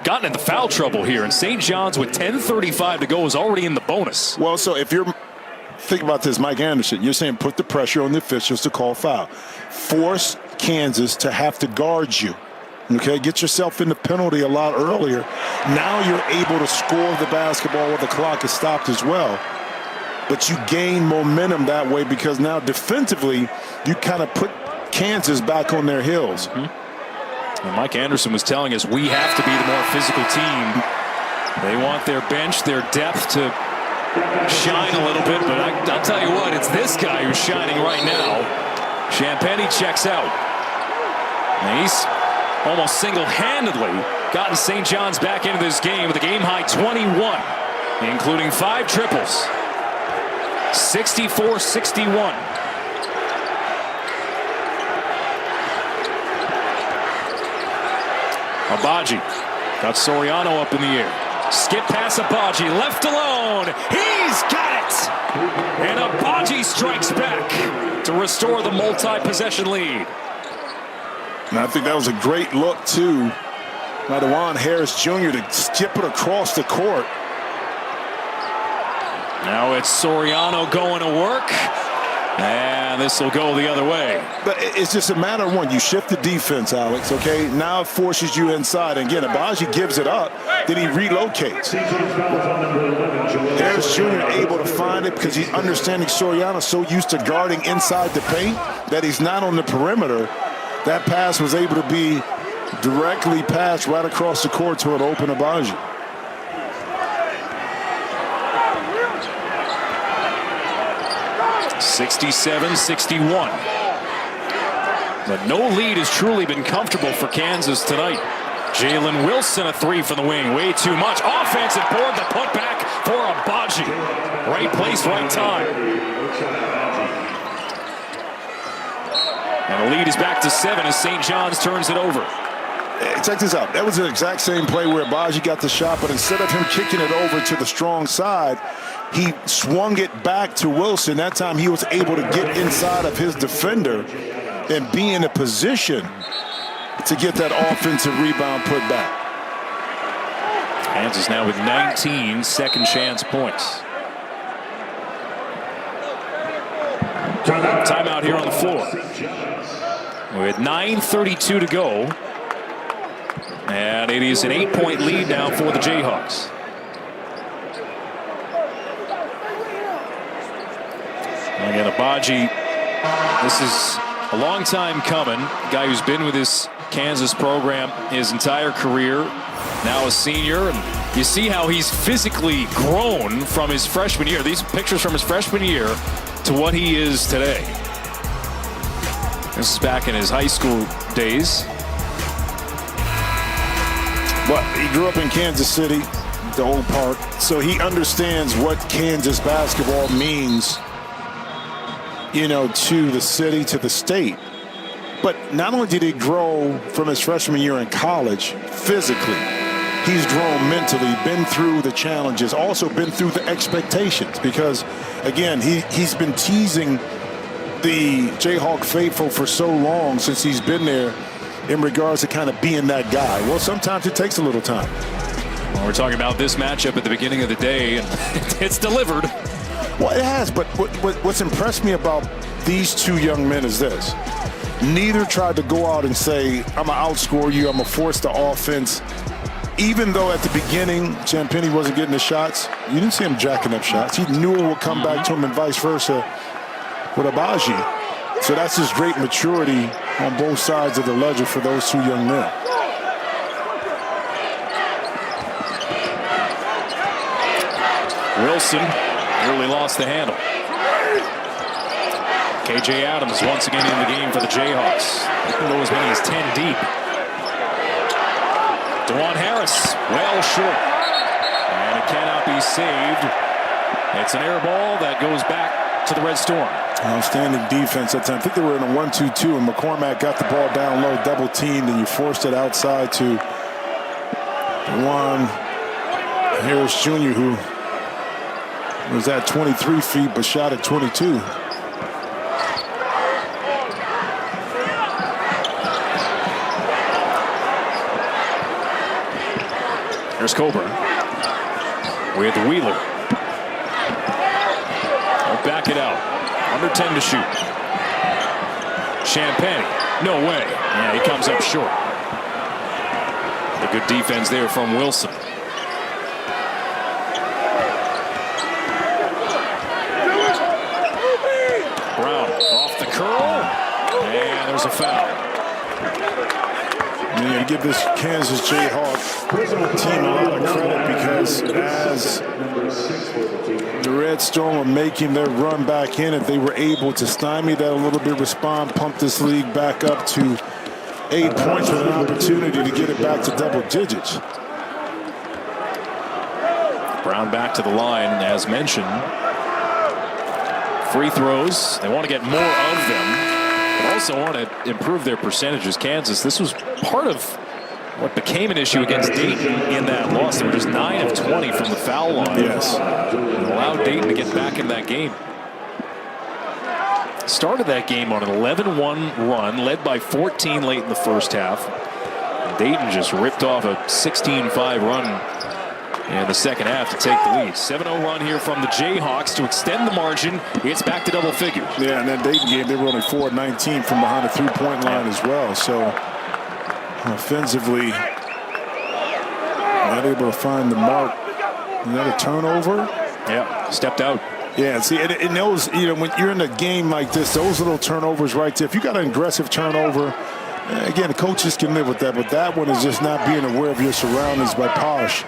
Speaker 1: gotten into foul trouble here, and St. John's with 10:35 to go is already in the bonus.
Speaker 2: Well, so if you're think about this, Mike Anderson, you're saying put the pressure on the officials to call foul. Force Kansas to have to guard you. Okay, get yourself in the penalty a lot earlier. Now you're able to score the basketball while the clock is stopped as well. But you gain momentum that way because now defensively you kind of put Kansas back on their heels.
Speaker 1: And Mike Anderson was telling us we have to be the more physical team. They want their bench, their depth to shine a little bit, but I'll tell you what, it's this guy who's shining right now. Champagnie checks out. And he's almost single-handedly gotten St. John's back into this game with a game-high 21, including 5 triples. 64-61. Abaji got Soriano up in the air. Skip pass Abaji, left alone. He's got it! And Abaji strikes back to restore the multi-possession lead.
Speaker 2: And I think that was a great look, too, by DeJuan Harris Jr. to skip it across the court.
Speaker 1: Now it's Soriano going to work. And this will go the other way.
Speaker 2: But it's just a matter of one. You shift the defense, Alex, okay? Now it forces you inside. And again, Abaji gives it up. Then he relocates. Harris Jr. able to find it because he's understanding Soriano so used to guarding inside the paint that he's not on the perimeter. That pass was able to be directly passed right across the court to an open Abaji.
Speaker 1: (67-61). But no lead has truly been comfortable for Kansas tonight. Jalen Wilson, a 3 from the wing. Way too much. Offensive board, the putback for Abaji. Right place, right time. And the lead is back to 7 as St. John's turns it over.
Speaker 2: Check this out. That was the exact same play where Abaji got the shot, but instead of him kicking it over to the strong side, he swung it back to Wilson. That time he was able to get inside of his defender and be in a position to get that offensive rebound put back.
Speaker 1: Kansas now with 19 second chance points. Timeout here on the floor. With 9:32 to go. And it is an 8-point lead now for the Jayhawks. Again, Abaji, this is a long time coming. Guy who's been with this Kansas program his entire career, now a senior. And you see how he's physically grown from his freshman year. These pictures from his freshman year to what he is today. This is back in his high school days.
Speaker 2: But he grew up in Kansas City, the old part, so he understands what Kansas basketball means, you know, to the city, to the state. But not only did he grow from his freshman year in college physically, he's grown mentally, been through the challenges, also been through the expectations, because, again, he's been teasing the Jayhawk faithful for so long since he's been there in regards to kind of being that guy. Well, sometimes it takes a little time.
Speaker 1: Well, we're talking about this matchup at the beginning of the day, and it's delivered.
Speaker 2: Well, it has, but what's impressed me about these two young men is this. Neither tried to go out and say, I'm going to outscore you, I'm going to force the offense. Even though at the beginning, Champagnie wasn't getting the shots, you didn't see him jacking up shots. He knew it would come back to him and vice versa with Abaji. So that's just great maturity on both sides of the ledger for those two young men.
Speaker 1: Wilson nearly lost the handle. KJ Adams once again in the game for the Jayhawks. They can go as many as 10 deep. DeJuan Harris, well short. And it cannot be saved. It's an air ball that goes back to the Red Storm.
Speaker 2: Outstanding defense that time. I think they were in a 1-2-2, and McCormack got the ball down low, double teamed, and you forced it outside to DeJuan Harris Jr., who was at 23 feet but shot at 22.
Speaker 1: Here's Coburn with Wheeler. They'll back it out. Under 10 to shoot. Champagnie, no way. Yeah, he comes up short. The good defense there from Wilson. Brown off the curl. And there's a foul.
Speaker 2: You give this Kansas Jayhawk team a lot of credit because as the Red Storm were making their run back in, if they were able to stymie that a little bit, respond, pump this league back up to 8 points with an opportunity to get it back to double digits.
Speaker 1: Brown back to the line, as mentioned. Free throws. They want to get more of them, but also want to improve their percentages. Kansas, this was part of what became an issue against Dayton in that loss. They were just 9 of 20 from the foul line.
Speaker 2: Yes.
Speaker 1: And allowed Dayton to get back in that game. Started that game on an 11-1 run, led by 14 late in the first half. And Dayton just ripped off a 16-5 run in the second half to take the lead. 7-0 run here from the Jayhawks to extend the margin. It's back to double figures.
Speaker 2: Yeah, and that Dayton game, they were only 4-19 from behind the three-point line as well. So offensively, not able to find the mark. Another turnover.
Speaker 1: Yeah, stepped out.
Speaker 2: Yeah, see, and those, when you're in a game like this, those little turnovers right there, if you got an aggressive turnover, again, the coaches can live with that, but that one is just not being aware of your surroundings by Posh.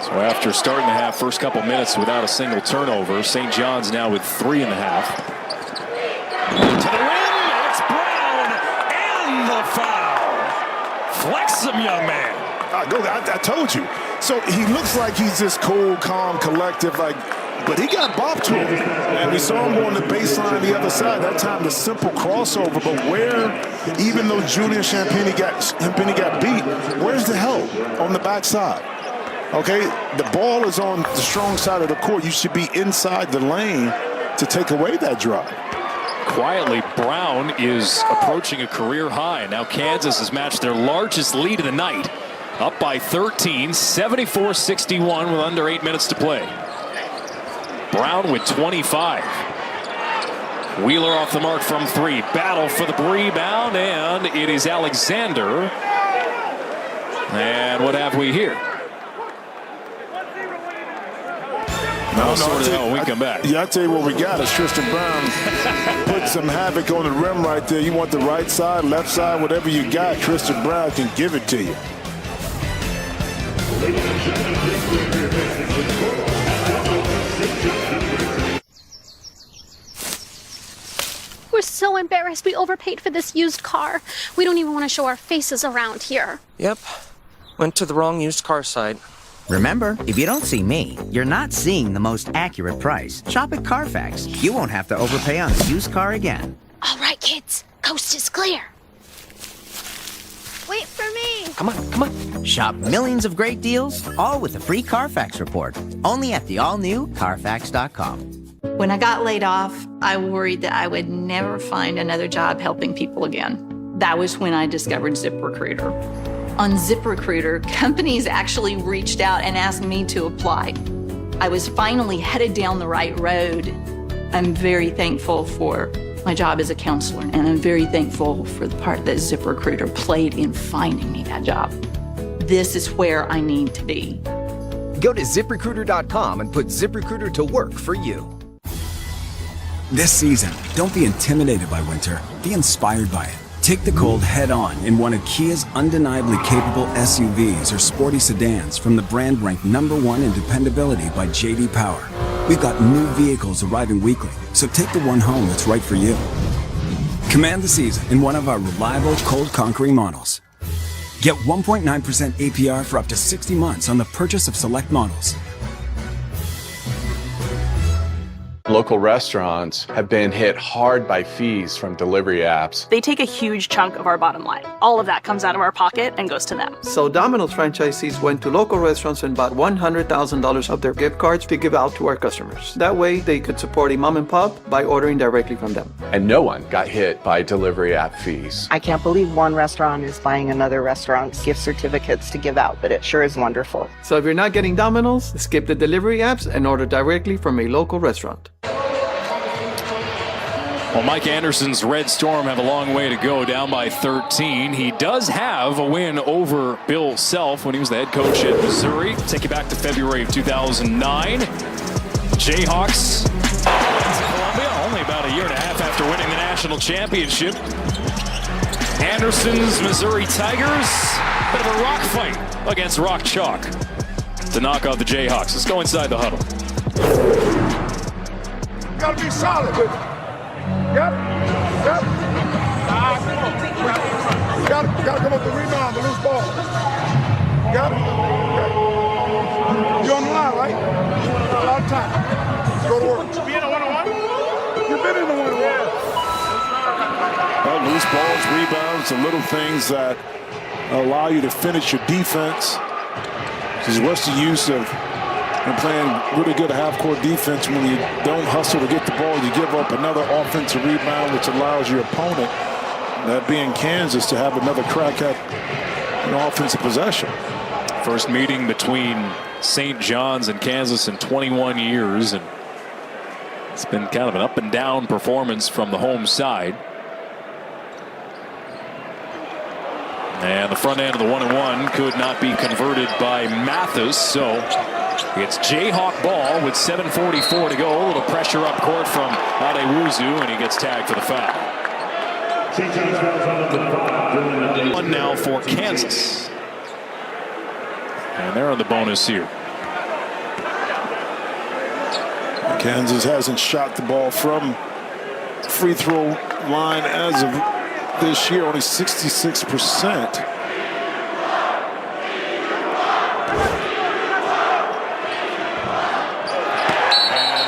Speaker 1: So after starting the half, first couple minutes without a single turnover, St. John's now with 3 in the half. To the rim, it's Brown, and the foul. Flex him, young man.
Speaker 2: I told you. So he looks like he's just cool, calm, collective, but he got bopped to him. And we saw him go on the baseline the other side. That time, the simple crossover. But where, even though Junior Champagny got beat, where's the help on the backside? Okay, the ball is on the strong side of the court. You should be inside the lane to take away that drive.
Speaker 1: Quietly, Brown is approaching a career high. Now Kansas has matched their largest lead of the night. Up by 13, 74-61 with under 8 minutes to play. Brown with 25. Wheeler off the mark from 3. Battle for the rebound, and it is Alexander. And what have we here?
Speaker 2: No,
Speaker 1: we come back.
Speaker 2: Yeah, I'll tell you what we got is Tristan Brown put some havoc on the rim right there. You want the right side, left side, whatever you got, Tristan Brown can give it to you.
Speaker 15: We're so embarrassed we overpaid for this used car. We don't even want to show our faces around here.
Speaker 3: Yep. Went to the wrong used car site.
Speaker 5: Remember, if you don't see me, you're not seeing the most accurate price. Shop at Carfax. You won't have to overpay on a used car again.
Speaker 15: All right, kids. Coast is clear. Wait for me.
Speaker 3: Come on.
Speaker 5: Shop millions of great deals, all with a free Carfax report. Only at the all-new Carfax.com.
Speaker 11: When I got laid off, I worried that I would never find another job helping people again. That was when I discovered ZipRecruiter. On ZipRecruiter, companies actually reached out and asked me to apply. I was finally headed down the right road. I'm very thankful for my job as a counselor, and I'm very thankful for the part that ZipRecruiter played in finding me that job. This is where I need to be.
Speaker 14: Go to ZipRecruiter.com and put ZipRecruiter to work for you.
Speaker 4: This season, don't be intimidated by winter. Be inspired by it. Take the cold head-on in one of Kia's undeniably capable SUVs or sporty sedans from the brand ranked #1 in dependability by J.D. Power. We've got new vehicles arriving weekly, so take the one home that's right for you. Command the season in one of our reliable cold-conquering models. Get 1.9% APR for up to 60 months on the purchase of select models.
Speaker 12: Local restaurants have been hit hard by fees from delivery apps.
Speaker 16: They take a huge chunk of our bottom line. All of that comes out of our pocket and goes to them.
Speaker 17: So Domino's franchisees went to local restaurants and bought $100,000 of their gift cards to give out to our customers. That way they could support a mom and pop by ordering directly from them.
Speaker 12: And no one got hit by delivery app fees.
Speaker 25: I can't believe one restaurant is buying another restaurant's gift certificates to give out, but it sure is wonderful.
Speaker 17: So if you're not getting Domino's, skip the delivery apps and order directly from a local restaurant.
Speaker 1: Well, Mike Anderson's Red Storm have a long way to go, down by 13. He does have a win over Bill Self when he was the head coach at Missouri. Take you back to February of 2009. Jayhawks went to Columbia only about a year and a half after winning the national championship. Anderson's Missouri Tigers, bit of a rock fight against Rock Chalk to knock out the Jayhawks. Let's go inside the huddle.
Speaker 6: Gotta be solid. Yep. Gotta come up the rebound, the loose ball. Got it. You're on the line, right? A lot of time. Let's go to work. Be in a one-on-one? You've been in a one-on-one.
Speaker 2: Loose balls, rebounds, the little things that allow you to finish your defense. Because what's the use of playing really good half-court defense when you don't hustle to get the ball? You give up another offensive rebound, which allows your opponent, that being Kansas, to have another crack at an offensive possession.
Speaker 1: First meeting between St. John's and Kansas in 21 years, and it's been kind of an up and down performance from the home side. And the front end of the 1-and-1 could not be converted by Mathis, so it's Jayhawk ball with 7:44 to go. A little pressure up court from Adewuzu, and he gets tagged for the foul. One now for Kansas. And they're on the bonus here.
Speaker 2: Kansas hasn't shot the ball from free throw line as of this year, only 66%.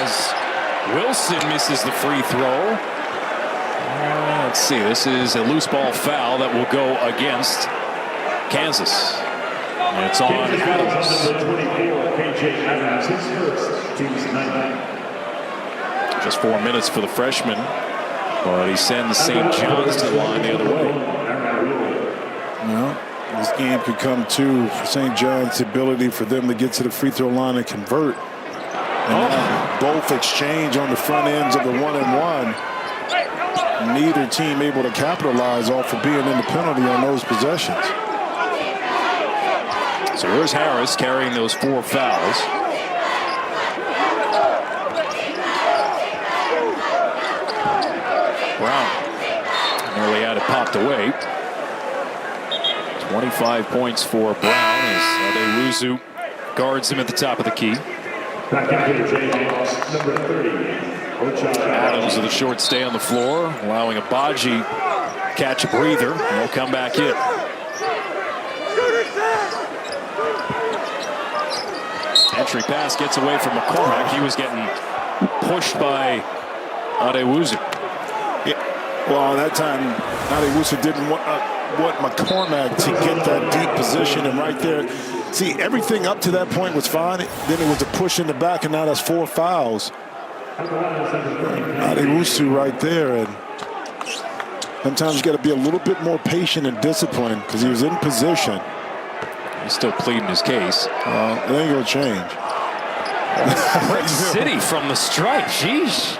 Speaker 1: As Wilson misses the free throw. Let's see, this is a loose ball foul that will go against Kansas. And it's on Adams. Just 4 minutes for the freshman, but he sends St. John's to the line the other way.
Speaker 2: Well, this game could come to for St. John's, the ability for them to get to the free throw line and convert. And both exchange on the front ends of the 1-and-1. Neither team able to capitalize off of being in the penalty on those possessions.
Speaker 1: So here's Harris carrying those 4 fouls. Brown nearly had it popped away. 25 points for Brown as Adewuzu guards him at the top of the key. Adams with a short stay on the floor, allowing Abaji catch a breather, and he'll come back in. Entry pass gets away from McCormack. He was getting pushed by Adewuzu.
Speaker 2: Yeah. Well, that time Adewuzu didn't want McCormack to get that deep position, and right there, see, everything up to that point was fine. Then it was a push in the back, and now that's 4 fouls. Adewuzu right there, and sometimes you got to be a little bit more patient and disciplined because he was in position.
Speaker 1: He's still pleading his case.
Speaker 2: It ain't going to change.
Speaker 1: Brick City from the stripe. Jeez.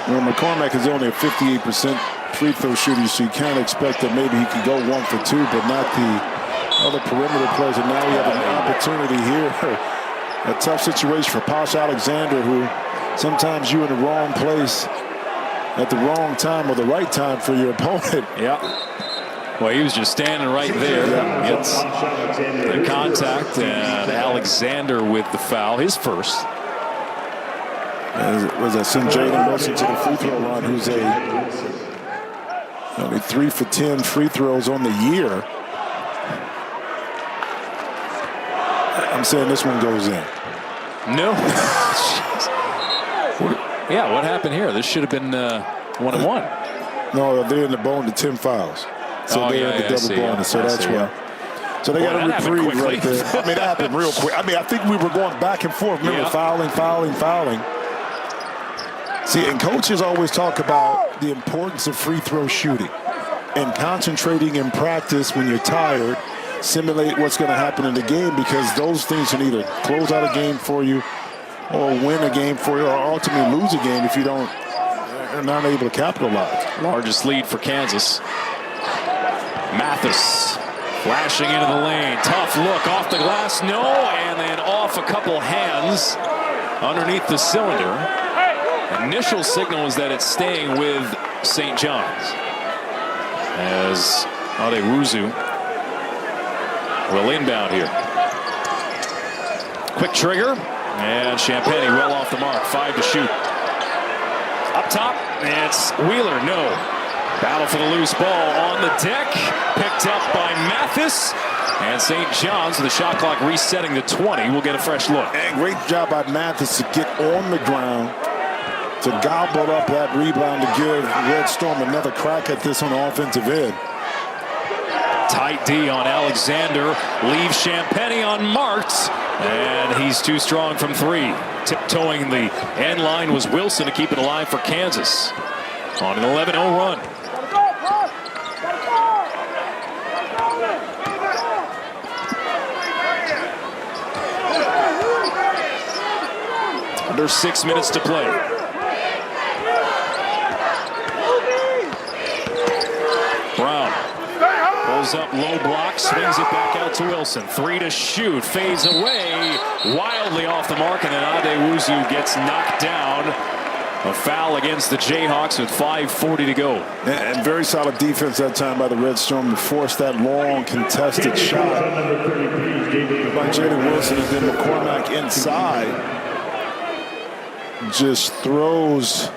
Speaker 2: Well, McCormack is only a 58% free throw shooter, so you can't expect that maybe he could go 1 for 2, but not the other perimeter players. And now we have an opportunity here. A tough situation for Posh Alexander, who sometimes you're in the wrong place at the wrong time or the right time for your opponent.
Speaker 1: Yeah. Well, he was just standing right there. Gets the contact, and Alexander with the foul, his first.
Speaker 2: Was that send Jalen Wilson to the free throw line, who's only 3 for 10 free throws on the year. I'm saying this one goes in.
Speaker 1: No. Yeah, what happened here? This should have been 1-and-1.
Speaker 2: No, they're in the bone to 10 fouls. So they're in the double bonus, so that's why. So they got a reprieve right there. I mean, that happened real quick. I mean, I think we were going back and forth. Remember, fouling. See, and coaches always talk about the importance of free throw shooting and concentrating in practice when you're tired, simulate what's going to happen in the game, because those things can either close out a game for you or win a game for you or ultimately lose a game if you are not able to capitalize.
Speaker 1: Largest lead for Kansas. Mathis flashing into the lane. Tough look off the glass. No, and then off a couple hands underneath the cylinder. Initial signal is that it's staying with St. John's. As Adewuzu will inbound here. Quick trigger, and Champagny well off the mark. 5 to shoot. Up top, it's Wheeler. No. Battle for the loose ball on the deck. Picked up by Mathis. And St. John's, with the shot clock resetting to 20, will get a fresh look.
Speaker 2: And great job by Mathis to get on the ground, to gobble up that rebound to give Red Storm another crack at this on the offensive end.
Speaker 1: Tight D on Alexander. Leaves Champagny unmarked. And he's too strong from 3. Tiptoeing the end line was Wilson to keep it alive for Kansas. On an 11-0 run. Under 6 minutes to play. Brown pulls up low block, swings it back out to Wilson. 3 to shoot, fades away, wildly off the mark, and then Adewuzu gets knocked down. A foul against the Jayhawks with 5:40 to go.
Speaker 2: And very solid defense that time by the Red Storm to force that long contested shot by Jaden Wilson, and then McCormack inside just throws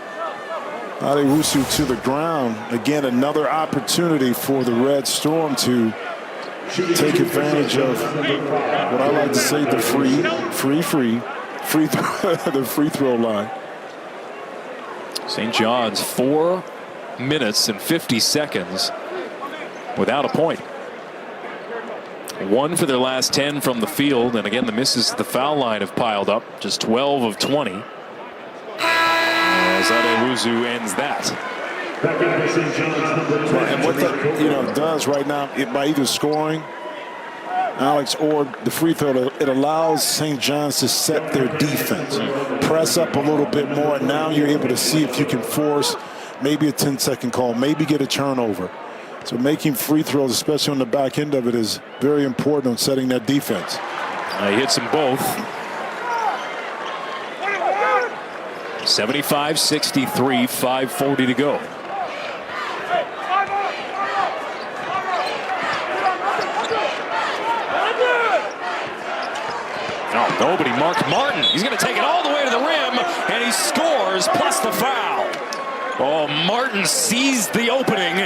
Speaker 2: Adewuzu to the ground. Again, another opportunity for the Red Storm to take advantage of what I like to say the free throw line.
Speaker 1: St. John's 4 minutes and 50 seconds without a point. 1 for their last 10 from the field, and again the misses at the foul line have piled up. Just 12 of 20. As Adewuzu ends that.
Speaker 2: And what that does right now, by either scoring, Alex, or the free throw, it allows St. John's to set their defense, press up a little bit more, and now you're able to see if you can force maybe a 10-second call, maybe get a turnover. So making free throws, especially on the back end of it, is very important on setting that defense.
Speaker 1: He hits them both. 75-63, 5:40 to go. Oh, nobody marked Martin. He's going to take it all the way to the rim, and he scores, plus the foul. Oh, Martin seized the opening,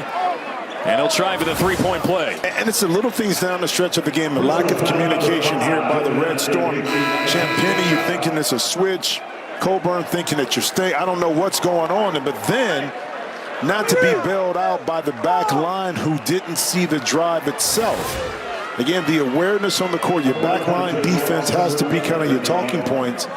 Speaker 1: and he'll try for the three-point play.
Speaker 2: And it's the little things down the stretch of the game, the lack of communication here by the Red Storm. Champagny, you're thinking it's a switch. Coburn thinking that you're staying. I don't know what's going on, but then not to be bailed out by the back line who didn't see the drive itself. Again, the awareness on the court, your back line defense has to be kind of your talking points,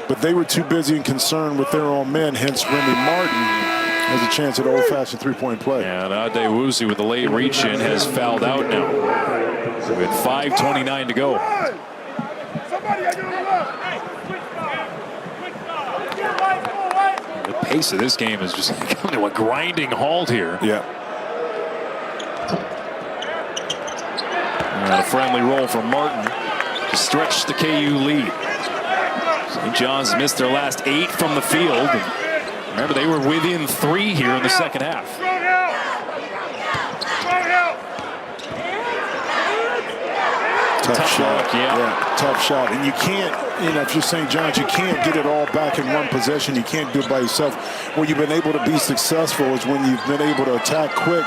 Speaker 2: but they were too busy and concerned with their own men, hence Remy Martin has a chance at old-fashioned three-point play.
Speaker 1: And Adewuzu with the late reach-in has fouled out now with 5:29 to go. The pace of this game is just coming to a grinding halt here.
Speaker 2: Yeah.
Speaker 1: And a friendly roll from Martin to stretch the KU lead. St. John's missed their last 8 from the field. And remember, they were within 3 here in the second half.
Speaker 2: Tough shot.
Speaker 1: Yeah,
Speaker 2: tough shot. And you can't, if you're St. John's, you can't get it all back in one possession. You can't do it by yourself. Where you've been able to be successful is when you've been able to attack quick,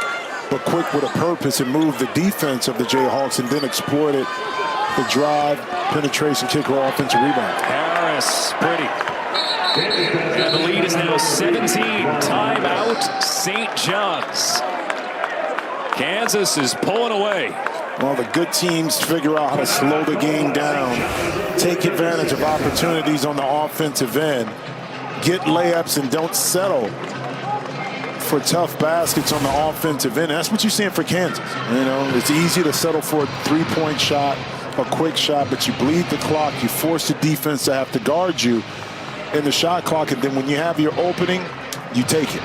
Speaker 2: but quick with a purpose, and move the defense of the Jayhawks and then exploit it. The drive, penetration, kick, or offensive rebound.
Speaker 1: Harris, pretty. And the lead is now 17. Timeout, St. John's. Kansas is pulling away.
Speaker 2: Well, the good teams figure out how to slow the game down, take advantage of opportunities on the offensive end, get layups, and don't settle for tough baskets on the offensive end. That's what you're seeing for Kansas. It's easy to settle for a three-point shot, a quick shot, but you bleed the clock. You force the defense to have to guard you in the shot clock, and then when you have your opening, you take it.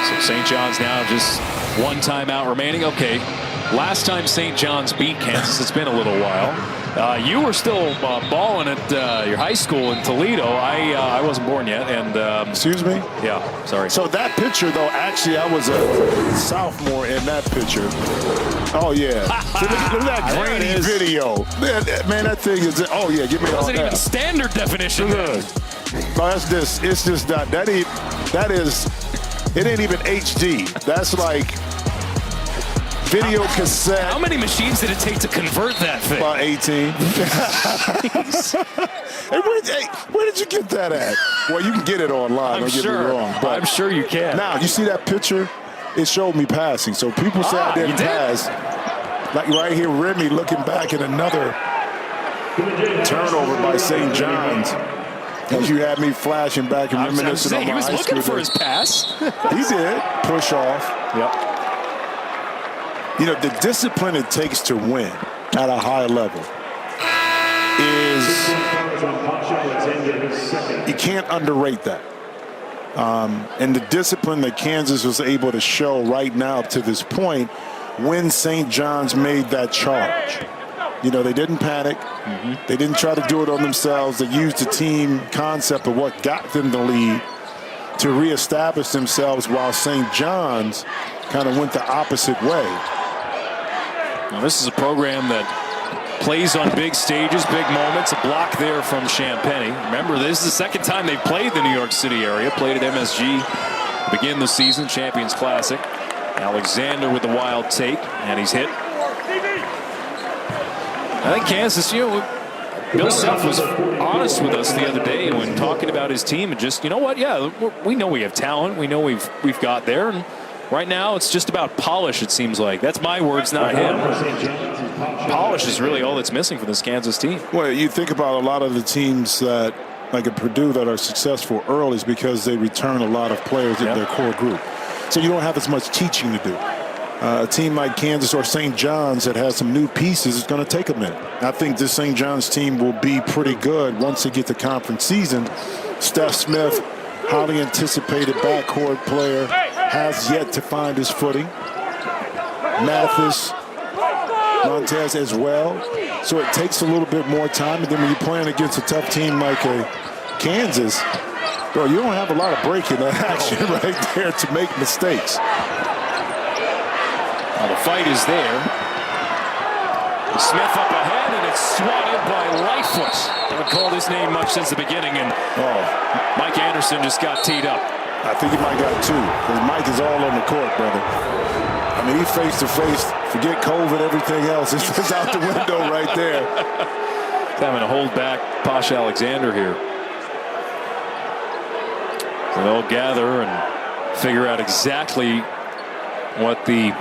Speaker 1: So St. John's now just 1 timeout remaining. Okay, last time St. John's beat Kansas, it's been a little while. You were still balling at your high school in Toledo. I wasn't born yet. And
Speaker 2: excuse me?
Speaker 1: Yeah, sorry.
Speaker 2: So that picture, though, actually, I was a sophomore in that picture. Oh, yeah. See, look at that grainy video. Man, that thing is, oh, yeah, give me all that.
Speaker 1: Wasn't even standard definition.
Speaker 2: Look. No, it's just not. That is, it ain't even HD. That's like video cassette.
Speaker 1: How many machines did it take to convert that thing?
Speaker 2: About 18. Hey, where did you get that at? Well, you can get it online. Don't get me wrong. But
Speaker 1: I'm sure you can.
Speaker 2: Now, you see that picture? It showed me passing. So people say I didn't pass. Like right here, Remy looking back at another turnover by St. John's. As you had me flashing back and reminiscing on my high school.
Speaker 1: He was looking for his pass.
Speaker 2: He did. Push off.
Speaker 1: Yep.
Speaker 2: You know, the discipline it takes to win at a high level is, you can't underrate that. And the discipline that Kansas was able to show right now up to this point when St. John's made that charge. You know, they didn't panic. They didn't try to do it on themselves. They used the team concept of what got them the lead to reestablish themselves, while St. John's kind of went the opposite way.
Speaker 1: Now, this is a program that plays on big stages, big moments. A block there from Champagny. Remember, this is the second time they've played the New York City area. Played at MSG to begin the season, Champions Classic. Alexander with the wild take, and he's hit. I think Kansas, Bill Self was honest with us the other day when talking about his team, and just, you know what, yeah, we know we have talent. We know we've got there, and right now it's just about polish, it seems like. That's my words, not him. Polish is really all that's missing for this Kansas team.
Speaker 2: Well, you think about a lot of the teams that, like at Purdue, that are successful early is because they return a lot of players in their core group. So you don't have as much teaching to do. A team like Kansas or St. John's that has some new pieces is going to take a minute. I think this St. John's team will be pretty good once they get to conference season. Steph Smith, highly anticipated backcourt player, has yet to find his footing. Mathis, Montez as well. So it takes a little bit more time. And then when you're playing against a tough team like Kansas, bro, you don't have a lot of breaking action right there to make mistakes.
Speaker 1: Well, the fight is there. Smith up ahead, and it's swatted by Lightfoot. Haven't called his name much since the beginning, and Mike Anderson just got teed up.
Speaker 2: I think he might got two, because Mike is all on the court, brother. I mean, he's face-to-face. Forget COVID, everything else. It's just out the window right there.
Speaker 1: Having to hold back Posh Alexander here. So they'll gather and figure out exactly what the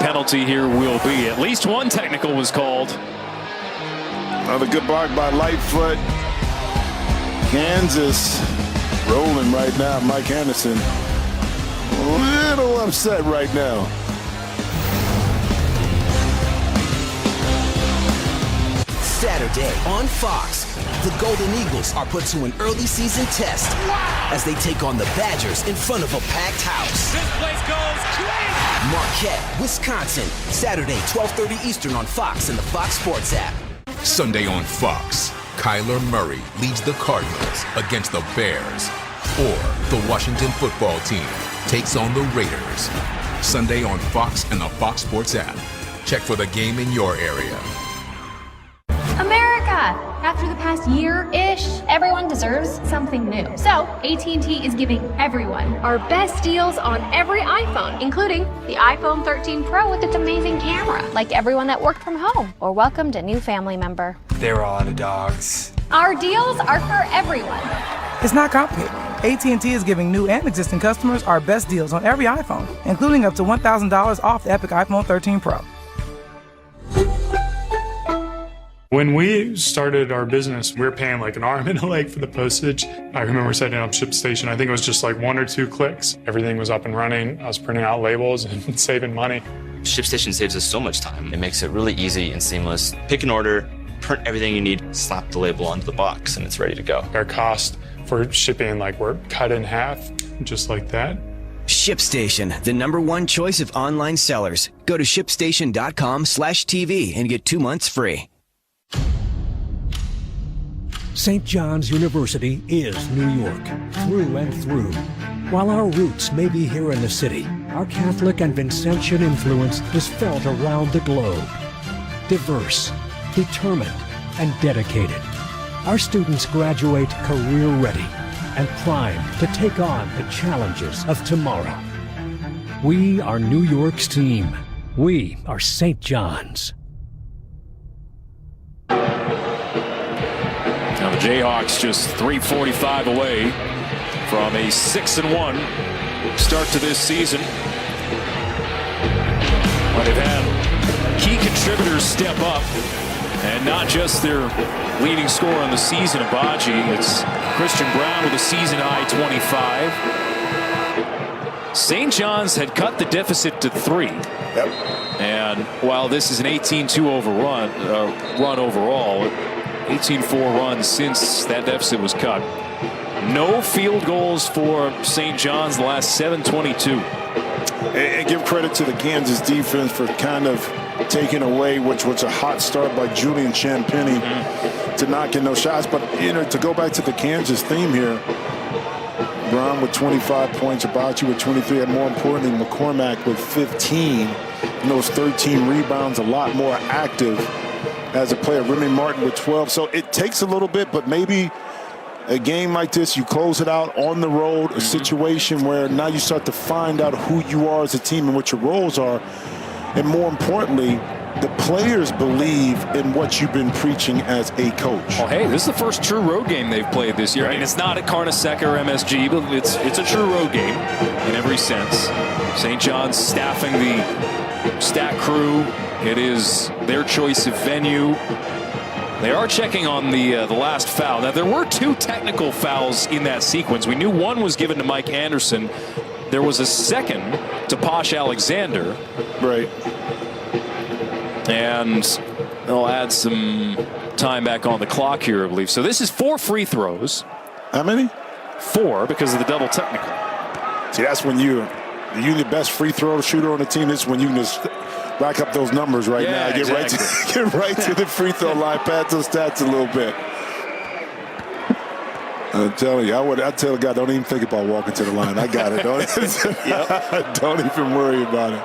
Speaker 1: penalty here will be. At least one technical was called.
Speaker 2: Another good block by Lightfoot. Kansas rolling right now. Mike Anderson a little upset right now.
Speaker 21: Saturday on Fox, the Golden Eagles are put to an early season test as they take on the Badgers in front of a packed house.
Speaker 7: This place goes crazy!
Speaker 21: Marquette, Wisconsin, Saturday, 12:30 Eastern on Fox and the Fox Sports app.
Speaker 8: Sunday on Fox, Kyler Murray leads the Cardinals against the Bears, or the Washington football team takes on the Raiders. Sunday on Fox and the Fox Sports app. Check for the game in your area.
Speaker 9: America! After the past year-ish, everyone deserves something new. So, AT&T is giving everyone our best deals on every iPhone, including the iPhone 13 Pro with its amazing camera.
Speaker 15: Like everyone that worked from home or welcomed a new family member.
Speaker 7: They were all out of dogs.
Speaker 9: Our deals are for everyone.
Speaker 19: It's not complicated. AT&T is giving new and existing customers our best deals on every iPhone, including up to $1,000 off the Epic iPhone 13 Pro.
Speaker 24: When we started our business, we were paying like an arm and a leg for the postage. I remember setting up ShipStation. I think it was just like 1 or 2 clicks. Everything was up and running. I was printing out labels and saving money.
Speaker 26: ShipStation saves us so much time. It makes it really easy and seamless. Pick an order, print everything you need, slap the label onto the box, and it's ready to go.
Speaker 24: Our cost for shipping, like, we're cut in half, just like that.
Speaker 21: ShipStation, the #1 choice of online sellers. Go to shipstation.com/TV and get 2 months free.
Speaker 10: St. John's University is New York, through and through. While our roots may be here in the city, our Catholic and Vincentian influence is felt around the globe. Diverse, determined, and dedicated, our students graduate career-ready and primed to take on the challenges of tomorrow. We are New York's team. We are St. John's.
Speaker 1: Now the Jayhawks just 3:45 away from a 6-1 start to this season. But they've had key contributors step up, and not just their leading scorer on the season, Abaji. It's Christian Brown with a season-high 25. St. John's had cut the deficit to 3.
Speaker 2: Yep.
Speaker 1: And while this is an 18-2 run overall, 18-4 run since that deficit was cut. No field goals for St. John's the last 7:22.
Speaker 2: And give credit to the Kansas defense for kind of taking away, which was a hot start by Julian Champagny to knock in those shots. But, to go back to the Kansas theme here, Brown with 25 points, Abachi with 23, and more importantly, McCormack with 15. And those 13 rebounds, a lot more active as a player. Remy Martin with 12. So it takes a little bit, but maybe a game like this, you close it out on the road, a situation where now you start to find out who you are as a team and what your roles are. And more importantly, the players believe in what you've been preaching as a coach.
Speaker 1: Oh, hey, this is the first true road game they've played this year. Right. I mean, it's not at Carnesecca or MSG, but it's a true road game in every sense. St. John's staffing the stat crew. It is their choice of venue. They are checking on the last foul. Now, there were 2 technical fouls in that sequence. We knew one was given to Mike Anderson. There was a second to Posh Alexander.
Speaker 2: Right.
Speaker 1: And they'll add some time back on the clock here, I believe. So this is 4 free throws.
Speaker 2: How many?
Speaker 1: 4 because of the double technical.
Speaker 2: See, that's when you're the best free throw shooter on the team. This is when you can just rack up those numbers right now. Get right to the free throw line, pad those stats a little bit. I'm telling you, I'd tell a guy, don't even think about walking to the line. I got it. Don't even worry about it.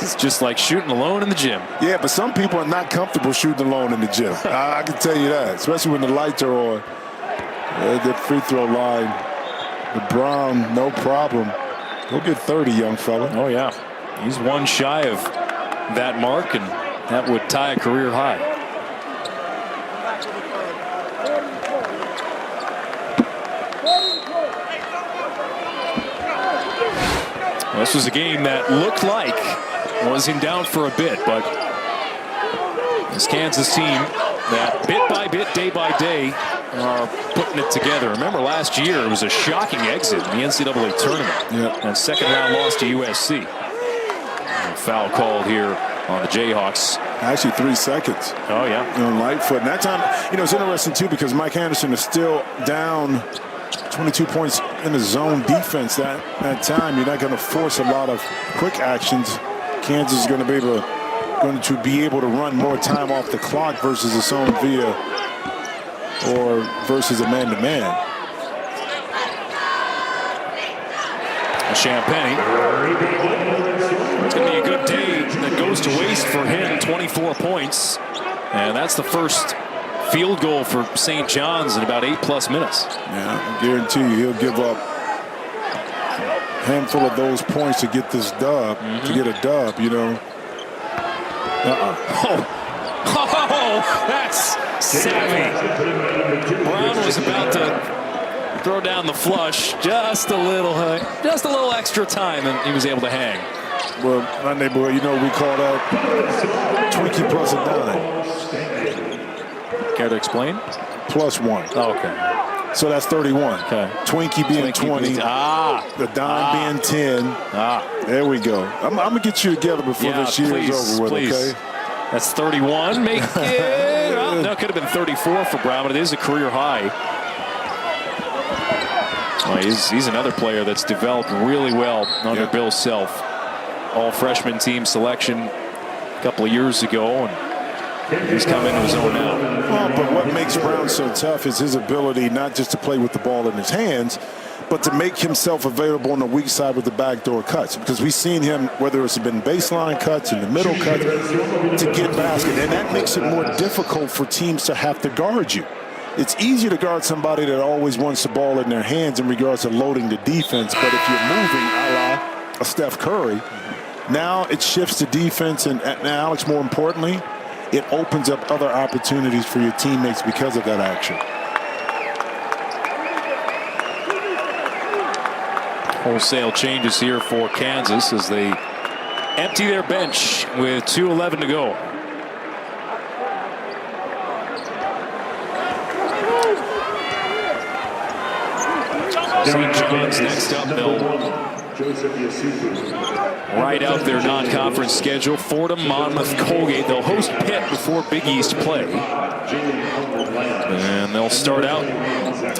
Speaker 1: It's just like shooting alone in the gym.
Speaker 2: Yeah, but some people are not comfortable shooting alone in the gym. I can tell you that, especially when the lights are on. The free throw line. But Brown, no problem. Go get 30, young fella.
Speaker 1: Oh, yeah. He's one shy of that mark, and that would tie a career high. Well, this was a game that looked like was in doubt for a bit, but this Kansas team that bit by bit, day by day, are putting it together. Remember last year it was a shocking exit in the NCAA tournament.
Speaker 2: Yep.
Speaker 1: And second round loss to USC. And foul called here on the Jayhawks.
Speaker 2: Actually 3 seconds.
Speaker 1: Oh, yeah.
Speaker 2: On Lightfoot. And that time, it's interesting too because Mike Anderson is still down 22 points in the zone defense that time. You're not going to force a lot of quick actions. Kansas is going to be able to run more time off the clock versus a zone via or versus a man-to-man.
Speaker 1: Champagny. It's going to be a good day that goes to waste for him. 24 points. And that's the first field goal for St. John's in about 8+ minutes.
Speaker 2: Yeah, I guarantee you he'll give up a handful of those points to get this dub, to get a dub,
Speaker 1: Oh, that's savvy. Brown was about to throw down the flush, just a little extra time, and he was able to hang.
Speaker 2: Well, my neighborhood, we call that Twinkie plus a dime.
Speaker 1: Care to explain?
Speaker 2: +1.
Speaker 1: Oh, okay.
Speaker 2: So that's 31.
Speaker 1: Okay.
Speaker 2: Twinkie being 20. The dime being 10. There we go. I'm going to get you together before this year is over with, okay?
Speaker 1: That's 31. Make it. Well, no, it could have been 34 for Brown, but it is a career high. Well, he's another player that's developed really well under Bill Self. All freshman team selection a couple of years ago, and He's come into his own now.
Speaker 2: Well, but what makes Brown so tough is his ability not just to play with the ball in his hands, but to make himself available on the weak side with the backdoor cuts. Because we've seen him, whether it's been baseline cuts, in the middle cuts, to get basket. And that makes it more difficult for teams to have to guard you. It's easier to guard somebody that always wants the ball in their hands in regards to loading the defense. But if you're moving a la a Steph Curry, now it shifts to defense. And Alex, more importantly, it opens up other opportunities for your teammates because of that action.
Speaker 1: Wholesale changes here for Kansas as they empty their bench with 2:11 to go. St. John's next up. They'll ride out their non-conference schedule. Fordham, Monmouth, Colgate. They'll host Pitt before Big East play. And they'll start out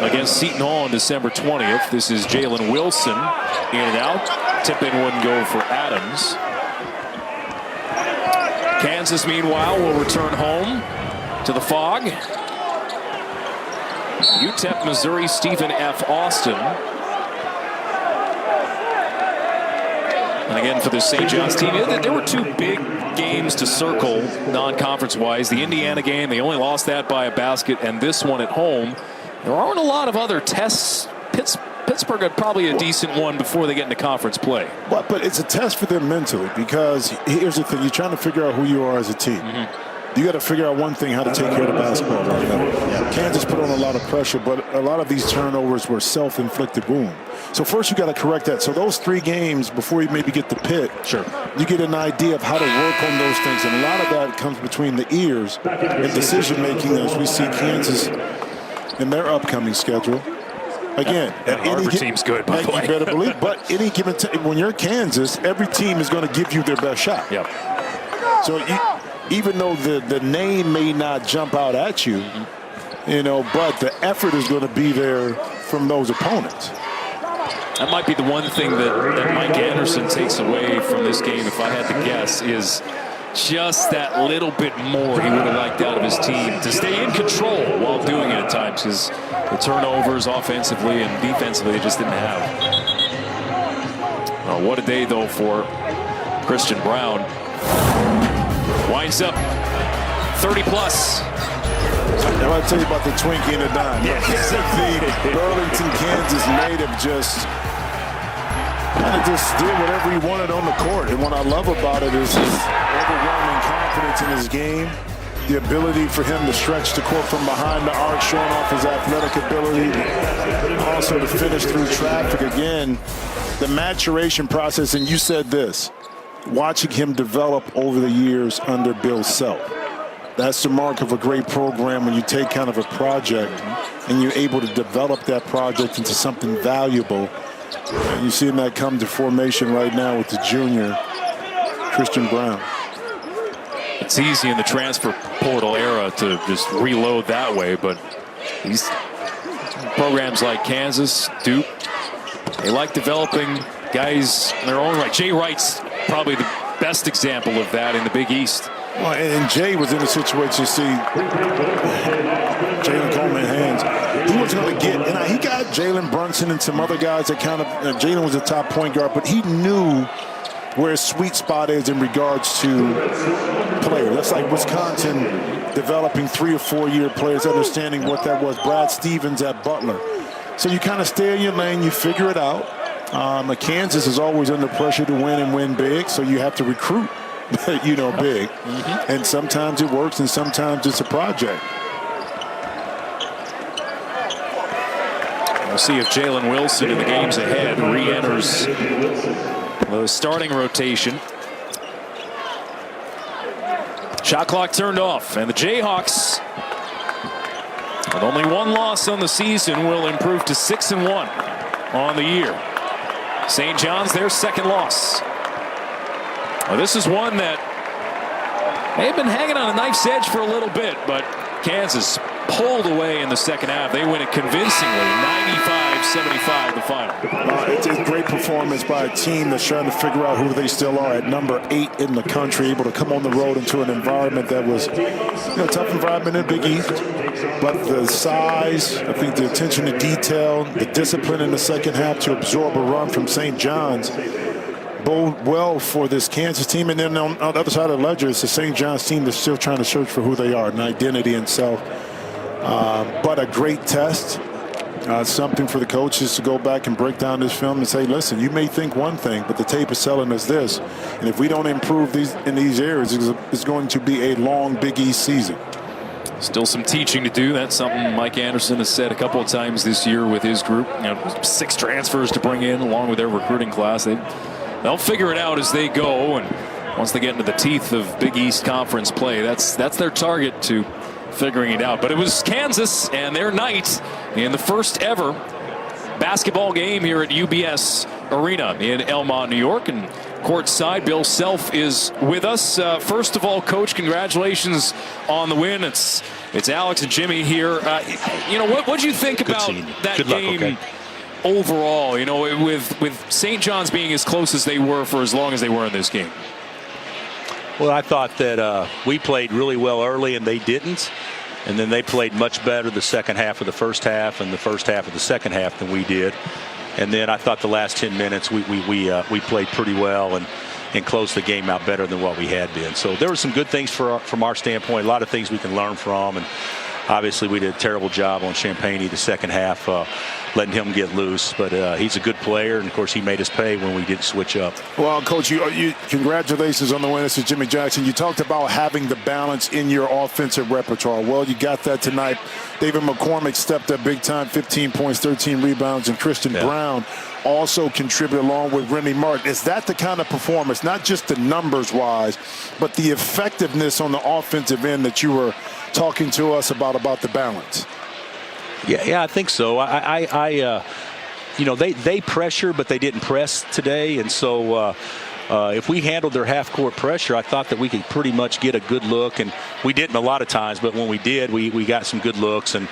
Speaker 1: against Seton Hall on December 20th. This is Jalen Wilson in and out. Tip-in wouldn't go for Adams. Kansas, meanwhile, will return home to the Fog. UTEP, Missouri, Stephen F. Austin. And again, for the St. John's team, there were two big games to circle non-conference-wise. The Indiana game, they only lost that by a basket, and this one at home. There aren't a lot of other tests. Pittsburgh had probably a decent one before they get into conference play.
Speaker 2: But it's a test for them mentally, because here's the thing. You're trying to figure out who you are as a team. You got to figure out one thing, how to take care of the basketball right now. Kansas put on a lot of pressure, but a lot of these turnovers were self-inflicted wound. So first you got to correct that. So those 3 games before you maybe get to Pitt, you get an idea of how to work on those things. And a lot of that comes between the ears and decision-making as we see Kansas in their upcoming schedule. Again,
Speaker 1: Harvard team's good, by the way.
Speaker 2: You better believe. But any given time, when you're Kansas, every team is going to give you their best shot.
Speaker 1: Yep.
Speaker 2: So even though the name may not jump out at you, but the effort is going to be there from those opponents.
Speaker 1: That might be the one thing that Mike Anderson takes away from this game, if I had to guess, is just that little bit more he would have liked out of his team to stay in control while doing it at times, because the turnovers offensively and defensively they just didn't have. Oh, what a day, though, for Christian Brown. Winds up 30-plus.
Speaker 2: I want to tell you about the Twinkie and the dime. The Burlington, Kansas native just did whatever he wanted on the court. And what I love about it is his overwhelming confidence in his game, the ability for him to stretch the court from behind the arc, showing off his athletic ability, also to finish through traffic. Again, the maturation process, and you said this, watching him develop over the years under Bill Self. That's the mark of a great program, when you take kind of a project and you're able to develop that project into something valuable. And you're seeing that come to formation right now with the junior, Christian Brown.
Speaker 1: It's easy in the transfer portal era to just reload that way, but these programs like Kansas, Duke, they like developing guys in their own right. Jay Wright's probably the best example of that in the Big East.
Speaker 2: Well, and Jay was in a situation, see, Jalen Coleman hands. He was going to get, and he got Jalen Brunson and some other guys that kind of, Jalen was a top point guard, but he knew where his sweet spot is in regards to players. That's like Wisconsin developing 3 or 4 year players, understanding what that was. Brad Stevens at Butler. So you kind of stay in your lane, you figure it out. Kansas is always under pressure to win and win big, so you have to recruit, big. And sometimes it works and sometimes it's a project.
Speaker 1: We'll see if Jalen Wilson in the games ahead re-enters the starting rotation. Shot clock turned off, and the Jayhawks, with only 1 loss on the season, will improve to 6-1 on the year. St. John's, their 2nd loss. Well, this is one that may have been hanging on a knife's edge for a little bit, but Kansas pulled away in the second half. They win it convincingly, 95-75 the final.
Speaker 2: It's a great performance by a team that's trying to figure out who they still are at number 8 in the country, able to come on the road into an environment that was a tough environment in Big East. But the size, I think the attention to detail, the discipline in the second half to absorb a run from St. John's bode well for this Kansas team. And then on the other side of the ledger, it's the St. John's team that's still trying to search for who they are, an identity and self. But a great test. Something for the coaches to go back and break down this film and say, listen, you may think one thing, but the tape is telling us this. And if we don't improve in these areas, it's going to be a long Big East season.
Speaker 1: Still some teaching to do. That's something Mike Anderson has said a couple of times this year with his group. 6 transfers to bring in along with their recruiting class. They'll figure it out as they go. And once they get into the teeth of Big East Conference play, that's their target to figuring it out. But it was Kansas and their night in the first ever basketball game here at UBS Arena in Elmont, New York. And courtside, Bill Self is with us. First of all, Coach, congratulations on the win. It's Alex and Jimmy here. What do you think about that game overall? With St. John's being as close as they were for as long as they were in this game.
Speaker 3: Well, I thought that we played really well early and they didn't. And then they played much better the second half of the first half and the first half of the second half than we did. And then I thought the last 10 minutes we played pretty well and closed the game out better than what we had been. So there were some good things from our standpoint, a lot of things we can learn from. And obviously we did a terrible job on Champagne the second half, letting him get loose. But he's a good player, and of course he made us pay when we didn't switch up.
Speaker 2: Well, Coach, you congratulations on the win. This is Jimmy Jackson. You talked about having the balance in your offensive repertoire. Well, you got that tonight. David McCormick stepped up big time, 15 points, 13 rebounds, and Christian Brown also contributed along with Remy Martin. Is that the kind of performance, not just the numbers-wise, but the effectiveness on the offensive end that you were talking to us about the balance?
Speaker 3: Yeah, I think so. They pressure, but they didn't press today, and so if we handled their half-court pressure, I thought that we could pretty much get a good look, and we didn't a lot of times, but when we did, we got some good looks and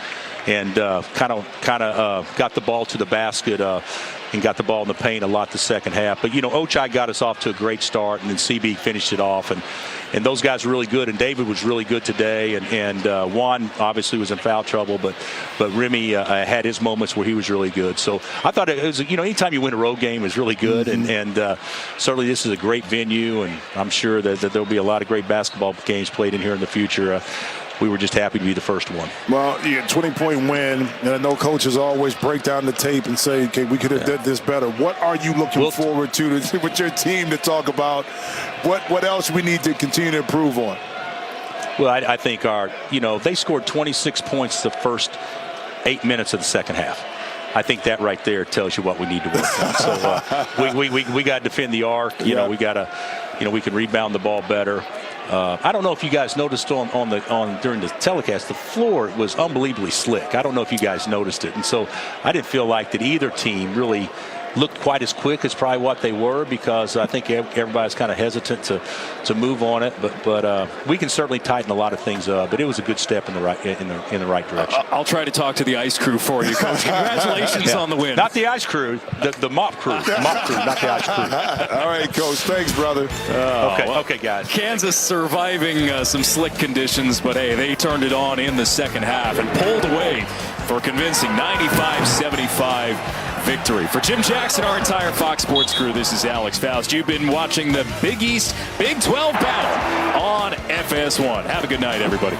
Speaker 3: kind of got the ball to the basket and got the ball in the paint a lot the second half. But Ochai got us off to a great start, and then CB finished it off, and those guys were really good, and David was really good today, and Juan obviously was in foul trouble, but Remy had his moments where he was really good. So I thought it was, anytime you win a road game is really good, and certainly this is a great venue, and I'm sure that there'll be a lot of great basketball games played in here in the future. We were just happy to be the first one. Well,
Speaker 2: 20-point win, and I know coaches always break down the tape and say, okay, we could have did this better. What are you looking forward to with your team to talk about? What else we need to continue to improve on?
Speaker 3: Well, I think they scored 26 points the first 8 minutes of the second half. I think that right there tells you what we need to work on. So we got to defend the arc. We got to, we can rebound the ball better. I don't know if you guys noticed during the telecast, the floor was unbelievably slick. I don't know if you guys noticed it, and so I didn't feel like that either team really looked quite as quick as probably what they were, because I think everybody's kind of hesitant to move on it. But we can certainly tighten a lot of things up. But it was a good step in the right direction.
Speaker 1: I'll try to talk to the ice crew for you, Coach. Congratulations on the win.
Speaker 3: Not the ice crew, the mop crew. The mop crew, not the ice crew.
Speaker 2: All right, Coach. Thanks, brother.
Speaker 3: Okay, guys.
Speaker 1: Kansas surviving some slick conditions, but hey, they turned it on in the second half and pulled away for a convincing 95-75 victory. For Jim Jackson, our entire Fox Sports crew, this is Alex Faust. You've been watching the Big East Big 12 battle on FS1. Have a good night, everybody.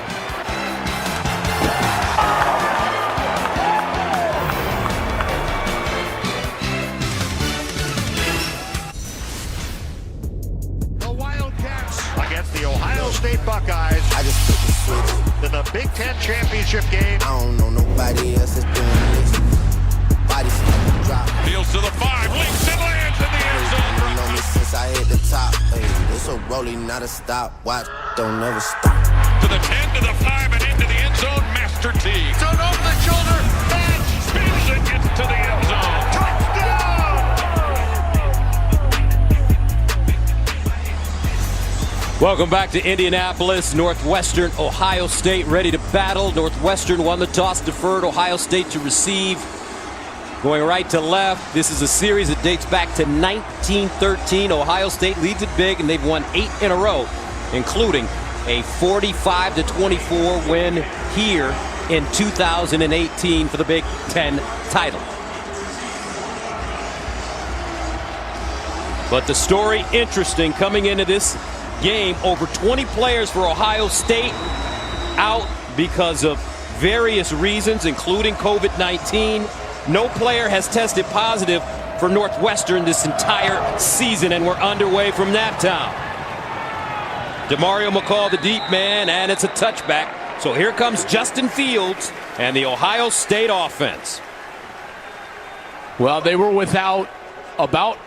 Speaker 13: The Wildcats against the Ohio State Buckeyes. I just put the switch to the Big Ten championship game.
Speaker 18: I don't know nobody else is doing this.
Speaker 13: Fields to the 5, links and lands in the end zone.
Speaker 18: You know me since I hit the top. Hey, it's a rolling, not a stop. Watch, don't never stop.
Speaker 13: To the 10, to the 5, and into the end zone. Master T. Turn over the shoulder, and spins and gets to the end zone. Touchdown!
Speaker 5: Welcome back to Indianapolis. Northwestern, Ohio State ready to battle. Northwestern won the toss, deferred Ohio State to receive. Going right to left. This is a series that dates back to 1913. Ohio State leads it big, and they've won 8 in a row, including a 45-24 win here in 2018 for the Big Ten title. But the story interesting coming into this game, over 20 players for Ohio State out because of various reasons, including COVID-19. No player has tested positive for Northwestern this entire season, and we're underway from Naptown. DeMario McCall, the deep man, and it's a touchback. So here comes Justin Fields and the Ohio State offense.
Speaker 11: Well, they were without about